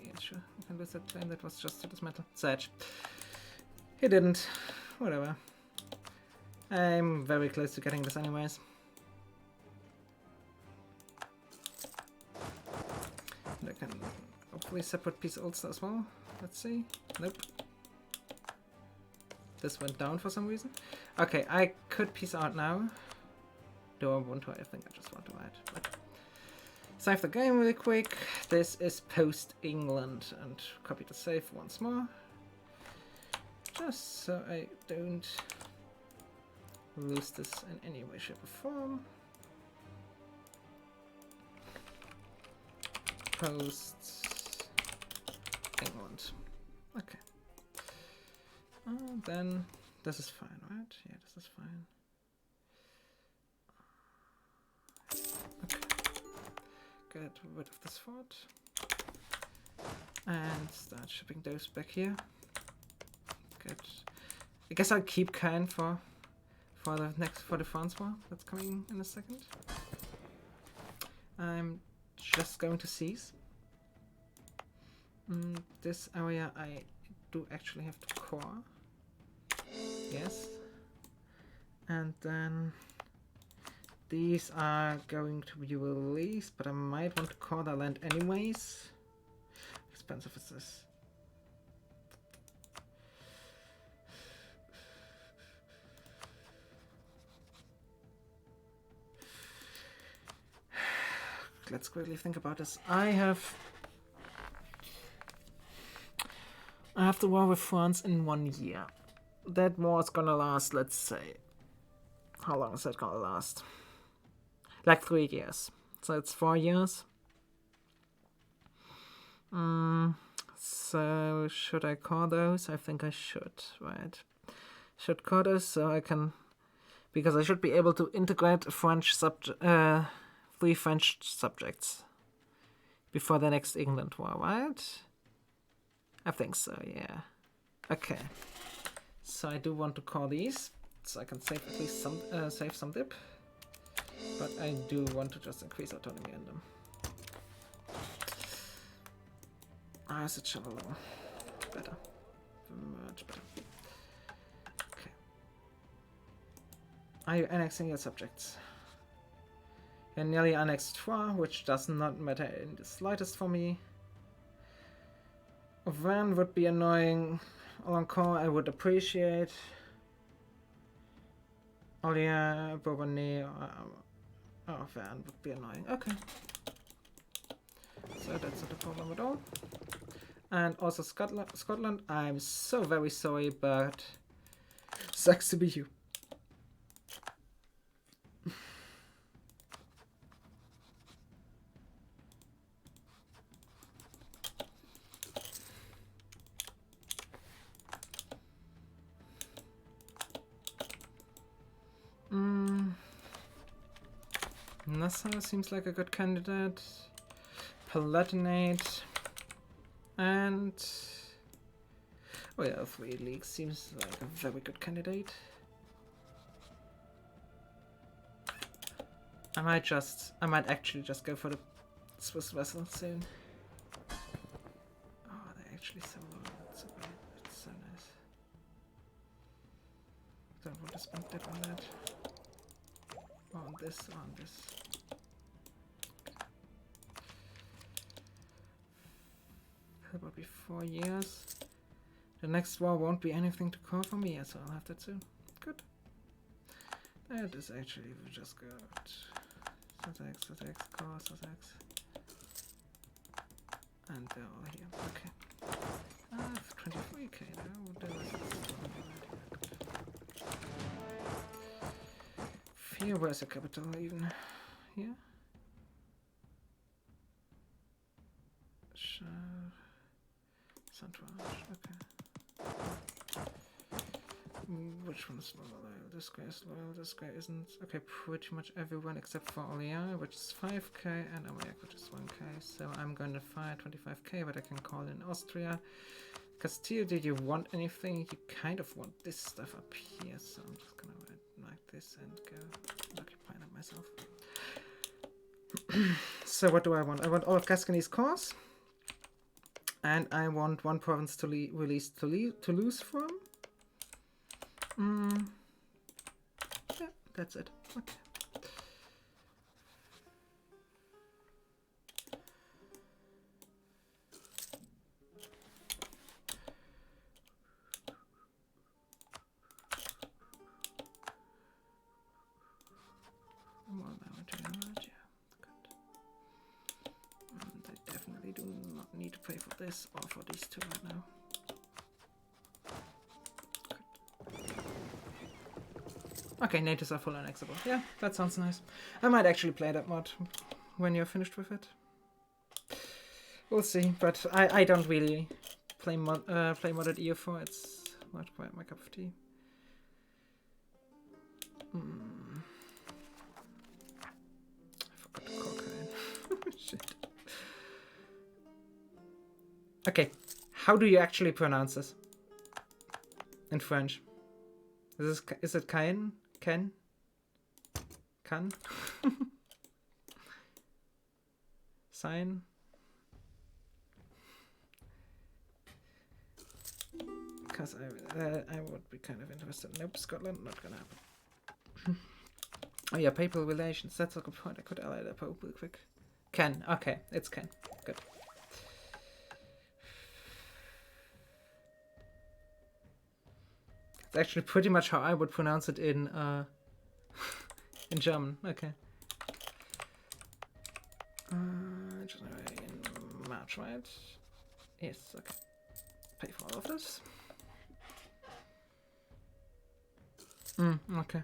yeah, sure. I can lose that claim. That was just to dismantle. Sad. He didn't. Whatever. I'm very close to getting this anyways. And I can hopefully separate piece Ulster as well. Let's see. Nope. This went down for some reason. Okay, I could peace out now. Do I want to? I think I just want to hide. But save the game really quick. This is post-England. And copy the save once more. Just so I don't lose this in any way, shape or form. Post-England. Okay. Then this is fine, right? Yeah, this is fine. Okay. Get rid of this fort. And start shipping those back here. Good. I guess I'll keep Caen for the France war that's coming in a second. I'm just going to seize. This area I do actually have to core. Yes. And then these are going to be released, but I might want to core the land anyways. How expensive is this? Let's quickly think about this. I have the war with France in 1 year. That war is gonna last, let's say. How long is that gonna last? Like 3 years. So it's 4 years. So should I core those? I think I should, right? Should core those so I can, because I should be able to integrate a French 3 French subjects before the next England war, right? I think so, yeah. Okay. So I do want to call these, so I can save at least some, save some dip. But I do want to just increase autonomy in them. Ah, is it shovel? Better. Much better. Okay. Are you annexing your subjects? You're nearly annexed 4, which does not matter in the slightest for me. Van would be annoying. Encore I would appreciate. Olia, Bourbonnais, oh, Van would be annoying. Okay. So that's not a problem at all. And also Scotland, I'm so very sorry, but sucks to be you. Nassau seems like a good candidate. Palatinate. And... oh yeah, 3 leagues seems like a very good candidate. I might actually just go for the Swiss vessel soon. Oh, they're actually so low. That's so great. It's so nice. Don't want to spend that on that. Or on this, or on this. About be 4 years. The next war won't be anything to call for me, so I'll have that soon. Good. That is actually, we just got Sussex, core, Sussex. And they're all here. Okay. I have 23k now. Fear, where's the capital even? Here? Sure. Okay. Which one's loyal? This guy is loyal, this guy isn't. Okay, pretty much everyone except for Olia, which is 5k, and Aurillac, which is 1k. So I'm going to fire 25k, but I can call in Austria. Castile, did you want anything? You kind of want this stuff up here, so I'm just gonna write like this and go occupy that myself. So what do I want? I want all of Gascony's cores. And I want one province to release Toulouse from. Yeah, that's it. Okay. Well, now yeah, good. I definitely do not need to pay for this or for these two right now. Okay, natives are full annexable. Yeah, that sounds nice. I might actually play that mod when you're finished with it. We'll see, but I don't really play modded EU4. It's not quite my cup of tea. I forgot the cocaine. Shit. Okay, how do you actually pronounce this in French? Is it Caen? Ken? Can? Sign? Because I would be kind of interested. Nope, Scotland, not gonna happen. Oh yeah, papal relations. That's a good point. I could ally the Pope real quick. Ken. Okay, it's Ken. Good. It's actually pretty much how I would pronounce it in in German. Okay. January in March, right? Yes. Okay. Pay for all of this. Okay.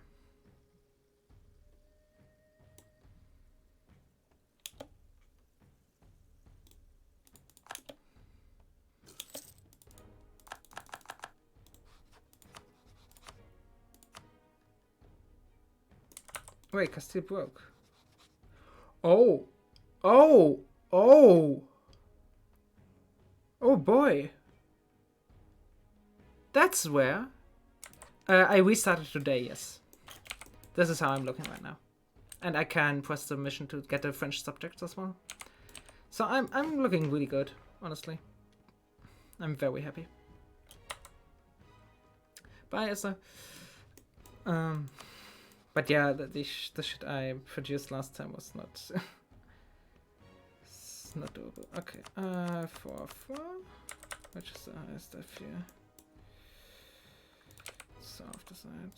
Wait, Castile broke. Oh. Oh. Oh. Oh boy. That's where I restarted today, yes. This is how I'm looking right now. And I can press the mission to get the French subjects as well. So I'm looking really good, honestly. I'm very happy. Bye, Esther. But yeah, the shit I produced last time was not it's not doable. Okay, 4, which is the highest F here. So after that,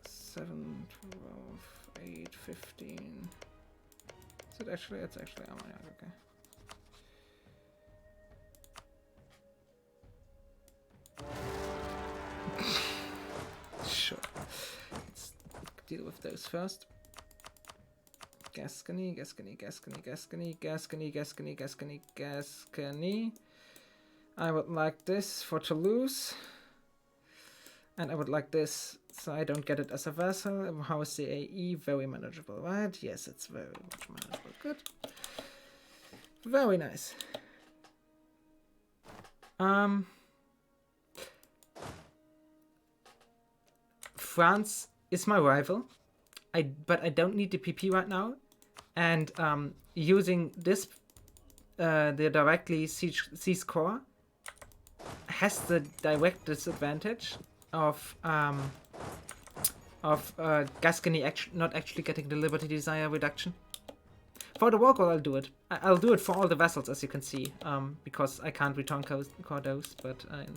7, 12, 8, 15. Is it actually? It's actually ammoniac. Okay. Sure. Let's deal with those first. Gascony, Gascony, Gascony, Gascony, Gascony, Gascony, Gascony, Gascony. I would like this for Toulouse. And I would like this so I don't get it as a vassal. How is the AE? Very manageable, right? Yes, it's very much manageable. Good. Very nice. France is my rival, but I don't need the PP right now, and using this, the directly siege core has the direct disadvantage of Gascony not actually getting the Liberty Desire reduction. For the war goal, I'll do it. I'll do it for all the vessels, as you can see, because I can't return core those, but in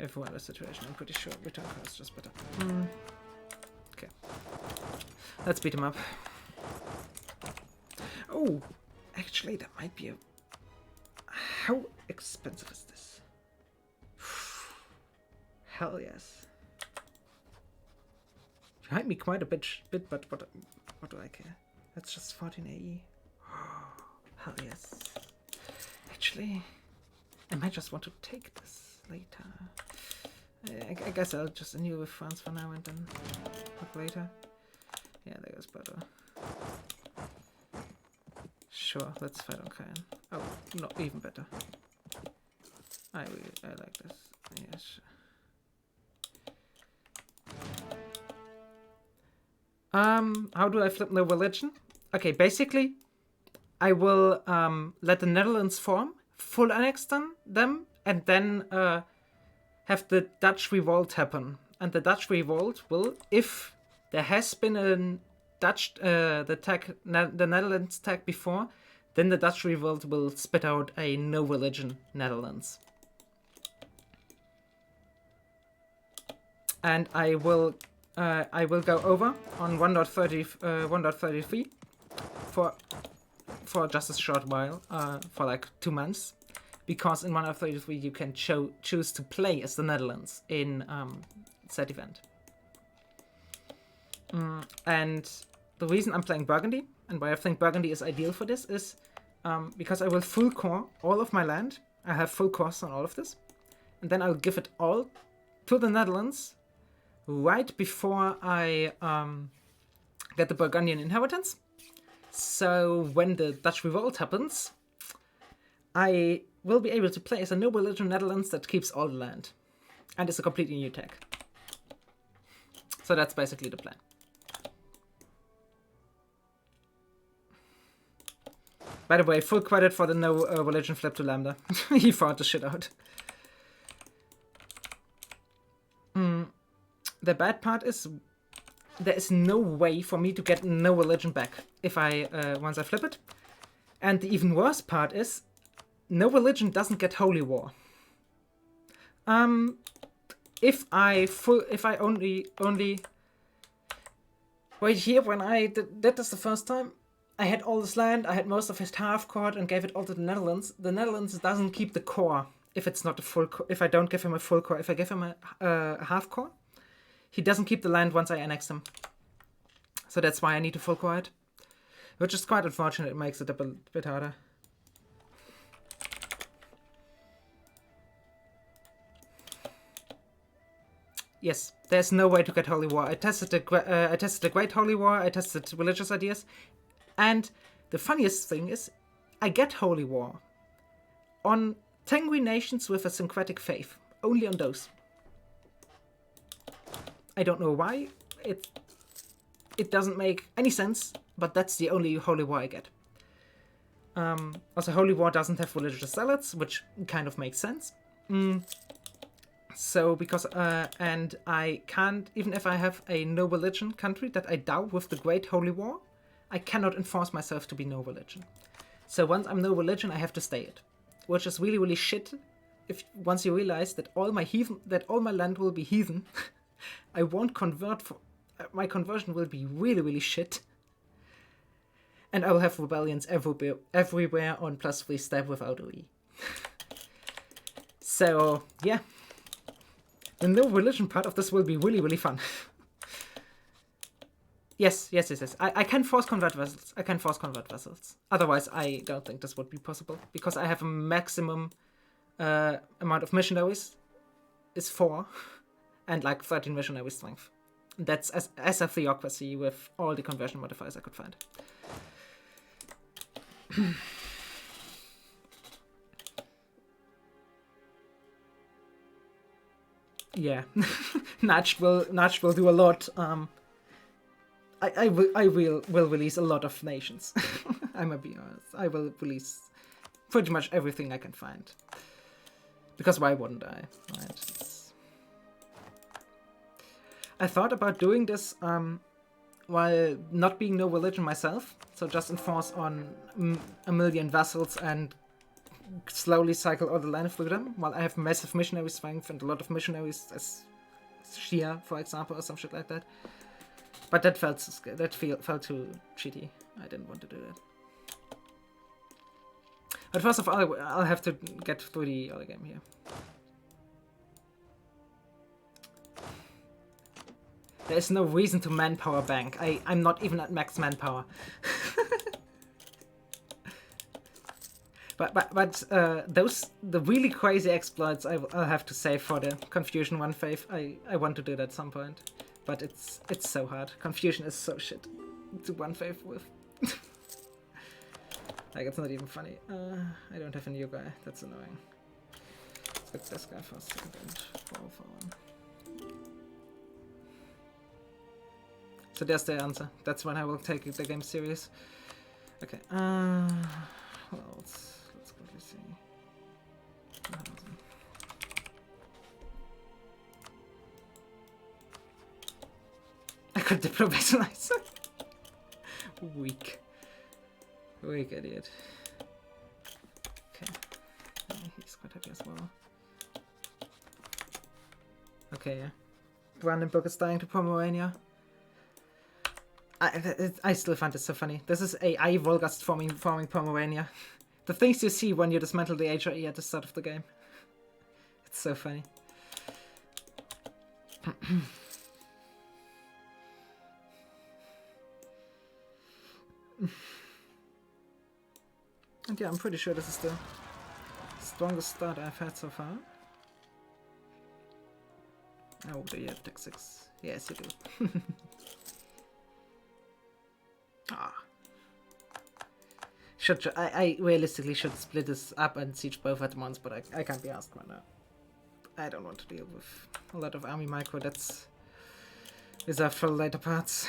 every other situation, I'm pretty sure return core is just better. Okay. Let's beat him up. Oh, actually, that might be a... How expensive is this? Hell yes. Behind me quite a bit, but what do I care? That's just 14 AE. Hell yes. Actually, I might just want to take this later. I guess I'll just renew with France for now and then look later. Yeah, there goes butter. Sure, let's fight on Cayenne. Oh, no, even better. I like this. Yeah, sure. How do I flip the religion? Okay, basically, I will let the Netherlands form, full annex them, and then have the Dutch revolt happen. And the Dutch revolt will, if there has been a Dutch the Netherlands tag before, then the Dutch revolt will spit out a no religion Netherlands. And I will go over on 1.33 for just a short while, for like 2 months, because in 1.33 you can choose to play as the Netherlands in said event. And the reason I'm playing Burgundy, and why I think Burgundy is ideal for this, is because I will full core all of my land. I have full cores on all of this, and then I'll give it all to the Netherlands right before I get the Burgundian inheritance. So when the Dutch revolt happens, I will be able to play as a no religion Netherlands that keeps all the land. And it's a completely new tag. So that's basically the plan. By the way, full credit for the no religion flip to Lambda. He fought the shit out. The bad part is there is no way for me to get no religion back if I once I flip it. And the even worse part is no religion doesn't get holy war. If I only wait here, when I did this the first time, I had all this land, I had most of his half court and gave it all to the Netherlands. The Netherlands doesn't keep the core if it's not a full core. If I don't give him a full core, if I give him a half core, he doesn't keep the land once I annex him. So that's why I need to full core it, which is quite unfortunate. It makes it a bit harder. Yes, there's no way to get holy war. I tested the Great Holy War. I tested religious ideas, and the funniest thing is, I get holy war on Tengri nations with a syncretic faith. Only on those. I don't know why. It doesn't make any sense, but that's the only holy war I get. Also, holy war doesn't have religious zealots, which kind of makes sense. So, because, and I can't, even if I have a no religion country that I dow with the Great Holy War, I cannot enforce myself to be no religion. So once I'm no religion, I have to stay it, which is really, really shit. If once you realize that all my land will be heathen, I won't convert my conversion will be really, really shit. And I will have rebellions everywhere on +3 step without OE. So, yeah. The no religion part of this will be really, really fun. Yes. I can force convert vessels. Otherwise, I don't think this would be possible. Because I have a maximum amount of missionaries. Is 4. And like 13 missionary strength. That's as a theocracy with all the conversion modifiers I could find. Yeah, Nudged will do a lot. I will release a lot of nations. I'm gonna be honest. I will release pretty much everything I can find. Because why wouldn't I? Right. I thought about doing this while not being no religion myself. So just enforce on a million vassals and slowly cycle all the land through them, while I have massive missionary strength and a lot of missionaries as Shia, for example, or some shit like that. But that felt too cheaty. I didn't want to do that. But first of all, I'll have to get through the other game here. There's no reason to manpower bank. I'm not even at max manpower. But the really crazy exploits I'll have to save for the Confusion 1 fave. I want to do that at some point, but it's so hard. Confusion is so shit to 1 fave with. Like, it's not even funny. I don't have a new guy. That's annoying. Let's get this guy for a second and roll for one. So there's the answer. That's when I will take the game serious. Okay. Well, let's quickly see. I could diplomatize. Weak idiot. Okay. He's quite happy as well. Okay, yeah. Brandenburg is dying to Pomerania. I still find this so funny. This is AI Volgast forming Pomerania. The things you see when you dismantle the HRE at the start of the game. It's so funny. And yeah, I'm pretty sure this is the strongest start I've had so far. Oh, do you have Tech 6? Yes, you do. I realistically should split this up and siege both at once, but I can't be asked right now. I don't want to deal with a lot of army micro that's reserved for later parts.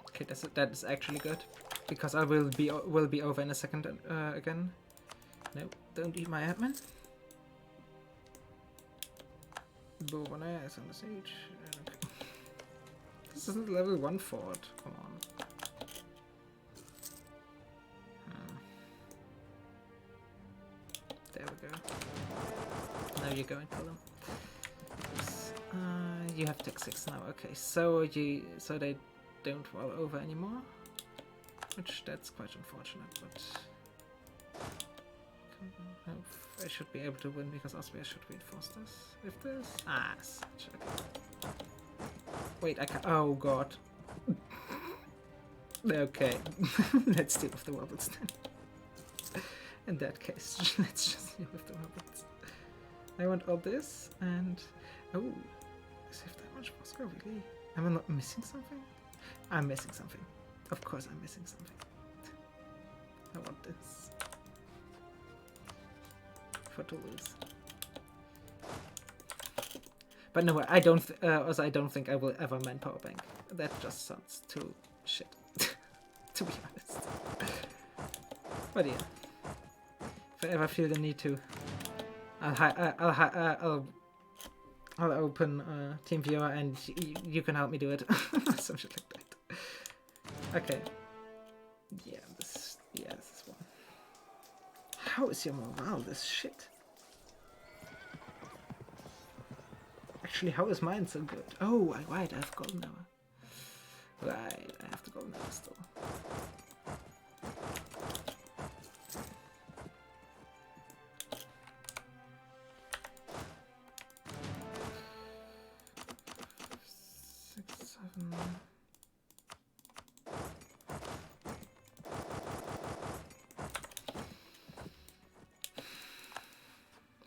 Okay, that is actually good, because I will be over in a second again. No, don't eat my admin. Bourbonnais is on the siege. Okay. This isn't level 1 fort. Come on. There we go. Now you go and kill them. You have Tech 6 now. Okay, so they don't roll over anymore, which that's quite unfortunate. But I should be able to win because Austria should reinforce this. With this? Such a... Wait, I can't... Oh, God. Okay. Let's deal with the robots then. In that case, let's just deal with the robots. I want all this, and... Oh, save that much Moscow, really? Am I not missing something? I'm missing something. Of course I'm missing something. I want this. For Toulouse. But no, I don't. Also, I don't think I will ever manpower bank. That just sounds too shit, to be honest. But yeah, if I ever feel the need to, I'll open TeamViewer and you can help me do it. Some shit like that. Okay. Yeah, this is one. How is your morale this shit? Actually, how is mine so good? Oh, right, I have golden hour. Right, I have the golden hour still.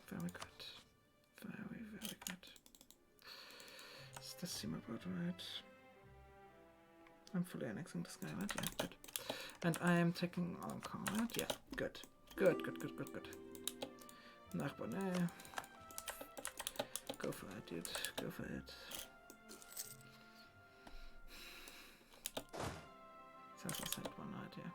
Very good. Very, very good. Does this seem about right? I'm fully annexing this guy, right? Yeah, good. And I am taking all combat. Yeah, good. Good. Nachbarn, go for it, dude. Go for it. Sounds like one idea.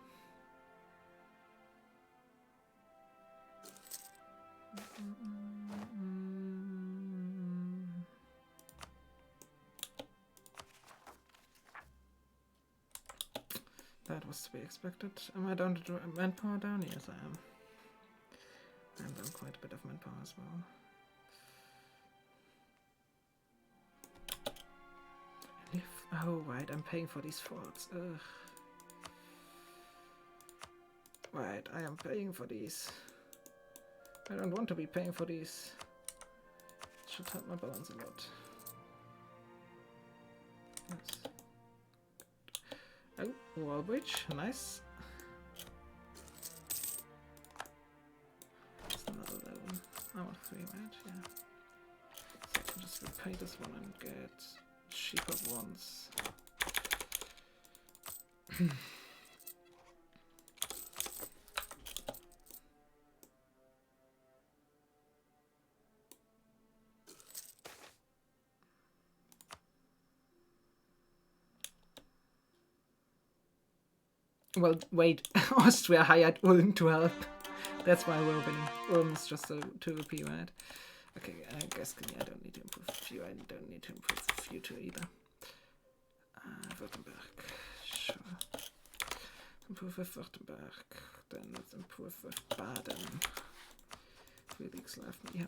That was to be expected. Am I down to manpower down? Yes, I am. I'm down quite a bit of manpower as well. Oh, right, I'm paying for these forts. Ugh. Right, I am paying for these. I don't want to be paying for these. It should help my balance a lot. Yes. Oh, wall bridge, nice. That's another level. I want 3, right? Yeah. So I can just repay this one and get cheaper ones. Well, wait, Austria hired Ulm to help. That's why we're winning. Ulm is just a 2 OP, right? Okay, I guess I don't need to improve a few. I don't need to improve a few too either. Württemberg, sure. Improve with Württemberg. Then let's improve with Baden. 3 leagues left me.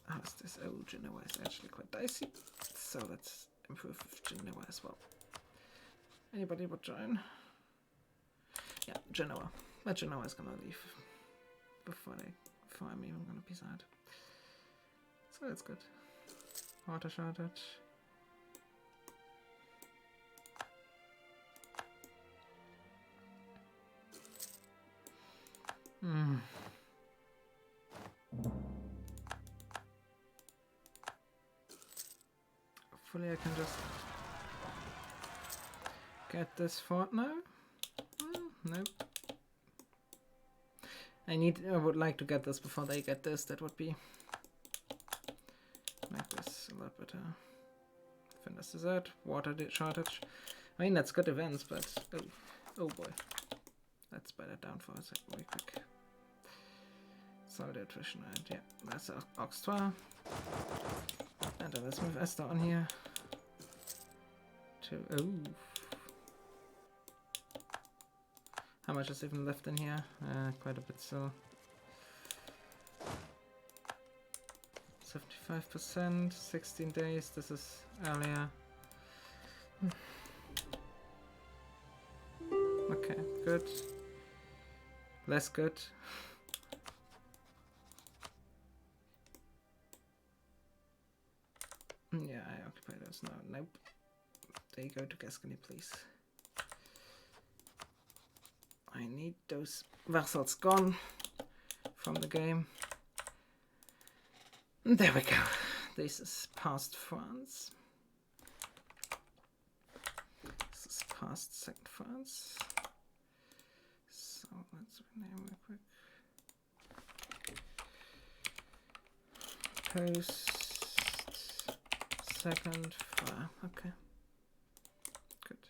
How's this? Oh, Genoa is actually quite dicey. So let's improve with Genoa as well. Anybody would join? Yeah, Genoa. But Genoa is gonna leave before I'm even gonna be sad. So that's good. Water shortage. Hopefully I can just get this fort now. Nope. I would like to get this before they get this. That would be make this a lot better. Finish dessert, water shortage. I mean, that's good events, but oh boy, let's better down for a second, real quick. Solid attrition, and yeah, that's Auxtoire. And then let's move Esther on here. How much is even left in here? Quite a bit still. 75%, 16 days. This is earlier. Okay, good. Less good. Yeah, I occupy those now. Nope. There you go to Gascony, please. I need those vessels gone from the game. There we go. This is past France. This is past second France. So So let's rename real quick. Post second file. Okay. Good.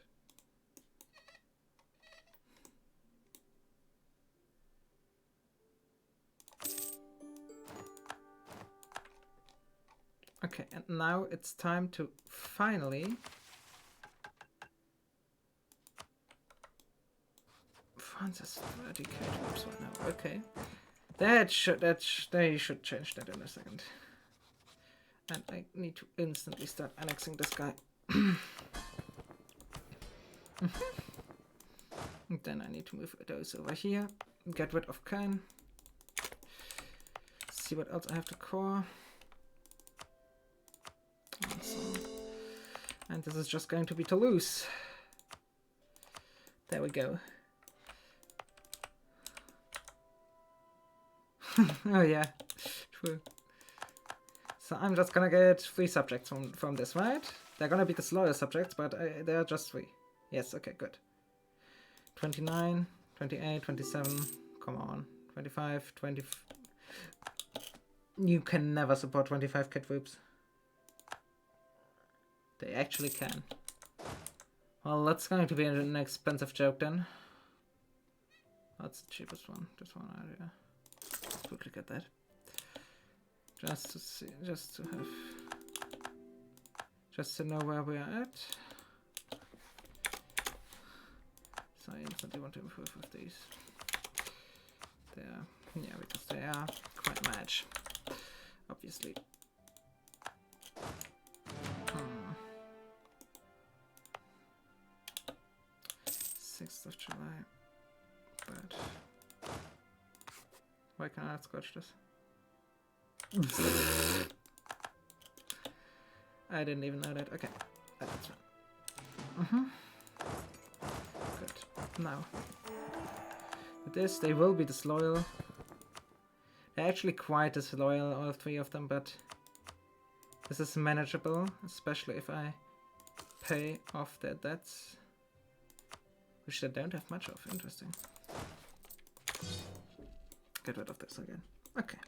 Okay, and now it's time to finally Francis 30k troops right now. Okay. They should change that in a second. And I need to instantly start annexing this guy. And then I need to move those over here. Get rid of Khan. See what else I have to core. And this is just going to be Toulouse. There we go. Oh yeah, true. So I'm just gonna get 3 subjects from this, right? They're gonna be disloyal subjects, but they're just 3. Yes, okay, good. 29, 28, 27, come on. 25, 20... You can never support 25 kit troops. They actually can. Well, that's going to be an expensive joke then. That's the cheapest one. This one idea. Let's quickly get that. Just to see, just to know where we are at. So I instantly want to improve with these. There, yeah, because they are quite a match, obviously. 6th of July. But why can't I scotch this? I didn't even know that. Okay, that's right. Good. Now, with this, they will be disloyal. They're actually quite disloyal, all 3 of them, but this is manageable, especially if I pay off their debts, which they don't have much of. Interesting. Get rid of this again. Okay.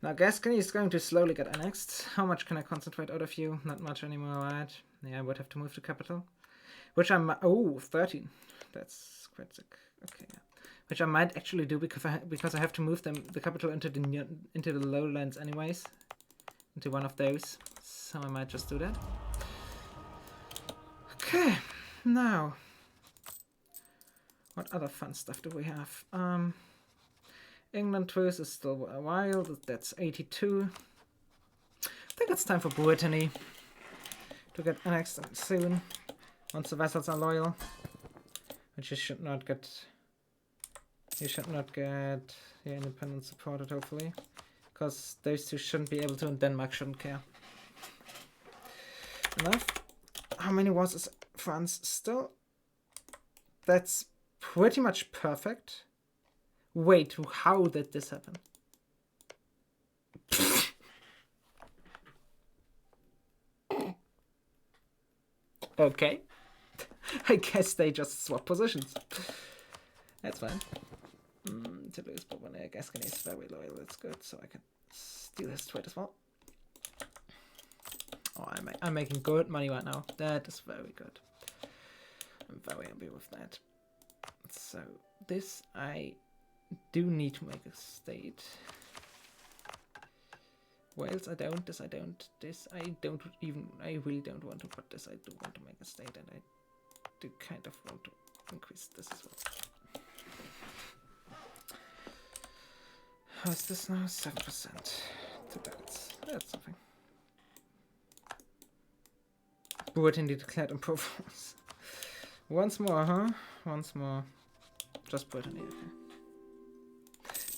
Now Gascony is going to slowly get annexed. How much can I concentrate out of you? Not much anymore, right? Yeah, I would have to move to capital. Which I'm... Oh, 13. That's quite sick. Okay, yeah. Which I might actually do because I have to move the capital into the lowlands anyways. Into one of those. So I might just do that. Okay, now... What other fun stuff do we have? England truce is still a while. That's 82. I think it's time for Brittany to get annexed soon. Once the vessels are loyal. Which you should not get... You should not get your independence supported, hopefully. Because those 2 shouldn't be able to, and Denmark shouldn't care. Enough. How many wars is France still? That's pretty much perfect. Wait, how did this happen? Okay. I guess they just swap positions. That's fine. Toulouse, but when Gascony is very loyal, that's good, so I can steal his trade as well. Oh, I'm making good money right now. That is very good. I'm very happy with that. So, this I do need to make a state. Wales I don't, this I don't, this I don't even, I really don't want to, but this I do want to make a state, and I do kind of want to increase this as well. How is this now? 7%. That's something. Brittany declared in Provence. Once more, huh? Once more. Just Brittany, okay.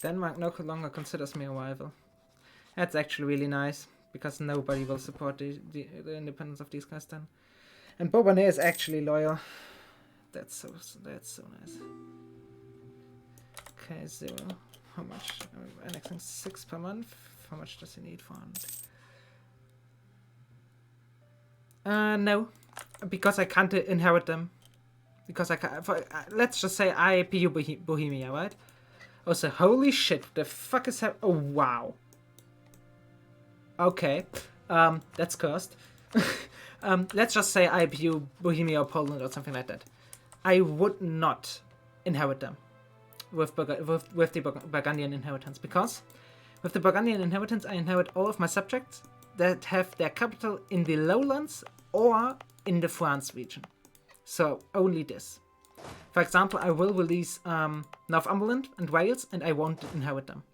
Denmark no longer considers me a rival. That's actually really nice, because nobody will support the independence of these guys then. And Bourbonnais is actually loyal. That's so nice. Okay, 0. How much? Annexing 6 per month. How much does he need? 400. No, because I can't inherit them. Because let's just say I PU Bohemia, right? Also, holy shit, the fuck is happening? Oh, wow. Okay, that's cursed. Let's just say I PU Bohemia or Poland or something like that. I would not inherit them with the Burgundian inheritance, because with the Burgundian inheritance I inherit all of my subjects that have their capital in the lowlands or in the France region. So only this. For example, I will release Northumberland and Wales, and I won't inherit them.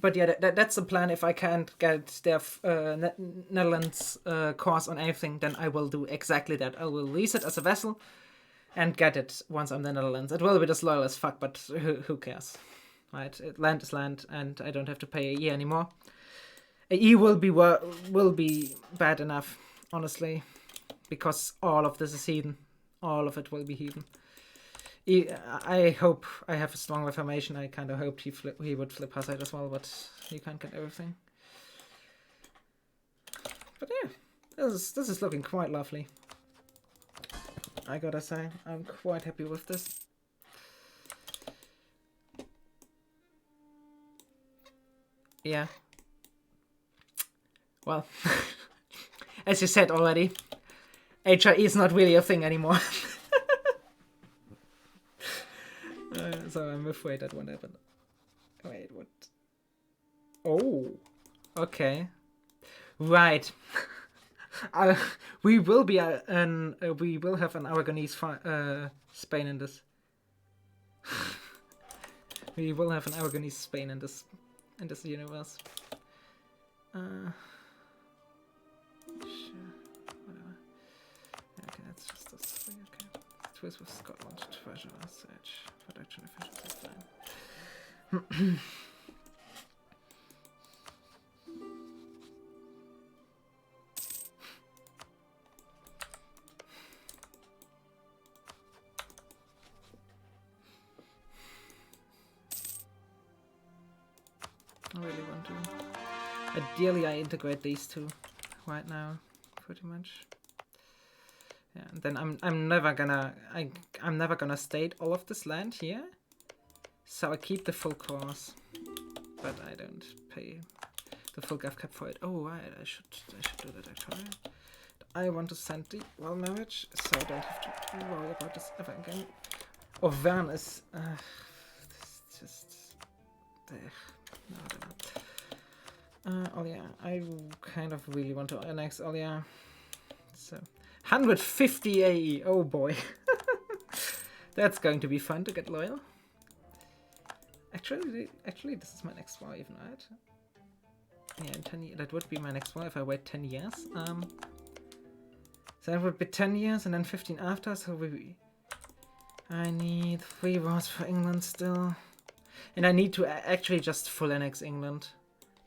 But yeah, that's the plan. If I can't get their Netherlands course on anything, then I will do exactly that. I will release it as a vessel and get it once I'm in the Netherlands. It will be disloyal as fuck, but who cares? Right? Land is land, and I don't have to pay a year anymore. AE will be bad enough, honestly, because all of this is heathen. All of it will be heathen. I hope I have a strong Reformation. I kind of hoped he would flip Hussite as well, but he can't get everything. But yeah, this is looking quite lovely. I gotta say, I'm quite happy with this. Yeah. Well, as you said already, HRE is not really a thing anymore. So I'm afraid that won't happen. Wait, what? Oh, okay, right. We will be we will have an Aragonese Spain in this. We will have an Aragonese Spain in this universe. Sure, whatever. Okay, that's just this thing. Okay, twist with Scotland, treasure, search, production efficiency, fine. I really want to. Ideally, I integrate these two right now, pretty much. Yeah, and then I'm never gonna state all of this land here, so I keep the full course, but I don't pay the full gov cap for it. Oh right, I should do that actually. I want to send the well marriage, so I don't have to worry about this ever again. Auvergne is just there. No, I don't know. Oh yeah, I kind of really want to annex. Oh yeah, so 150 AE. Oh boy, that's going to be fun to get loyal. Actually, this is my next war, even, right? Yeah, in 10 years. That would be my next war if I wait 10 years. So that would be 10 years and then 15 after. So I need 3 wars for England still. And I need to actually just full annex England.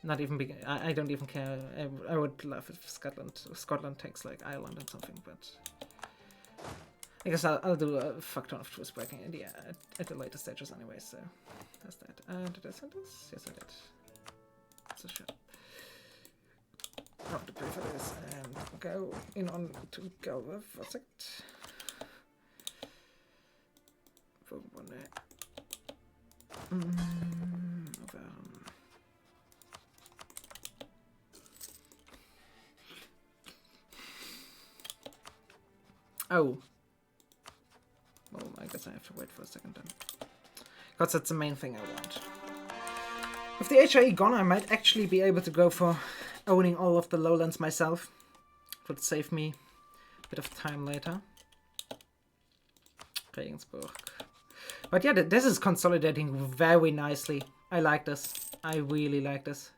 Not even big. I don't even care. I would love if Scotland takes like Ireland and something, but I guess I'll do a fuck ton of truce breaking in the at the later stages anyway. So that's that. Did I send this? Yes, I did. So sure. I have to pay for this and go in on to Galva for a second. Oh. Well, I guess I have to wait for a second then. Because that's the main thing I want. With the HRE gone, I might actually be able to go for owning all of the lowlands myself. It would save me a bit of time later. Regensburg. But yeah, this is consolidating very nicely. I like this. I really like this.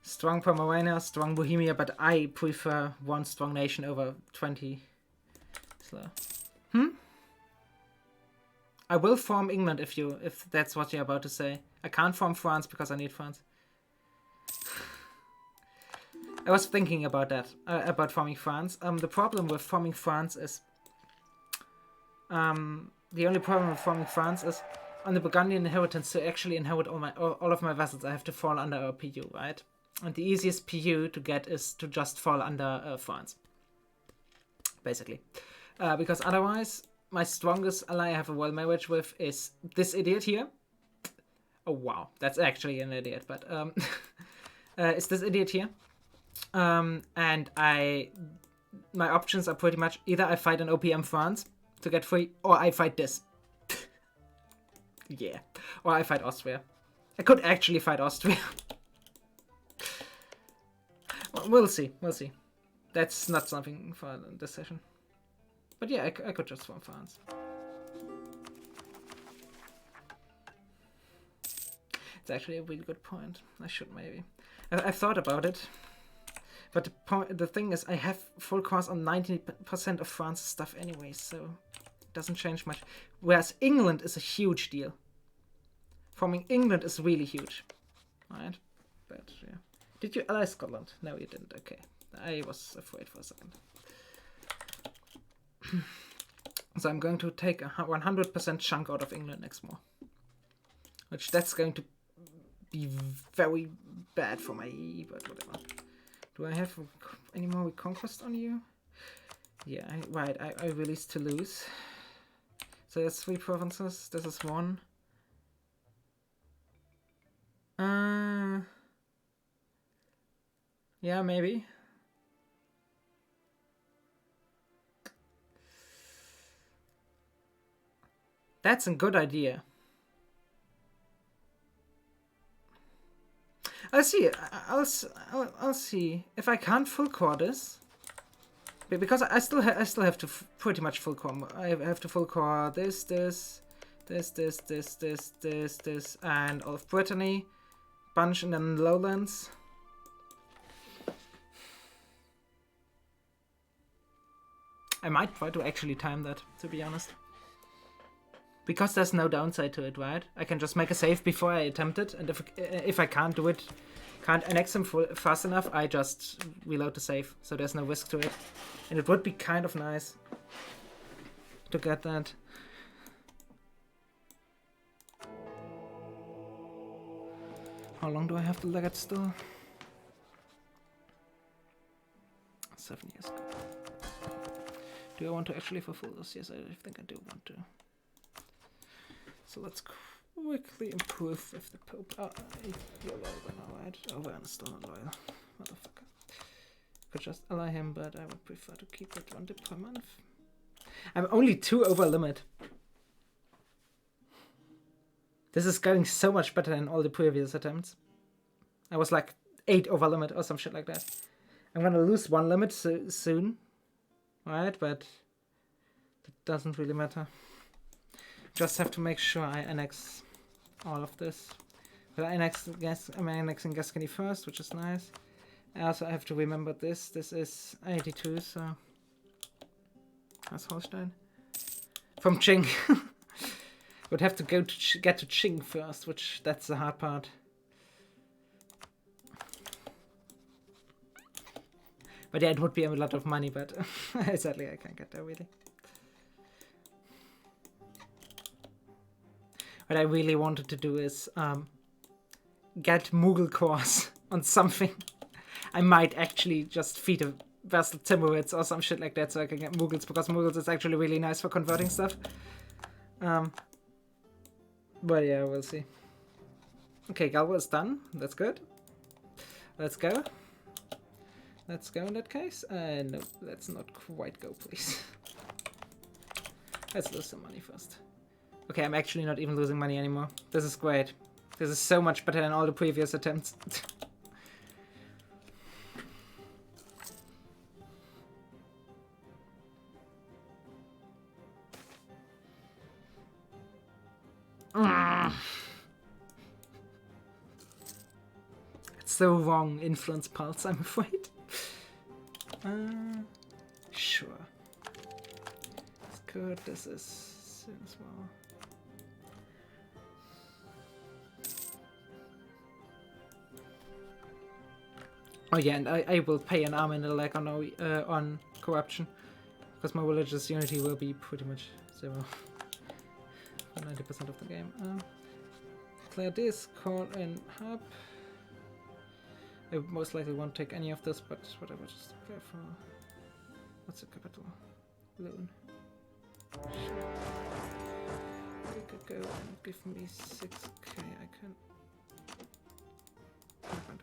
Strong Pomerania, strong Bohemia, but I prefer one strong nation over 20 slow. I will form England if that's what you're about to say. I can't form France because I need France. I was thinking about that, about forming France. The problem with forming France is the only problem with forming France is on the Burgundian inheritance to actually inherit all of my vessels, I have to fall under a PU, right? And the easiest PU to get is to just fall under France. Basically. Because otherwise, my strongest ally I have a world marriage with is this idiot here. Oh wow, that's actually an idiot, but it's this idiot here. And my options are pretty much either I fight an OPM France to get free, or I fight this. Yeah. Or I fight Austria. I could actually fight Austria. Well, we'll see. We'll see. That's not something for this session. But yeah, I could just form France. It's actually a really good point. I should maybe. I've thought about it. But the thing is, I have full course on 90% of France's stuff anyway, so it doesn't change much. Whereas England is a huge deal. Forming England is really huge. Right? But yeah. Did you ally Scotland? No, you didn't. Okay. I was afraid for a second. So I'm going to take a 100% chunk out of England next war. Which that's going to be very bad for my EE, but whatever. Do I have any more reconquest on you? Yeah, right, I released Toulouse. So that's 3 provinces, this is 1. Yeah, maybe. That's a good idea. I'll see. I'll see if I can't full core this, because I still have to pretty much full core. I have to full core this, and all of Brittany, bunch in the lowlands. I might try to actually time that, to be honest. Because there's no downside to it, right? I can just make a save before I attempt it, and if I can't do it, can't annex them fast enough, I just reload the save, so there's no risk to it. And it would be kind of nice to get that. How long do I have to legate still? 7 years ago. Do I want to actually fulfill this? Yes, I think I do want to. So let's quickly improve with the Pope. Oh, you're loyal then, alright. Oh, well, I'm still not loyal. Motherfucker. Could just ally him, but I would prefer to keep it 1 dip per month. I'm only 2 over limit. This is going so much better than all the previous attempts. I was like 8 over limit or some shit like that. I'm gonna lose 1 limit soon. Right, but that doesn't really matter. Just have to make sure I annex all of this. But I'm annexing Gascony first, which is nice. I also have to remember this. This is 82, so that's Holstein. From Qing. Would have to go to get to Qing first, which that's the hard part. But yeah, it would be a lot of money, but sadly I can't get there really. What I really wanted to do is get Mughal cores on something. I might actually just feed a Vassal Timurids or some shit like that so I can get Mughals, because Mughals is actually really nice for converting stuff. But yeah, we'll see. Okay, Galwa is done. That's good. Let's go. Let's go in that case. No, let's not quite go, please. Let's lose some money first. Okay, I'm actually not even losing money anymore. This is great. This is so much better than all the previous attempts. It's so wrong, influence pulse, I'm afraid. Sure. It's good, this is soon as well. Oh yeah, and I will pay an arm and a leg on corruption, because my religious unity will be pretty much 0 for 90% of the game. Declare this, call in hub. I most likely won't take any of this, but whatever, just go for... What's the capital? Loan. Sure. You could go and give me 6k, I can't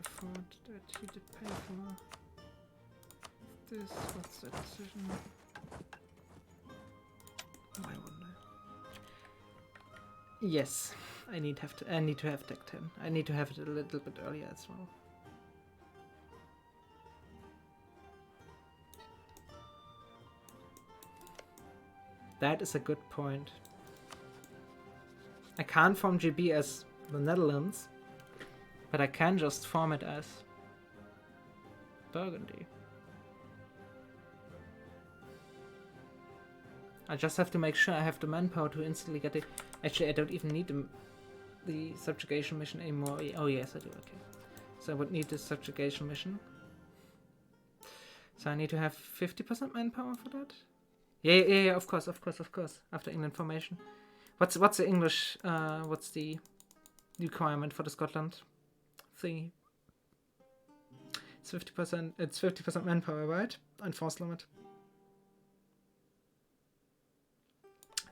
afford that. He did pay for this. What's that decision? I wonder. Yes, I need to have Tech 10. I need to have it a little bit earlier as well. That is a good point. I can't form GB as the Netherlands, but I can just form it as Burgundy. I just have to make sure I have the manpower to instantly get it. Actually, I don't even need the subjugation mission anymore. Oh yes, I do, okay. So I would need this subjugation mission. So I need to have 50% manpower for that? Yeah, of course. After England formation. What's the English, what's the requirement for the Scotland thingy? It's 50% manpower, right? And force limit.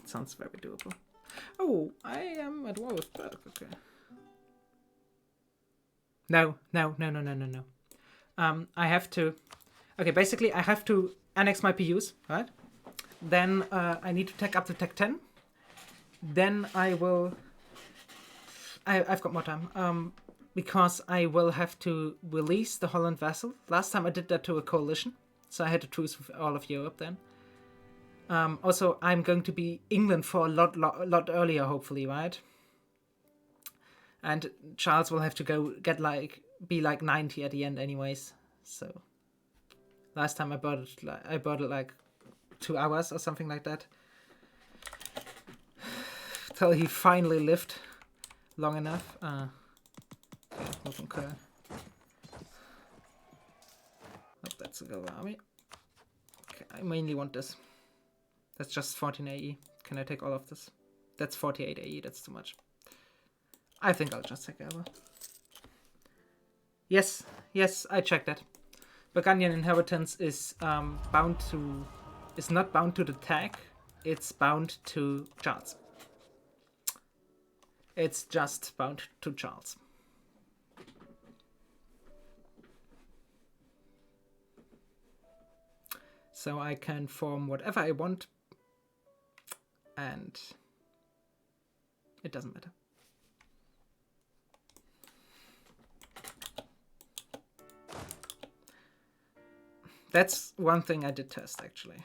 It sounds very doable. Oh, I am at war with Burke, okay. No. I have to... Okay, basically I have to annex my PUs, right? Then I need to take up to Tech 10. Then I will... I've got more time. Because I will have to release the Holland vassal. Last time I did that to a coalition. So I had to truce with all of Europe then. Also, I'm going to be England for a lot earlier, hopefully, right? And Charles will have to go be like 90 at the end anyways. So last time I bought it like 2 hours or something like that. Till he finally lived long enough. Okay, move on Köln. Oh, that's a good army. Okay, I mainly want this. That's just 14 AE. Can I take all of this? That's 48 AE, that's too much. I think I'll just take over. Yes, I checked that. Burgundian inheritance is not bound to the tag, it's bound to Charles. It's just bound to Charles. So I can form whatever I want, and it doesn't matter. That's one thing I did test, actually.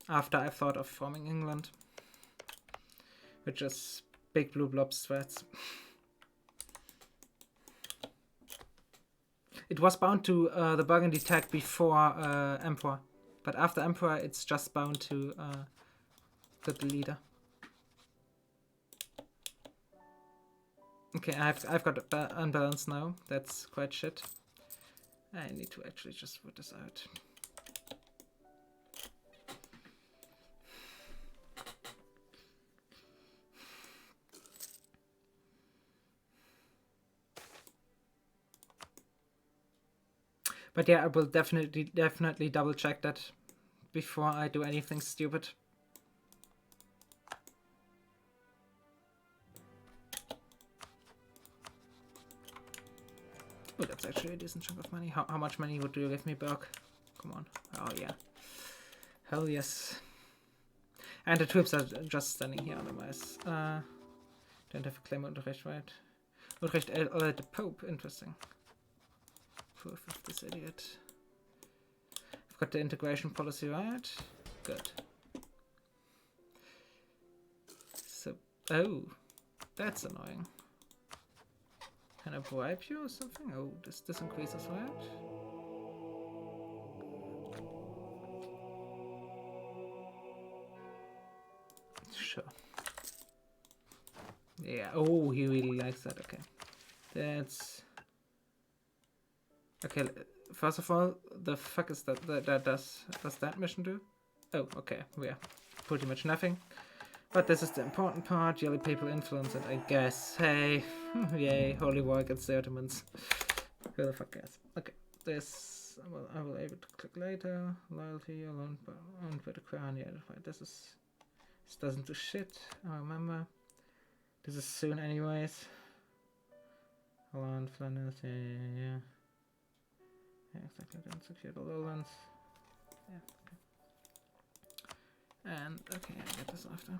After I thought of forming England. Which is big blue blob threats. It was bound to the Burgundy tag before Emperor. But after Emperor, it's just bound to the leader. Okay, I've got unbalance now. That's quite shit. I need to actually just put this out. But yeah, I will definitely double check that before I do anything stupid. Oh, that's actually a decent chunk of money. How much money would you give me, Burke? Come on. Oh, yeah. Hell yes. And the troops are just standing here otherwise. Don't have a claim on Utrecht, right? Utrecht, the Pope. Interesting. Proof of this idiot. I've got the integration policy, right? Good. So, oh, that's annoying. Can I bribe you or something? Oh, this increases, right? Sure. Yeah, oh, he really likes that, okay. That's... Okay, first of all, the fuck is that does that mission do? Oh, okay, yeah, pretty much nothing. But this is the important part. Yellow people influence it, I guess. Hey, yay, holy war against the Ottomans. Who the fuck cares? Okay, this I will able to click later. Loyalty alone owned by the crown. Yeah, this doesn't do shit. I remember. This is soon, anyways. Holland, Flanders, yeah. Yeah, exactly. Then secure the lowlands. Yeah. Okay. And okay, I get this after.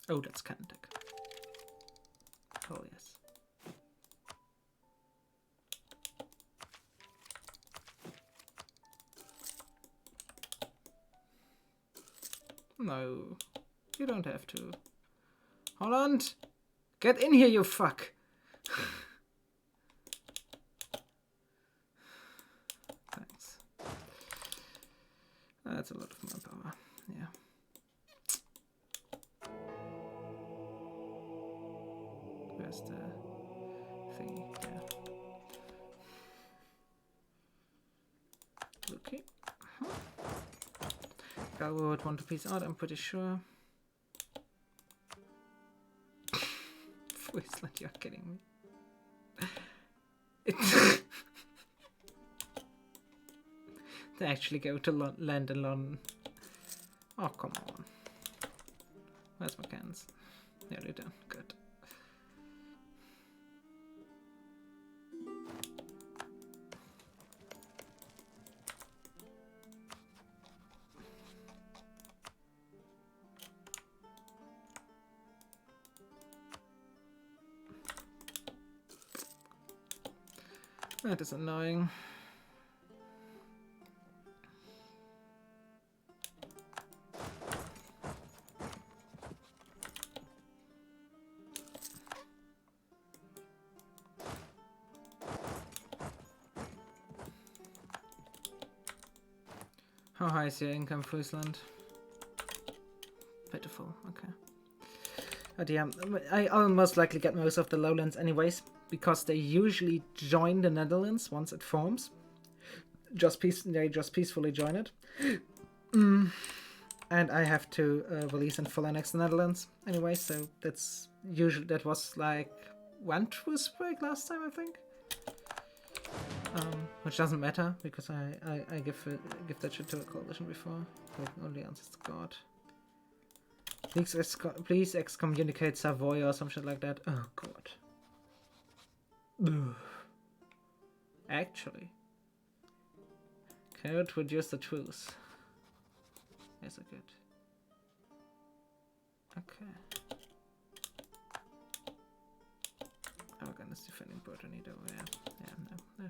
Oh, that's cannon tech. Oh yes. No, you don't have to. Holland, get in here, you fuck. Thanks. That's a lot of manpower. Yeah. Where's the thingy? Yeah. Okay. Galgo would want to piece out, I'm pretty sure. Wasteland, you're kidding me. They actually go to land in London. Oh, come on. Where's my cans? Nearly done. Good. That is annoying. How high is your income, Friesland? Pitiful, okay. But yeah, I'll most likely get most of the lowlands anyways, because they usually join the Netherlands once it forms. They just peacefully join it. And I have to release and full annex the Netherlands anyway, so that was like one truce break last time, I think. Which doesn't matter because I give that shit to a coalition before. Like, only answers to God. Please excommunicate Savoy or some shit like that. Oh God. Ugh. Actually, cannot reduce the truce. Is it good? Okay. Aragon is defending Burgundy though. Yeah, no.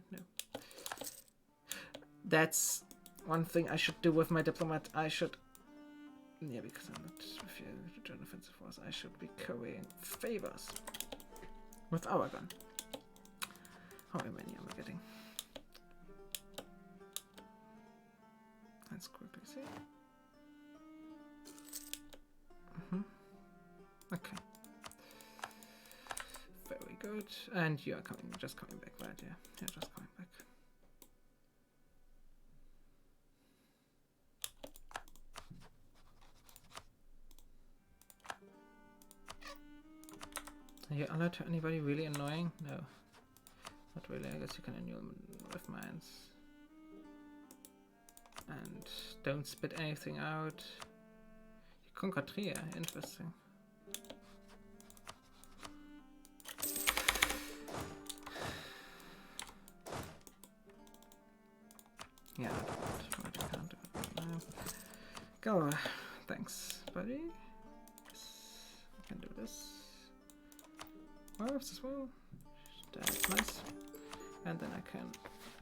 That's one thing I should do with my diplomat. Yeah, because I'm not with your return offensive force, I should be currying favors with Aragon. How many am I getting? Let's quickly see. Okay. Very good. And you are just coming back, right? Yeah, you're just coming back. Are you alert to anybody really annoying? No. Not really, I guess you can annul with mines. And don't spit anything out. You conquer Trier, interesting. Yeah, I can't do it now. Go, thanks, buddy. Yes, I can do this. Works as well. That's nice. And then I can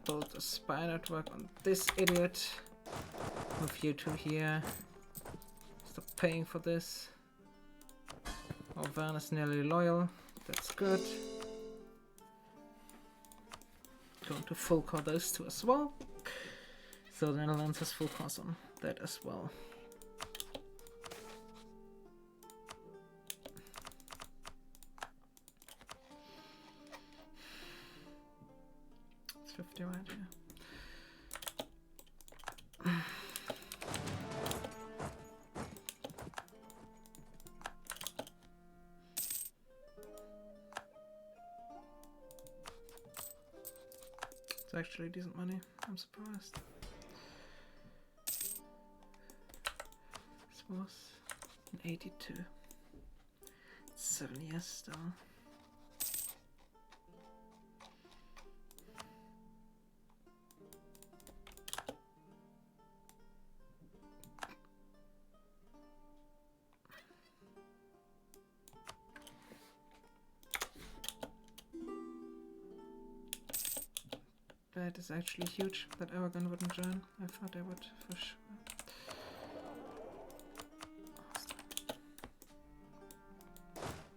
build a spy network on this idiot. Move you two here. Stop paying for this. Van is nearly loyal. That's good. Going to full core those two as well. So the Netherlands has full course on that as well. 50 right here. It's actually decent money. I'm surprised. This was in 82. 7 years still. That is actually huge that Aragon wouldn't join. I thought they would for sure.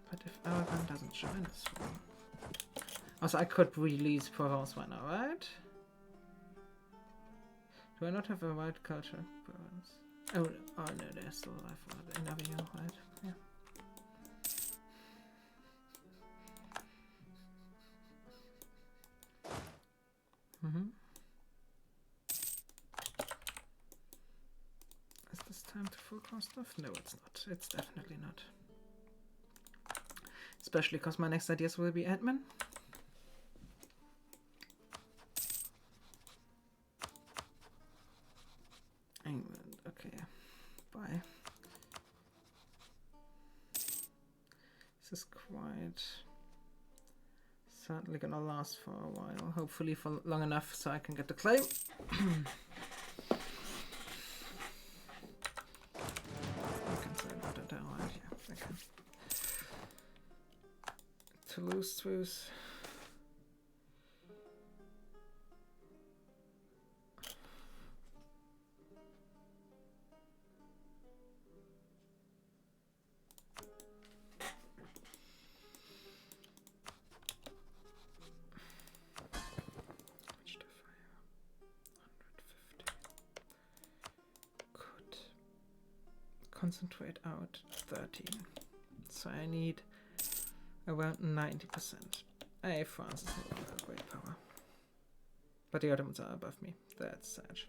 But if Aragon doesn't join us, also I could release Provence right now, right? Do I not have a white culture province? Oh no, they're still alive in Avignon, right? Yeah. Is this time to full cost stuff? No, it's not. It's definitely not. Especially because my next ideas will be admin. England, okay. Bye. This is quite certainly gonna last for a while. Hopefully for long enough so I can get the claim. Toulouse. Could concentrate out 13. So I need around 90%. Hey, France is not a great power. But the Ottomans are above me. That's sad.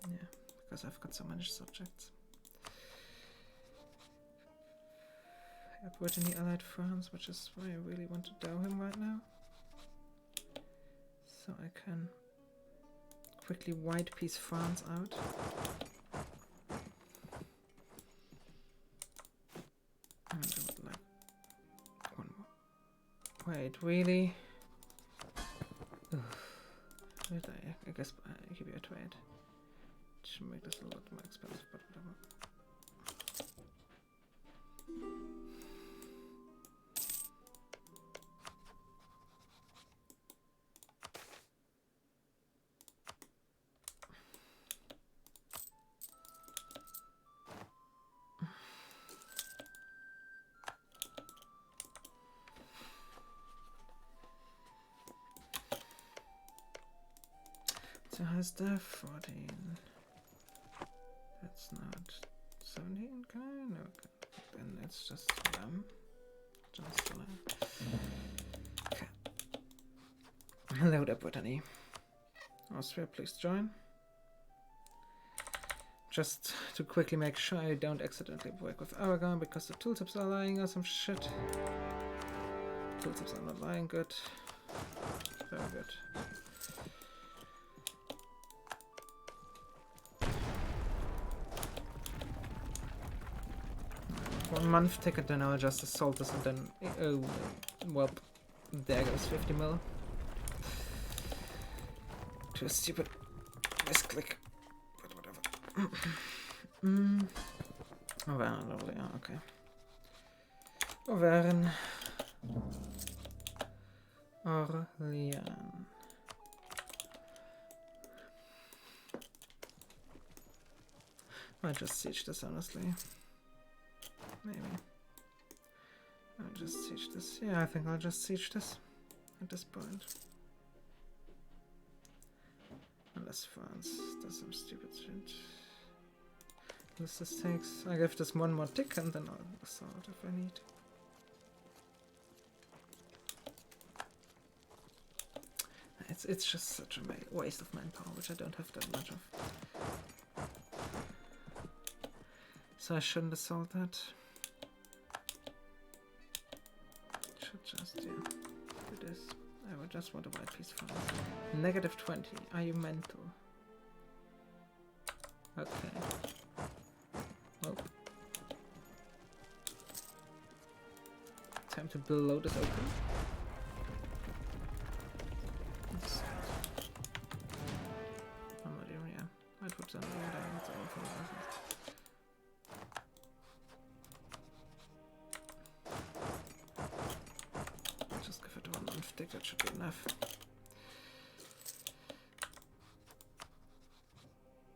Yeah, because I've got so many subjects. I have Brittany allied France, which is why I really want to dow him right now. So I can quickly white piece France out. And I would like one more. Wait, really? Wait, I guess I give you a trade. Should make this a lot more expensive, but whatever. So how's that 14? That's not 17, okay? No, okay. Then it's just them. Just them. Okay. Hello there, Brittany. Austria, please join. Just to quickly make sure I don't accidentally break with Aragon because the tooltips are lying or some shit. Tooltips are not lying good. Very good. One month ticket, then I'll just assault this and then, oh, well, there goes 50 mil. Too stupid misclick, but whatever. Oh, well, lovely, yeah, okay. Auvergne. Orléans. Might just siege this, honestly. Maybe. I'll just siege this. Yeah, I think I'll just siege this at this point. Unless France does some stupid shit. Unless this takes... I give this one more tick and then I'll assault if I need. It's just such a waste of manpower, which I don't have that much of. So I shouldn't have sold that. Should just, yeah, do this. I would just want a white piece from it. -20. Are you mental? Okay. Oh. Time to blow this open. I'm not even, yeah. I'd put something down. It's all for just give it 1 month tick, that should be enough.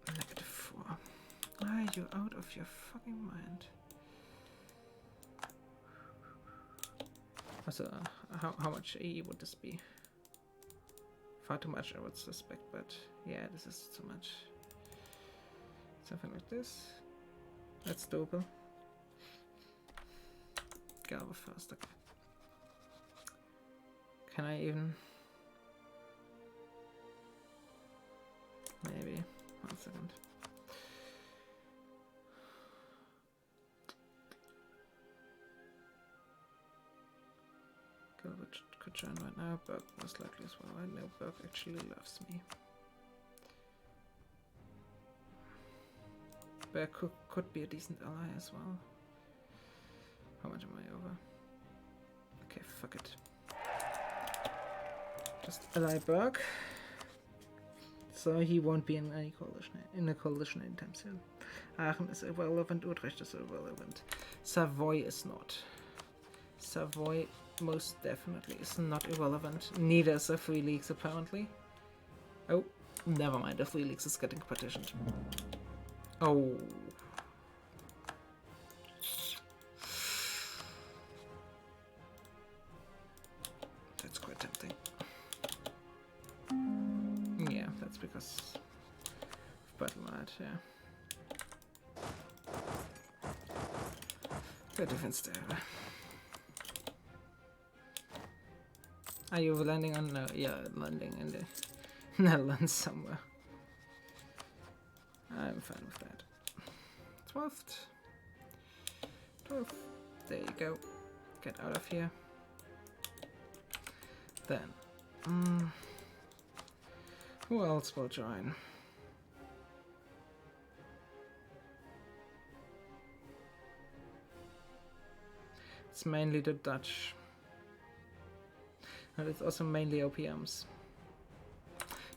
-4. Are you out of your fucking mind? So, how much AE would this be? Far too much, I would suspect, but yeah, this is too much. Something like this. That's doable. Galva first, okay. Can I even... Maybe. 1 second. Galva could join right now. Burg most likely as well. I know Burg actually loves me. Burg could be a decent ally as well. How much am I over? Okay, fuck it. Just ally Burg. So he won't be in any coalition, a coalition anytime soon. Aachen is irrelevant, Utrecht is irrelevant. Savoy is not. Savoy most definitely is not irrelevant. Neither is the Free Leagues apparently. Oh, never mind, the Free Leagues is getting petitioned. Oh. That's quite tempting. Yeah, that's because of Battle Knight, yeah. Good defense there. Are you landing on? No, yeah, landing in the Netherlands somewhere. I'm fine with that. 12th. 12th. There you go. Get out of here. Then. Who else will join? It's mainly the Dutch. And it's also mainly OPMs.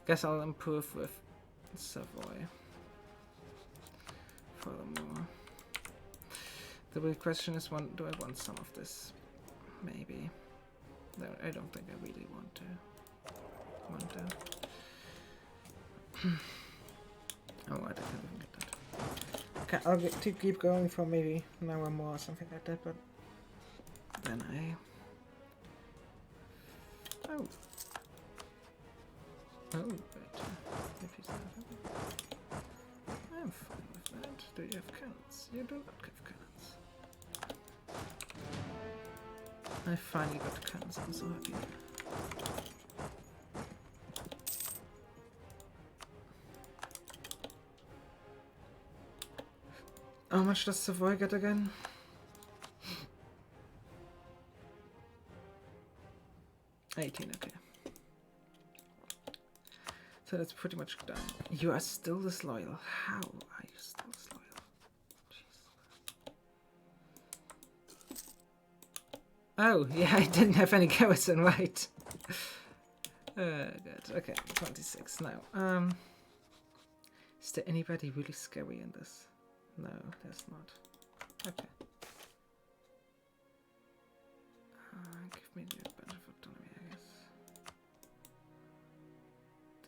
Guess I'll improve with Savoy. Furthermore. The real question is, do I want some of this? Maybe. No, I don't think I really want to. Oh, I can't even get that. Okay, I'll get to keep going for maybe an hour more or something like that, but then Oh. Oh, but if you I'm fine with that. Do you have cannons? You do not have cannons. I finally got cannons, I'm so happy. How much does Savoy get again? $18, okay. So that's pretty much done. You are still disloyal. How are you still disloyal? Jeez. Oh, yeah, I didn't have any garrison, right? Good. Okay, 26 now. Is there anybody really scary in this? No, there's not. Okay. Give me the benefit of autonomy, I guess.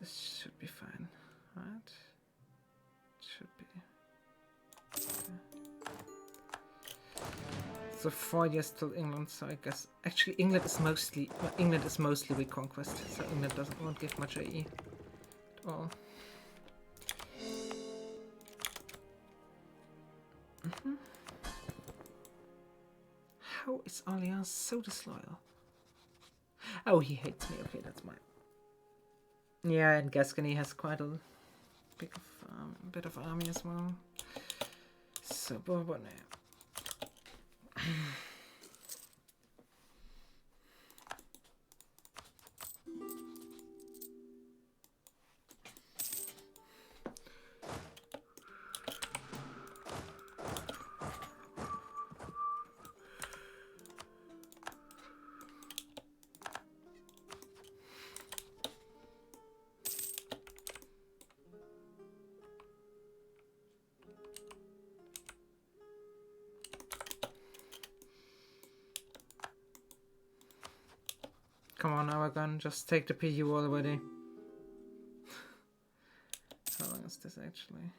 This should be fine, right? Should be. Okay. So 4 years till England, so I guess actually England is mostly reconquest, so England won't give much AE at all. How is Alliance so disloyal? Oh, he hates me. Okay, that's mine. Yeah, and Gascony has quite a bit of army as well. So Bourbonnais. Come on, Aragon, just take the PU already. How long is this actually?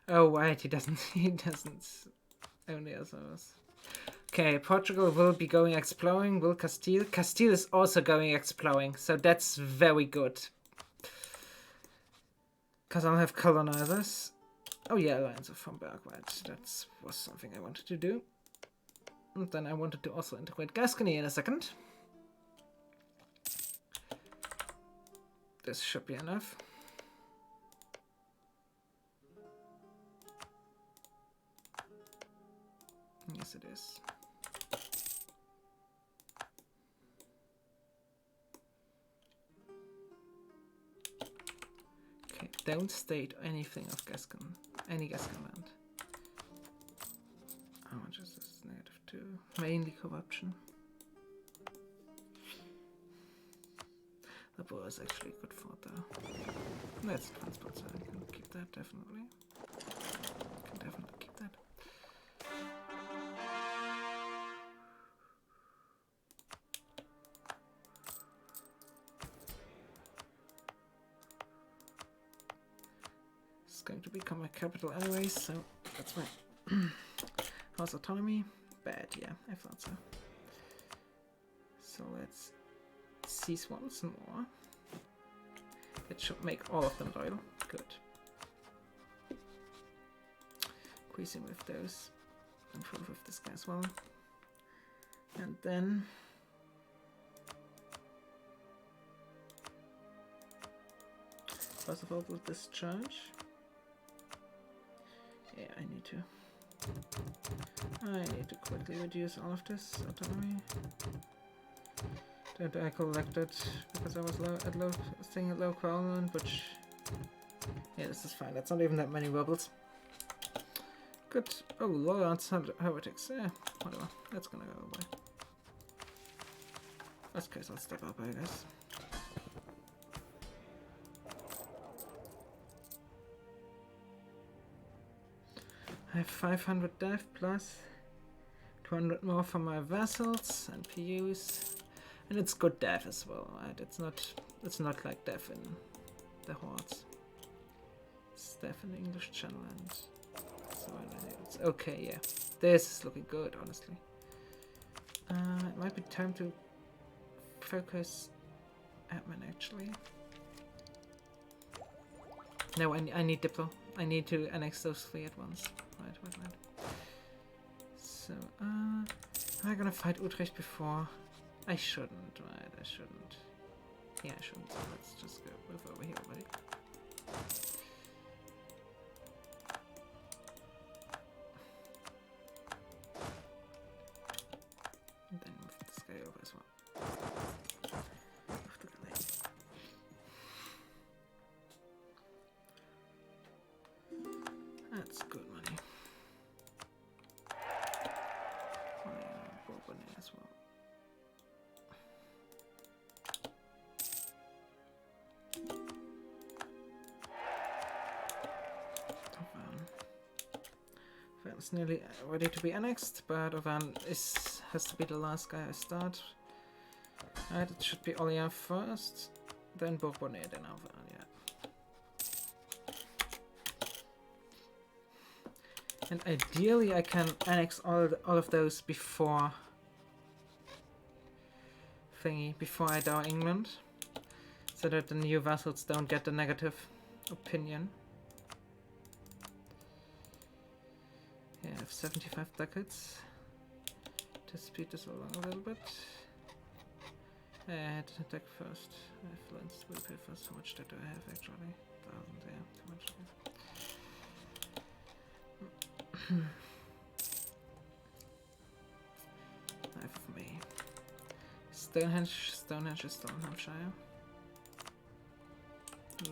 Oh, right, he doesn't own the Azores. Okay, Portugal will be going exploring. Will Castile? Castile is also going exploring, so that's very good. Because I'll have colonizers. Oh yeah, Alliance of Fromberg, right. That was something I wanted to do. And then I wanted to also integrate Gascony in a second. This should be enough. Yes, it is. Okay, don't state anything of Gascon. Any Gascon land. How much is this? -2. Mainly corruption. The boar is actually good for though. That's transport, so I can keep that definitely. Can definitely keep that. It's going to become a capital anyway, so that's fine. House autonomy? Bad, yeah, I thought so. So let's seize once more. That should make all of them loyal. Good. Increasing with those. Improve with this guy as well. And then first of all, will discharge. Yeah, I need to quickly reduce all of this autonomy. Don't I collect it because I was staying at low parliament, which yeah, this is fine. That's not even that many rebels. Good. Oh, Lords heretics. Yeah, whatever. That's gonna go away. Worst case, I'll step up, I guess. I have 500 dev plus 200 more for my vassals and PUs, and it's good dev as well, right? It's not like dev in the hordes. It's dev in the English channel, and so it's okay. Yeah, this is looking good, honestly. It might be time to focus admin actually. No, I need Diplo. I need to annex those 3 at once. Right. So, am I gonna fight Utrecht before? I shouldn't, right? I shouldn't. Yeah, I shouldn't. So let's just go move over here already. And then move this guy over as well. That's good money. Oh yeah, Bourbonnais as well. Van's nearly ready to be annexed, but Van has to be the last guy I start. Right, it should be Orléans first, then Bourbonnais, then Van, yeah. And ideally I can annex all of those before I dower England, so that the new vassals don't get the negative opinion. Yeah, I have 75 ducats to speed this along a little bit. I had to attack first. I flanced will pay first. How much do I have actually? 1,000, yeah, too much. Knife of me. Stonehenge is Stonehenshire.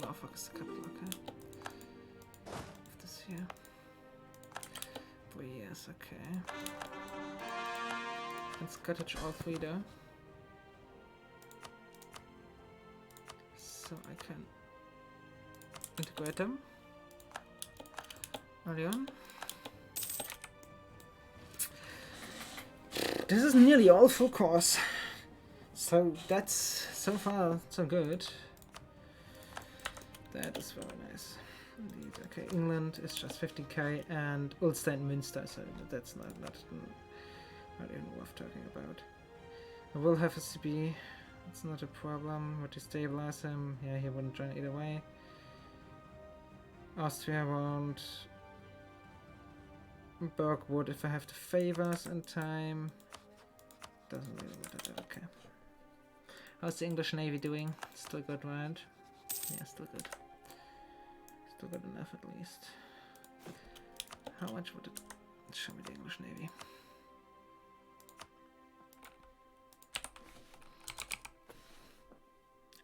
Norfolk is the capital, okay. Of this here. 3 years, okay. Let's cottage all 3 though. So I can integrate them early on. This is nearly all full course. So that's so far so good. That is very nice. Indeed. Okay, England is just 50k and Ulster and Münster, so that's not even worth talking about. I will have a CB. It's not a problem. Would you stabilize him? Yeah, he wouldn't join either way. Austria won't. Berg would if I have the favors in time. Doesn't really matter. Okay. How's the English Navy doing? Still good, right? Yeah, still good. Still good enough at least. How much would it show me the English Navy?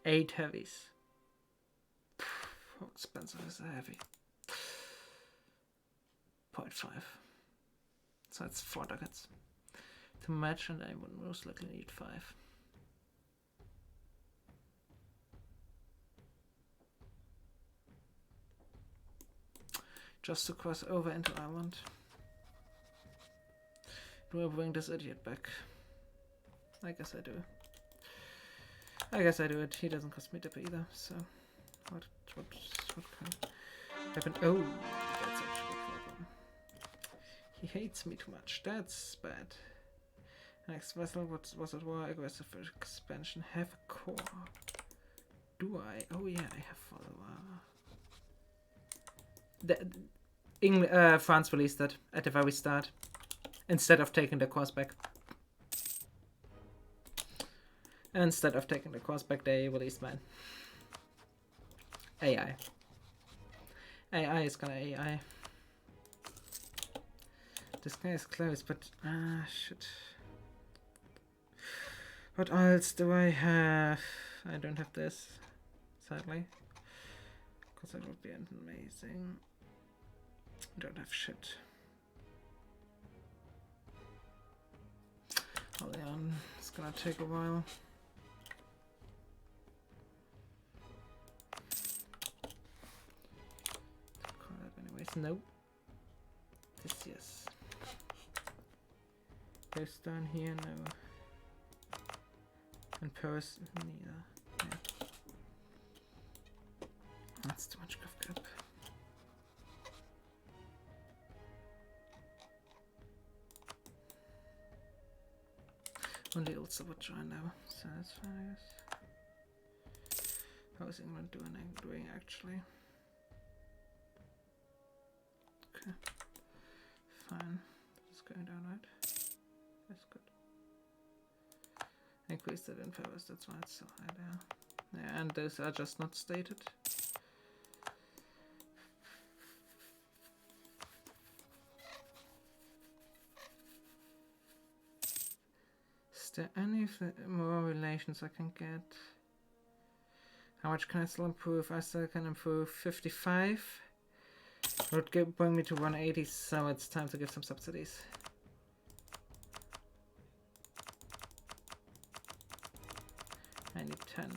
Eight heavies. How expensive is a heavy? 0.5. So that's 4 ducats to match, and I would most likely need 5. Just to cross over into Ireland. Do I bring this idiot back? I guess I do. I guess I do it. He doesn't cost me dipper either, so what can happen? Oh, that's actually a problem. He hates me too much. That's bad. Next vessel, what was it? War, aggressive expansion. Have a core. Do I? Oh yeah, I have follower. France released that at the very start, instead of taking the course back. Instead of taking the course back, they released mine. AI. AI is gonna AI. This guy is close, but shit. What else do I have? I don't have this, sadly. Because that would be amazing. I don't have shit. Hold on, it's gonna take a while. Anyways, no. This yes. Goes down here, no. And Paris, neither. Yeah. That's too much GovCap. Only Ulster would join now, so that's fine, I guess. How is England doing actually? Okay. Fine. This is going down, right? That's good. Increased it in favors, that's why it's so high there. Yeah, and those are just not stated. Is there any more relations I can get? How much can I still improve? I still can improve 55. It would bring me to 180, so it's time to give some subsidies. I need 10.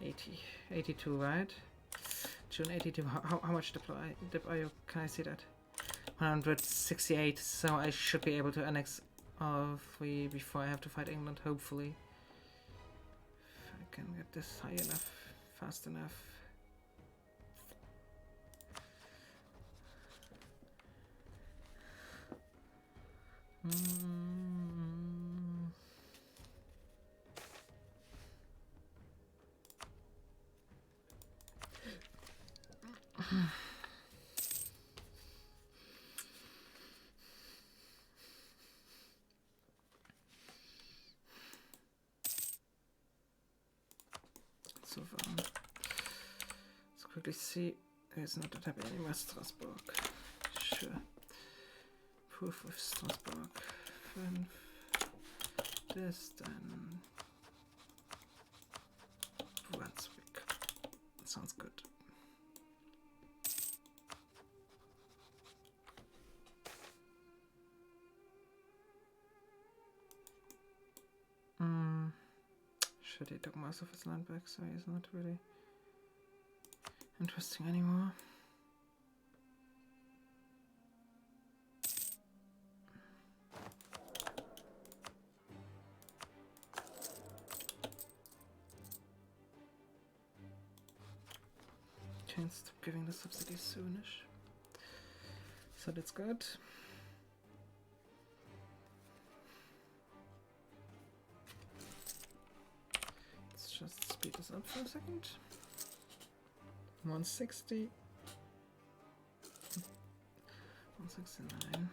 $80, 82, right? June 82. How much dip are you? Can I see that? 168. So I should be able to annex all 3 before I have to fight England. Hopefully, if I can get this high enough, fast enough. So far. Let's quickly see. There's not that happy anymore. Strasbourg. Sure. Proof of Strasbourg. 5. This, then. Brunswick. Sounds good. Shit, he took most of his land back, so he's not really interesting anymore. Can't stop giving the subsidies soonish. So that's good. Let's just speed this up for a second. 160. 169.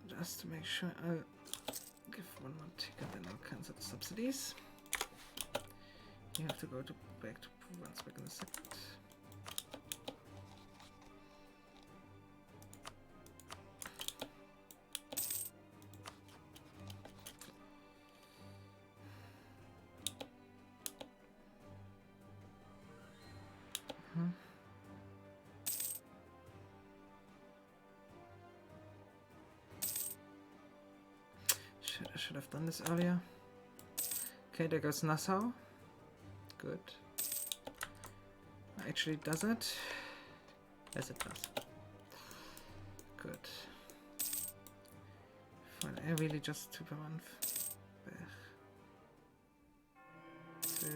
Just to make sure I'll give one more ticket, then I'll cancel the subsidies. You have to go back to Brunswick in a second. Shit, I should have done this earlier. Okay, there goes Nassau. Good. Actually, does it? Yes, it does. Good. Fine, I really just 2 per month. 2.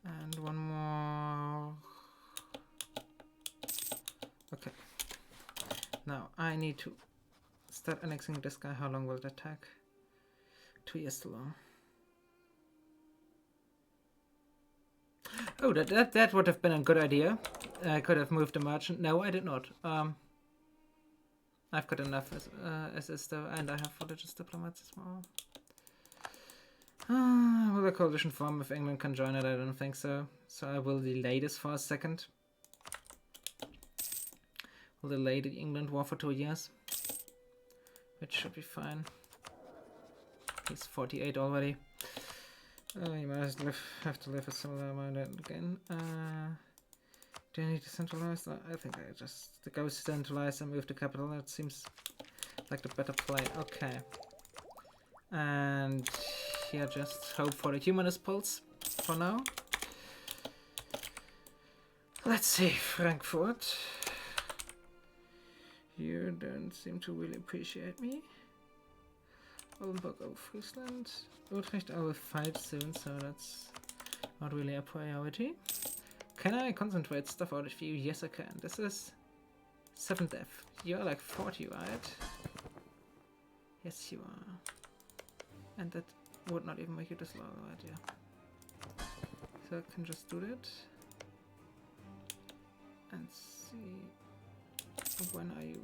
And one more. Okay. Now, I need to start annexing this guy. How long will that take? 2 years too long. Oh, that would have been a good idea. I could have moved the merchant. No, I did not. I've got enough SS though, and I have religious diplomats as well. Will the coalition form if England can join it? I don't think so. So I will delay this for a second. We'll delay the England war for 2 years. Which should be fine. He's 48 already. You might have to live a similar amount again. Do I need to centralize? I think I just go centralize and move the capital. That seems like the better play. Okay. And here just hope for the humanist pulse for now. Let's see, Frankfurt. You don't seem to really appreciate me. Oldenburg over Friesland. Utrecht I will fight soon, so that's not really a priority. Can I concentrate stuff out of you? Yes, I can. This is 7 death. You're like 40, right? Yes, you are. And that would not even make you this low, right? Yeah. So I can just do that. And see. When are you?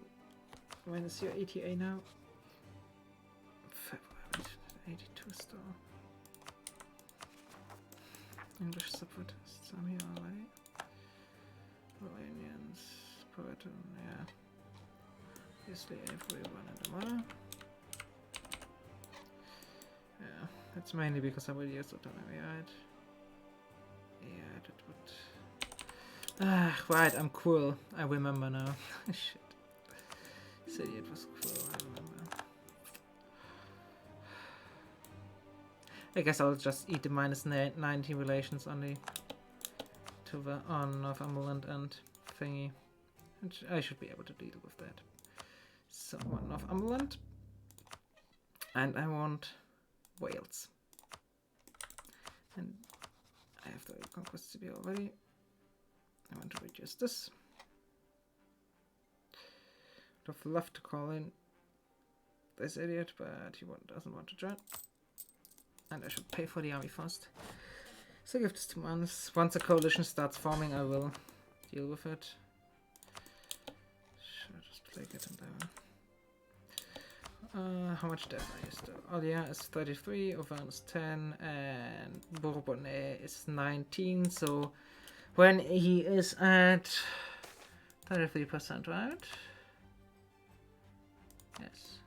When is your ATA now? February 82 still. English separatists, I'm here already. Romanians, Puritan, yeah. Obviously everyone in the mother. Yeah, that's mainly because I will use autonomy, right? Yeah, that would... Ah, right, I'm cool. I remember now. Shit. This idiot was cool, I remember. I guess I'll just eat the minus 90 relations only to the Northumberland and thingy. And I should be able to deal with that. So, one Northumberland. And I want Wales. And I have the conquest to be already. I want to reduce this. Would have loved to call in this idiot, but he doesn't want to join. And I should pay for the army first. So give this 2 months. Once a coalition starts forming, I will deal with it. Should I just play it in there? How much death are you still? Olia is 33, Auvergne is 10, and Bourbonnais is 19. So when he is at 33%, right? Yes.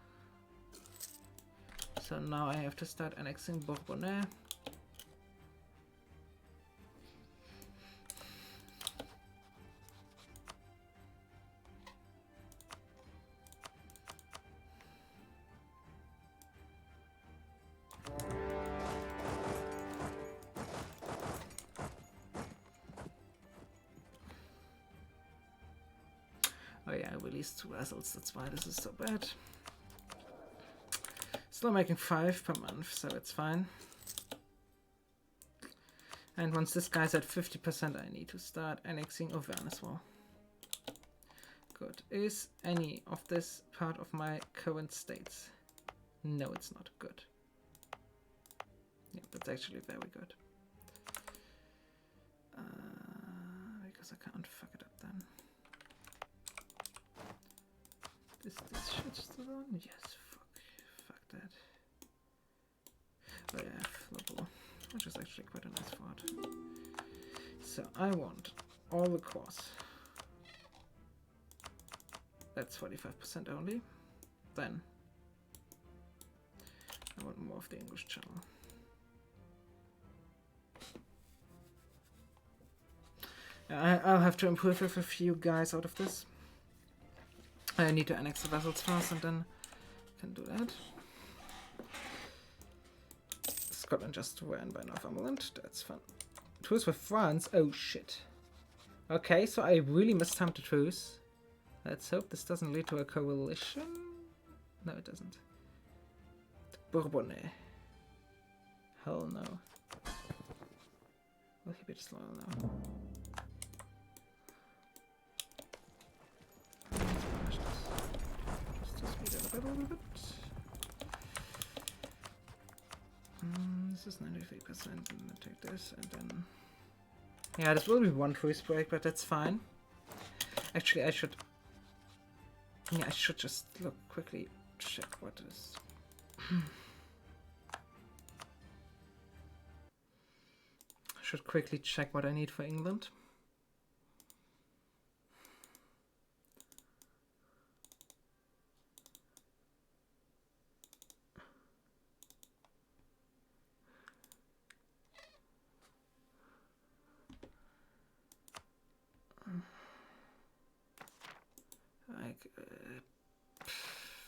So now I have to start annexing Bourbonnais. Oh yeah, I released 2 vessels, that's why this is so bad. Still making 5 per month, so it's fine. And once this guy's at 50%, I need to start annexing Auvergne as well. Good. Is any of this part of my current states? No, it's not. Good. Yeah, that's actually very good. Because I can't fuck it up then. Is this shit still on? Yes, fuck that. Oh yeah, flopable, which is actually quite a nice fort. So I want all the cores. That's 45% only. Then I want more of the English channel. I'll have to improve with a few guys out of this. I need to annex the vessels first and then I can do that. Scotland just ran by Northumberland. That's fun. Truce with France? Oh shit. Okay, so I really mistimed the truce. Let's hope this doesn't lead to a coalition. No, it doesn't. Bourbonnais. Hell no. Will he be disloyal now? Just to speed it up a little bit. This is 93%, and I take this, and then... Yeah, this will be one truce break, but that's fine. Actually, I should... Yeah, I should just look quickly, check what is... Should quickly check what I need for England.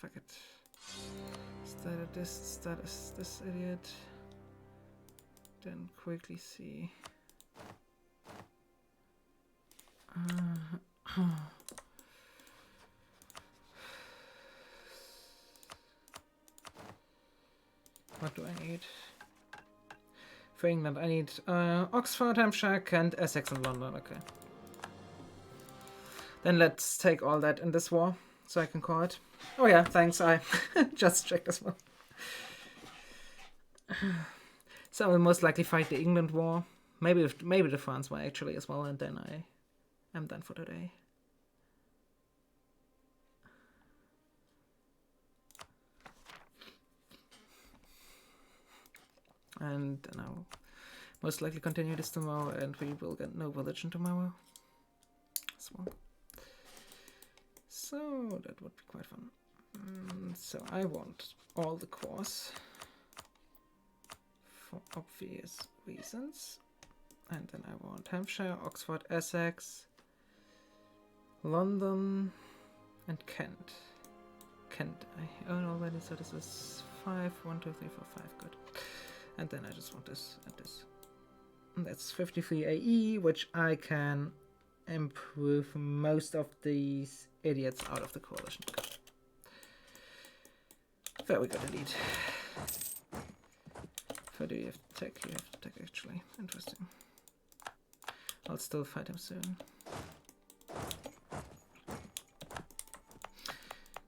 Fuck it. Started this, start this idiot. Then quickly see. What do I need? For England, I need Oxford, Hampshire, Kent, Essex, and London. Okay. Then let's take all that in this war, so I can call it. Oh yeah, thanks. I just checked as well. So I will most likely fight the England war, maybe the France war actually as well, and then I am done for today. And then I'll most likely continue this tomorrow, and we will get no religion tomorrow as well. So that would be quite fun. So I want all the cores for obvious reasons. And then I want Hampshire, Oxford, Essex, London, and Kent. Kent, I own already, so this is 5, 1, 2, 3, 4, 5, good. And then I just want this and this. And that's 53 AE, which I can improve most of these idiots out of the coalition. Very good indeed. How do you have tech? You have tech actually. Interesting. I'll still fight him soon.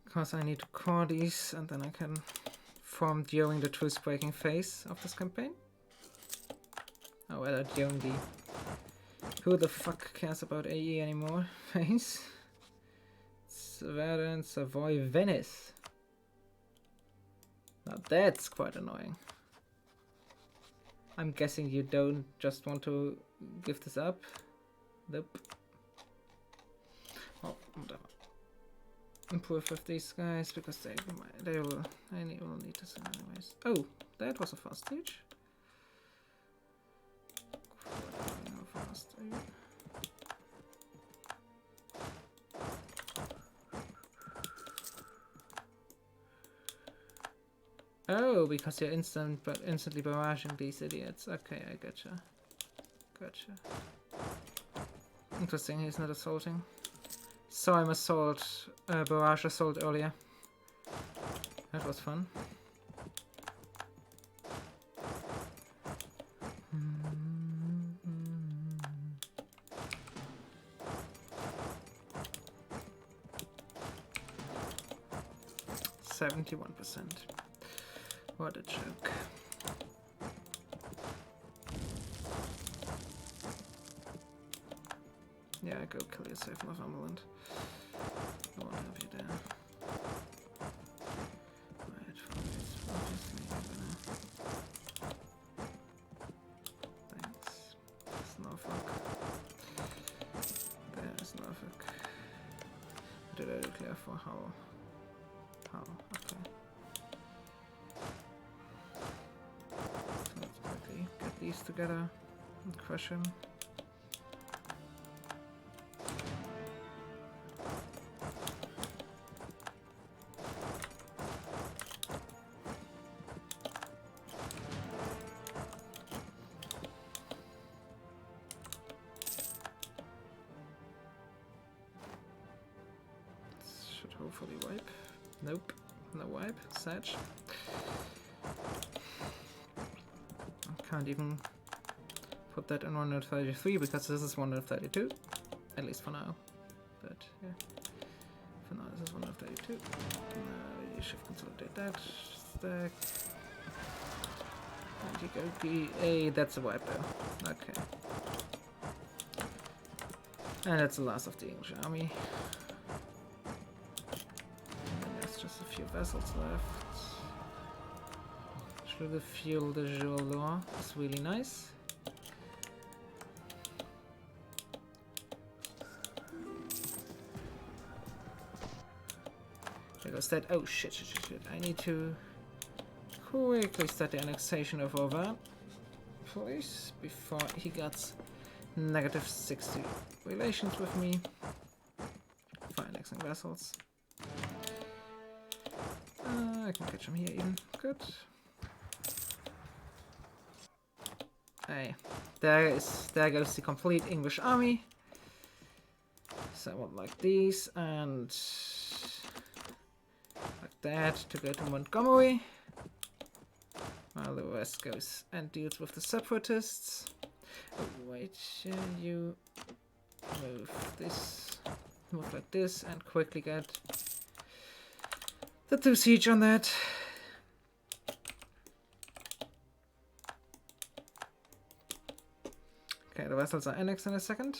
Because I need to core these and then I can form during the truce breaking phase of this campaign. Oh, well, the only... Who the fuck cares about AE anymore? Face? Savannah, Savoy, Venice. Now that's quite annoying. I'm guessing you don't just want to give this up? Nope. Oh, whatever. Improve with these guys because they will need this anyways. Oh, that was a fast stage. Fast stage. Oh, because you're instantly barraging these idiots. Okay, I gotcha. Gotcha. Interesting, he's not assaulting. Saw him assault, barrage assault earlier. That was fun. Mm-hmm. 71%. What a joke. Yeah, go kill yourself, Northumberland. I won't have you there. Right, thanks. There's Norfolk. There's Norfolk. Did I declare for how? How? Okay. So let's quickly get these together and crush him. Hopefully wipe. Nope. No wipe. Sad. I can't even put that in 133 because this is 132. At least for now. But yeah. For now this is 132. You should consolidate that. Stack. And you go Hey, that's a wipe though. Okay. And that's the last of the English army. Just a few vessels left. Through the fuel de jour is really nice. There goes that. Oh shit. I need to quickly start the annexation of all that, please, before he gets -60 relations with me for annexing vessels. I can catch him here even. Good. Hey, there goes the complete English army. So I want like these and like that to go to Montgomery. While the rest goes and deals with the separatists. Oh wait, you move like this and quickly get the 2 siege on that. Okay, the vessels are annexed in a second.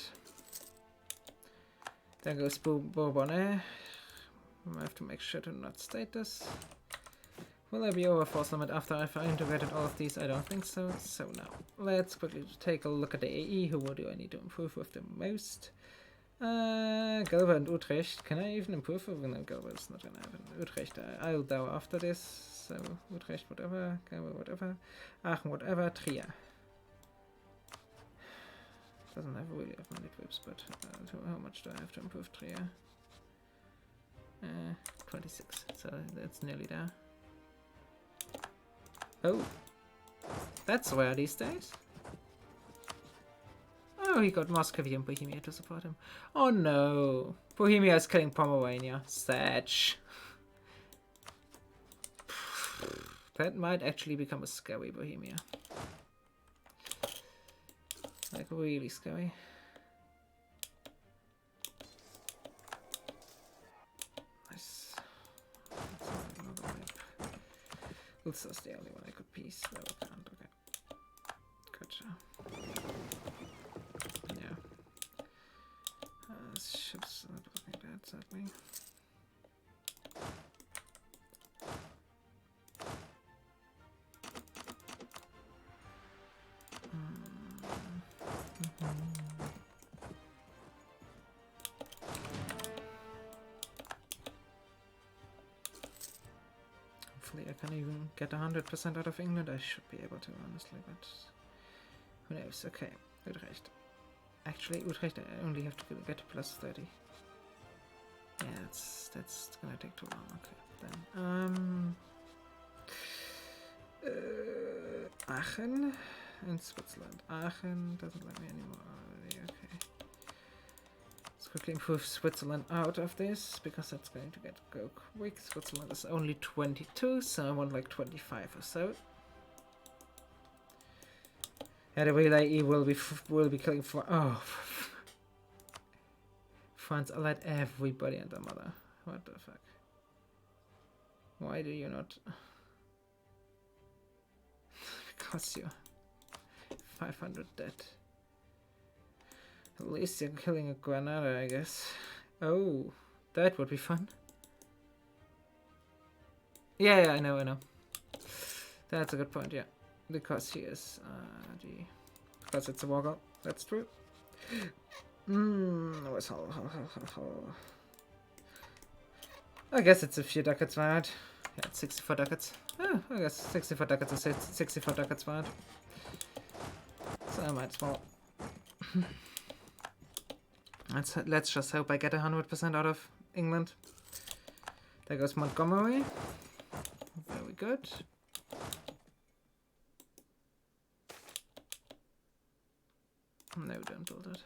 There goes Bourbonnais. I have to make sure to not state this. Will I be over force limit after I've integrated all of these? I don't think so. So now, let's quickly take a look at the AE. Who do I need to improve with the most? Galva and Utrecht. Can I even improve with them? No, Galva is not gonna happen. Utrecht, I'll dow after this. So, Utrecht, whatever. Galva, whatever. Aachen, whatever. Trier. Doesn't have really have many trips, but how much do I have to improve Trier? 26. So, that's nearly there. Oh. That's rare these days. Oh, he got Muscovy and Bohemia to support him. Oh no! Bohemia is killing Pomerania. Sad. That might actually become a scary Bohemia. Like, really scary. Nice. That's another wipe. This is the only one I could piece. No, I can't. Okay. Gotcha. I can even get 100% out of England. I should be able to, honestly, but who knows? Okay, Utrecht. Actually, Utrecht, I only have to get to plus 30. Yeah, that's gonna take too long. Okay, then Aachen in Switzerland. Aachen doesn't let me anymore already. Okay, let's quickly improve Switzerland out of this because that's going to go quick. Switzerland is only 22, so I want like 25 or so. Yeah, the relay will be killing for. Oh, France allied everybody and their mother. What the fuck? Why do you not? Because you're 500 dead. At least you're killing a Granada, I guess. Oh, that would be fun. Yeah, I know. That's a good point, yeah. Because he is, because it's a walkout. That's true. What's how? I guess it's a few ducats wide. Yeah, it's 64 ducats. Oh, I guess 64 ducats is 64 ducats wide. So I might as well. Let's just hope I get 100% out of England. There goes Montgomery. Very good. No, don't build it.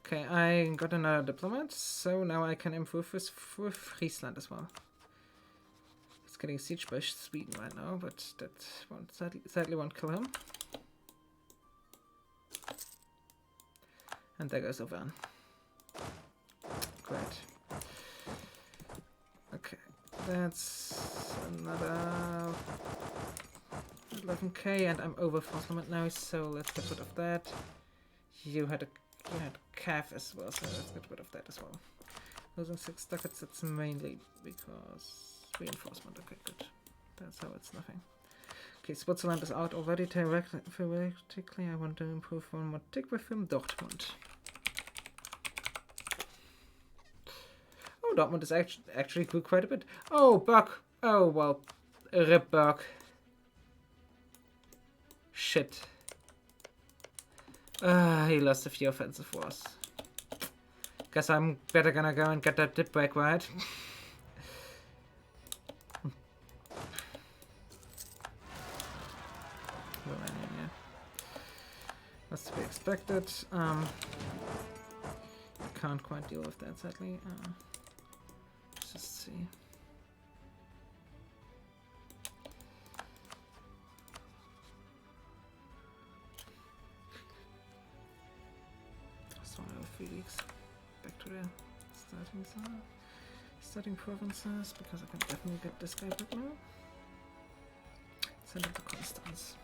Okay, I got another diplomat, so now I can improve with Friesland as well. It's getting sieged by Sweden right now, but that sadly won't kill him. And there goes Auvergne. Great. Okay, that's another 11k, and I'm over force limit now, so let's get rid of that. You had calf as well, so let's get rid of that as well. Losing 6 ducats, that's mainly because reinforcement. Okay, good. That's how it's nothing. Okay, Switzerland is out already. Theoretically, I want to improve one more tick with him. Dortmund. Oh, Dortmund is actually grew quite a bit. Oh, Buck. Oh, well. Rip Buck. Shit. He lost a few offensive wars. Guess I'm better gonna go and get that dip break right. Romania. That's to be expected. Can't quite deal with that, sadly. Let's just see. So 3 weeks. Back to the starting provinces, because I can definitely get this guy back now. Send him to Constance.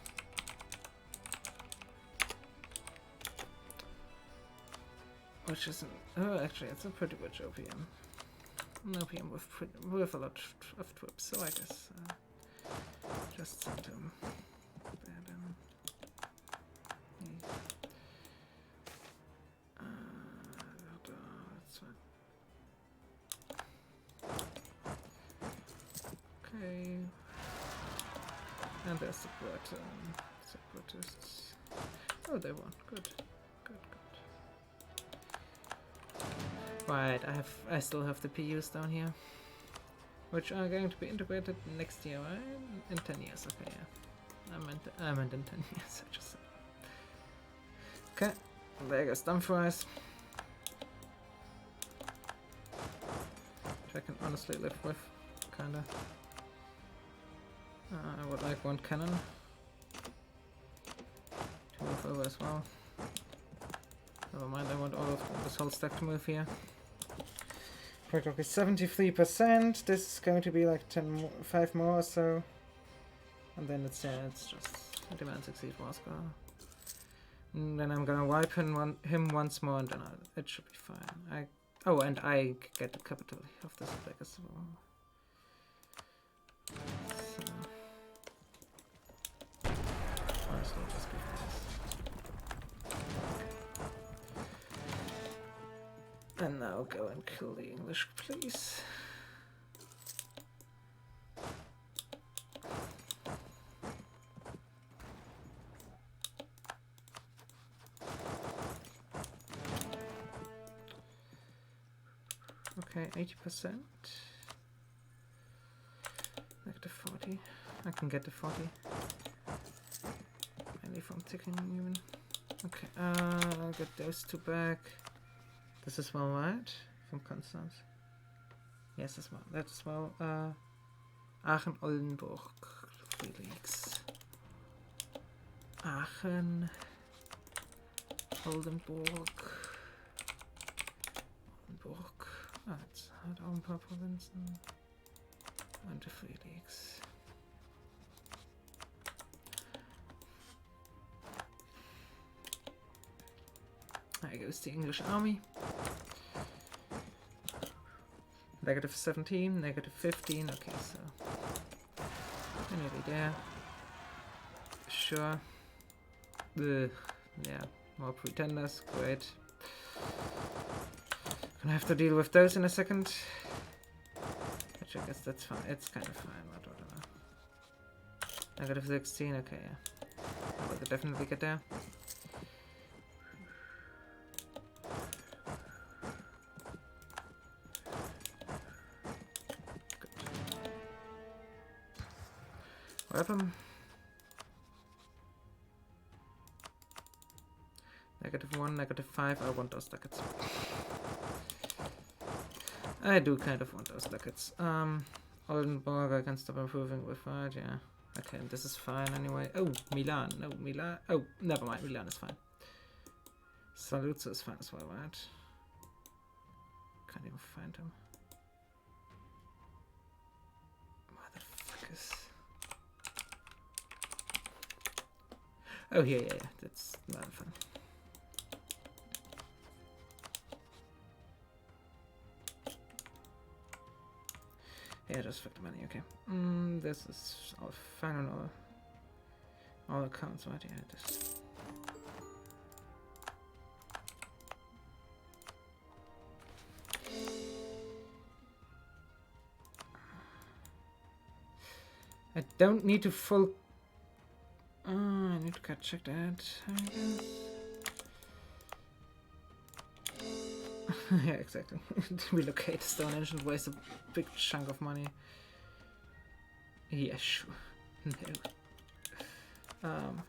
Which is actually it's a pretty rich OPM. An OPM with a lot of troops, so I guess just send him there then. That's fine. Okay. And there's separatists. Oh, they won. Good. Right, I still have the PUs down here, which are going to be integrated next year, right? In 10 years. Okay, yeah. I meant in 10 years. I just said. Okay, there goes Dumfries. Which I can honestly live with, kinda. I would like one cannon to move over as well. Never mind, I want all of this whole stack to move here. Practically 73%. This is going to be like 5 more or so. And then it's just demand succeed Moscow. And then I'm gonna wipe him once more, and then it should be fine. Oh, and I get the capital of this back as well. So, honestly, I'll just give him this. And now go and kill the English, please. Okay, 80%. Negative 40. I can get the 40. Mainly from ticking even. Okay, I'll get those two back. This is well, right? From Constance. Yes, as well. That as well. Aachen, Oldenburg. 3 leagues. Aachen, Oldenburg. That's hard on province. 1 to 3 leagues. There goes the English army. Negative 17, negative 15. Okay, so we're nearly there. Sure. Ugh. Yeah, more pretenders. Great. Gonna have to deal with those in a second. Which I guess that's fine. It's kind of fine, but whatever. Negative 16. Okay, yeah. We'll definitely get there. Weapon. Negative 1, negative 5. I want those ducats. I do kind of want those ducats. Oldenburg, I can stop improving with that, yeah. Okay, this is fine anyway. Oh, Milan. No, Milan. Oh, never mind. Milan is fine. Saluzzo is fine as well, right? Can't even find him. Motherfuckers. Oh, yeah. That's not fun. Yeah, just fuck the money, okay. This is all fine on all accounts, right? Yeah, this. I don't need to full. I need to check that, I guess. Yeah, exactly. Relocate Stonehenge and waste a big chunk of money. Yeah, sure. No.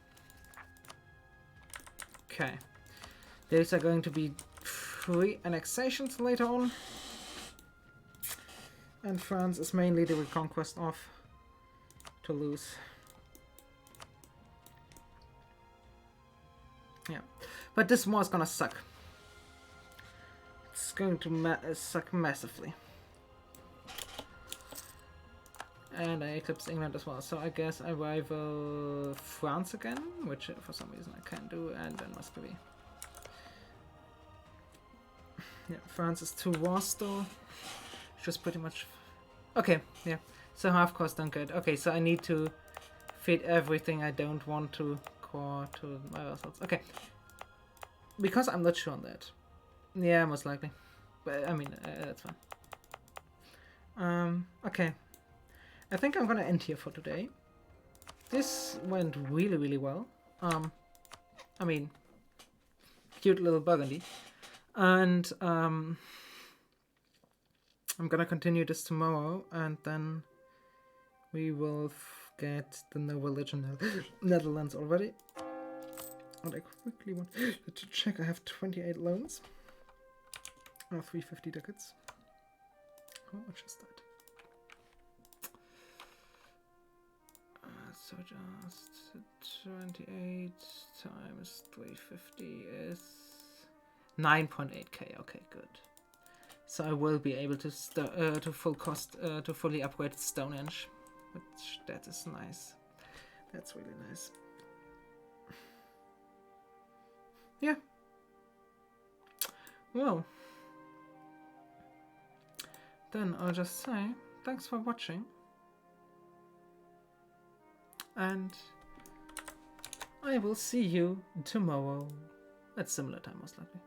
Okay. Those are going to be free annexations later on. And France is mainly the reconquest of Toulouse. Yeah. But this war is gonna suck. It's going to suck massively. And I eclipse England as well, so I guess I rival France again, which for some reason I can't do, and then Muscovy. Yeah, France is 2 wars still, just pretty much. Okay, yeah, so half cost don't good. Okay, so I need to fit everything I don't want to core to my vassals. Okay, because I'm not sure on that. Yeah, most likely. But I mean, that's fine. Okay. I think I'm gonna end here for today. This went really, really well. I mean, cute little Burgundy. And I'm gonna continue this tomorrow, and then we will get the no religion Netherlands already. And I quickly want to check. I have 28 loans. 350 ducats. How much is that? So just 28 times 350 is 9.8k. Okay, good. So I will be able to to fully upgrade Stonehenge, which that is nice. That's really nice. Yeah. Well, then I'll just say thanks for watching. And I will see you tomorrow at similar time, most likely.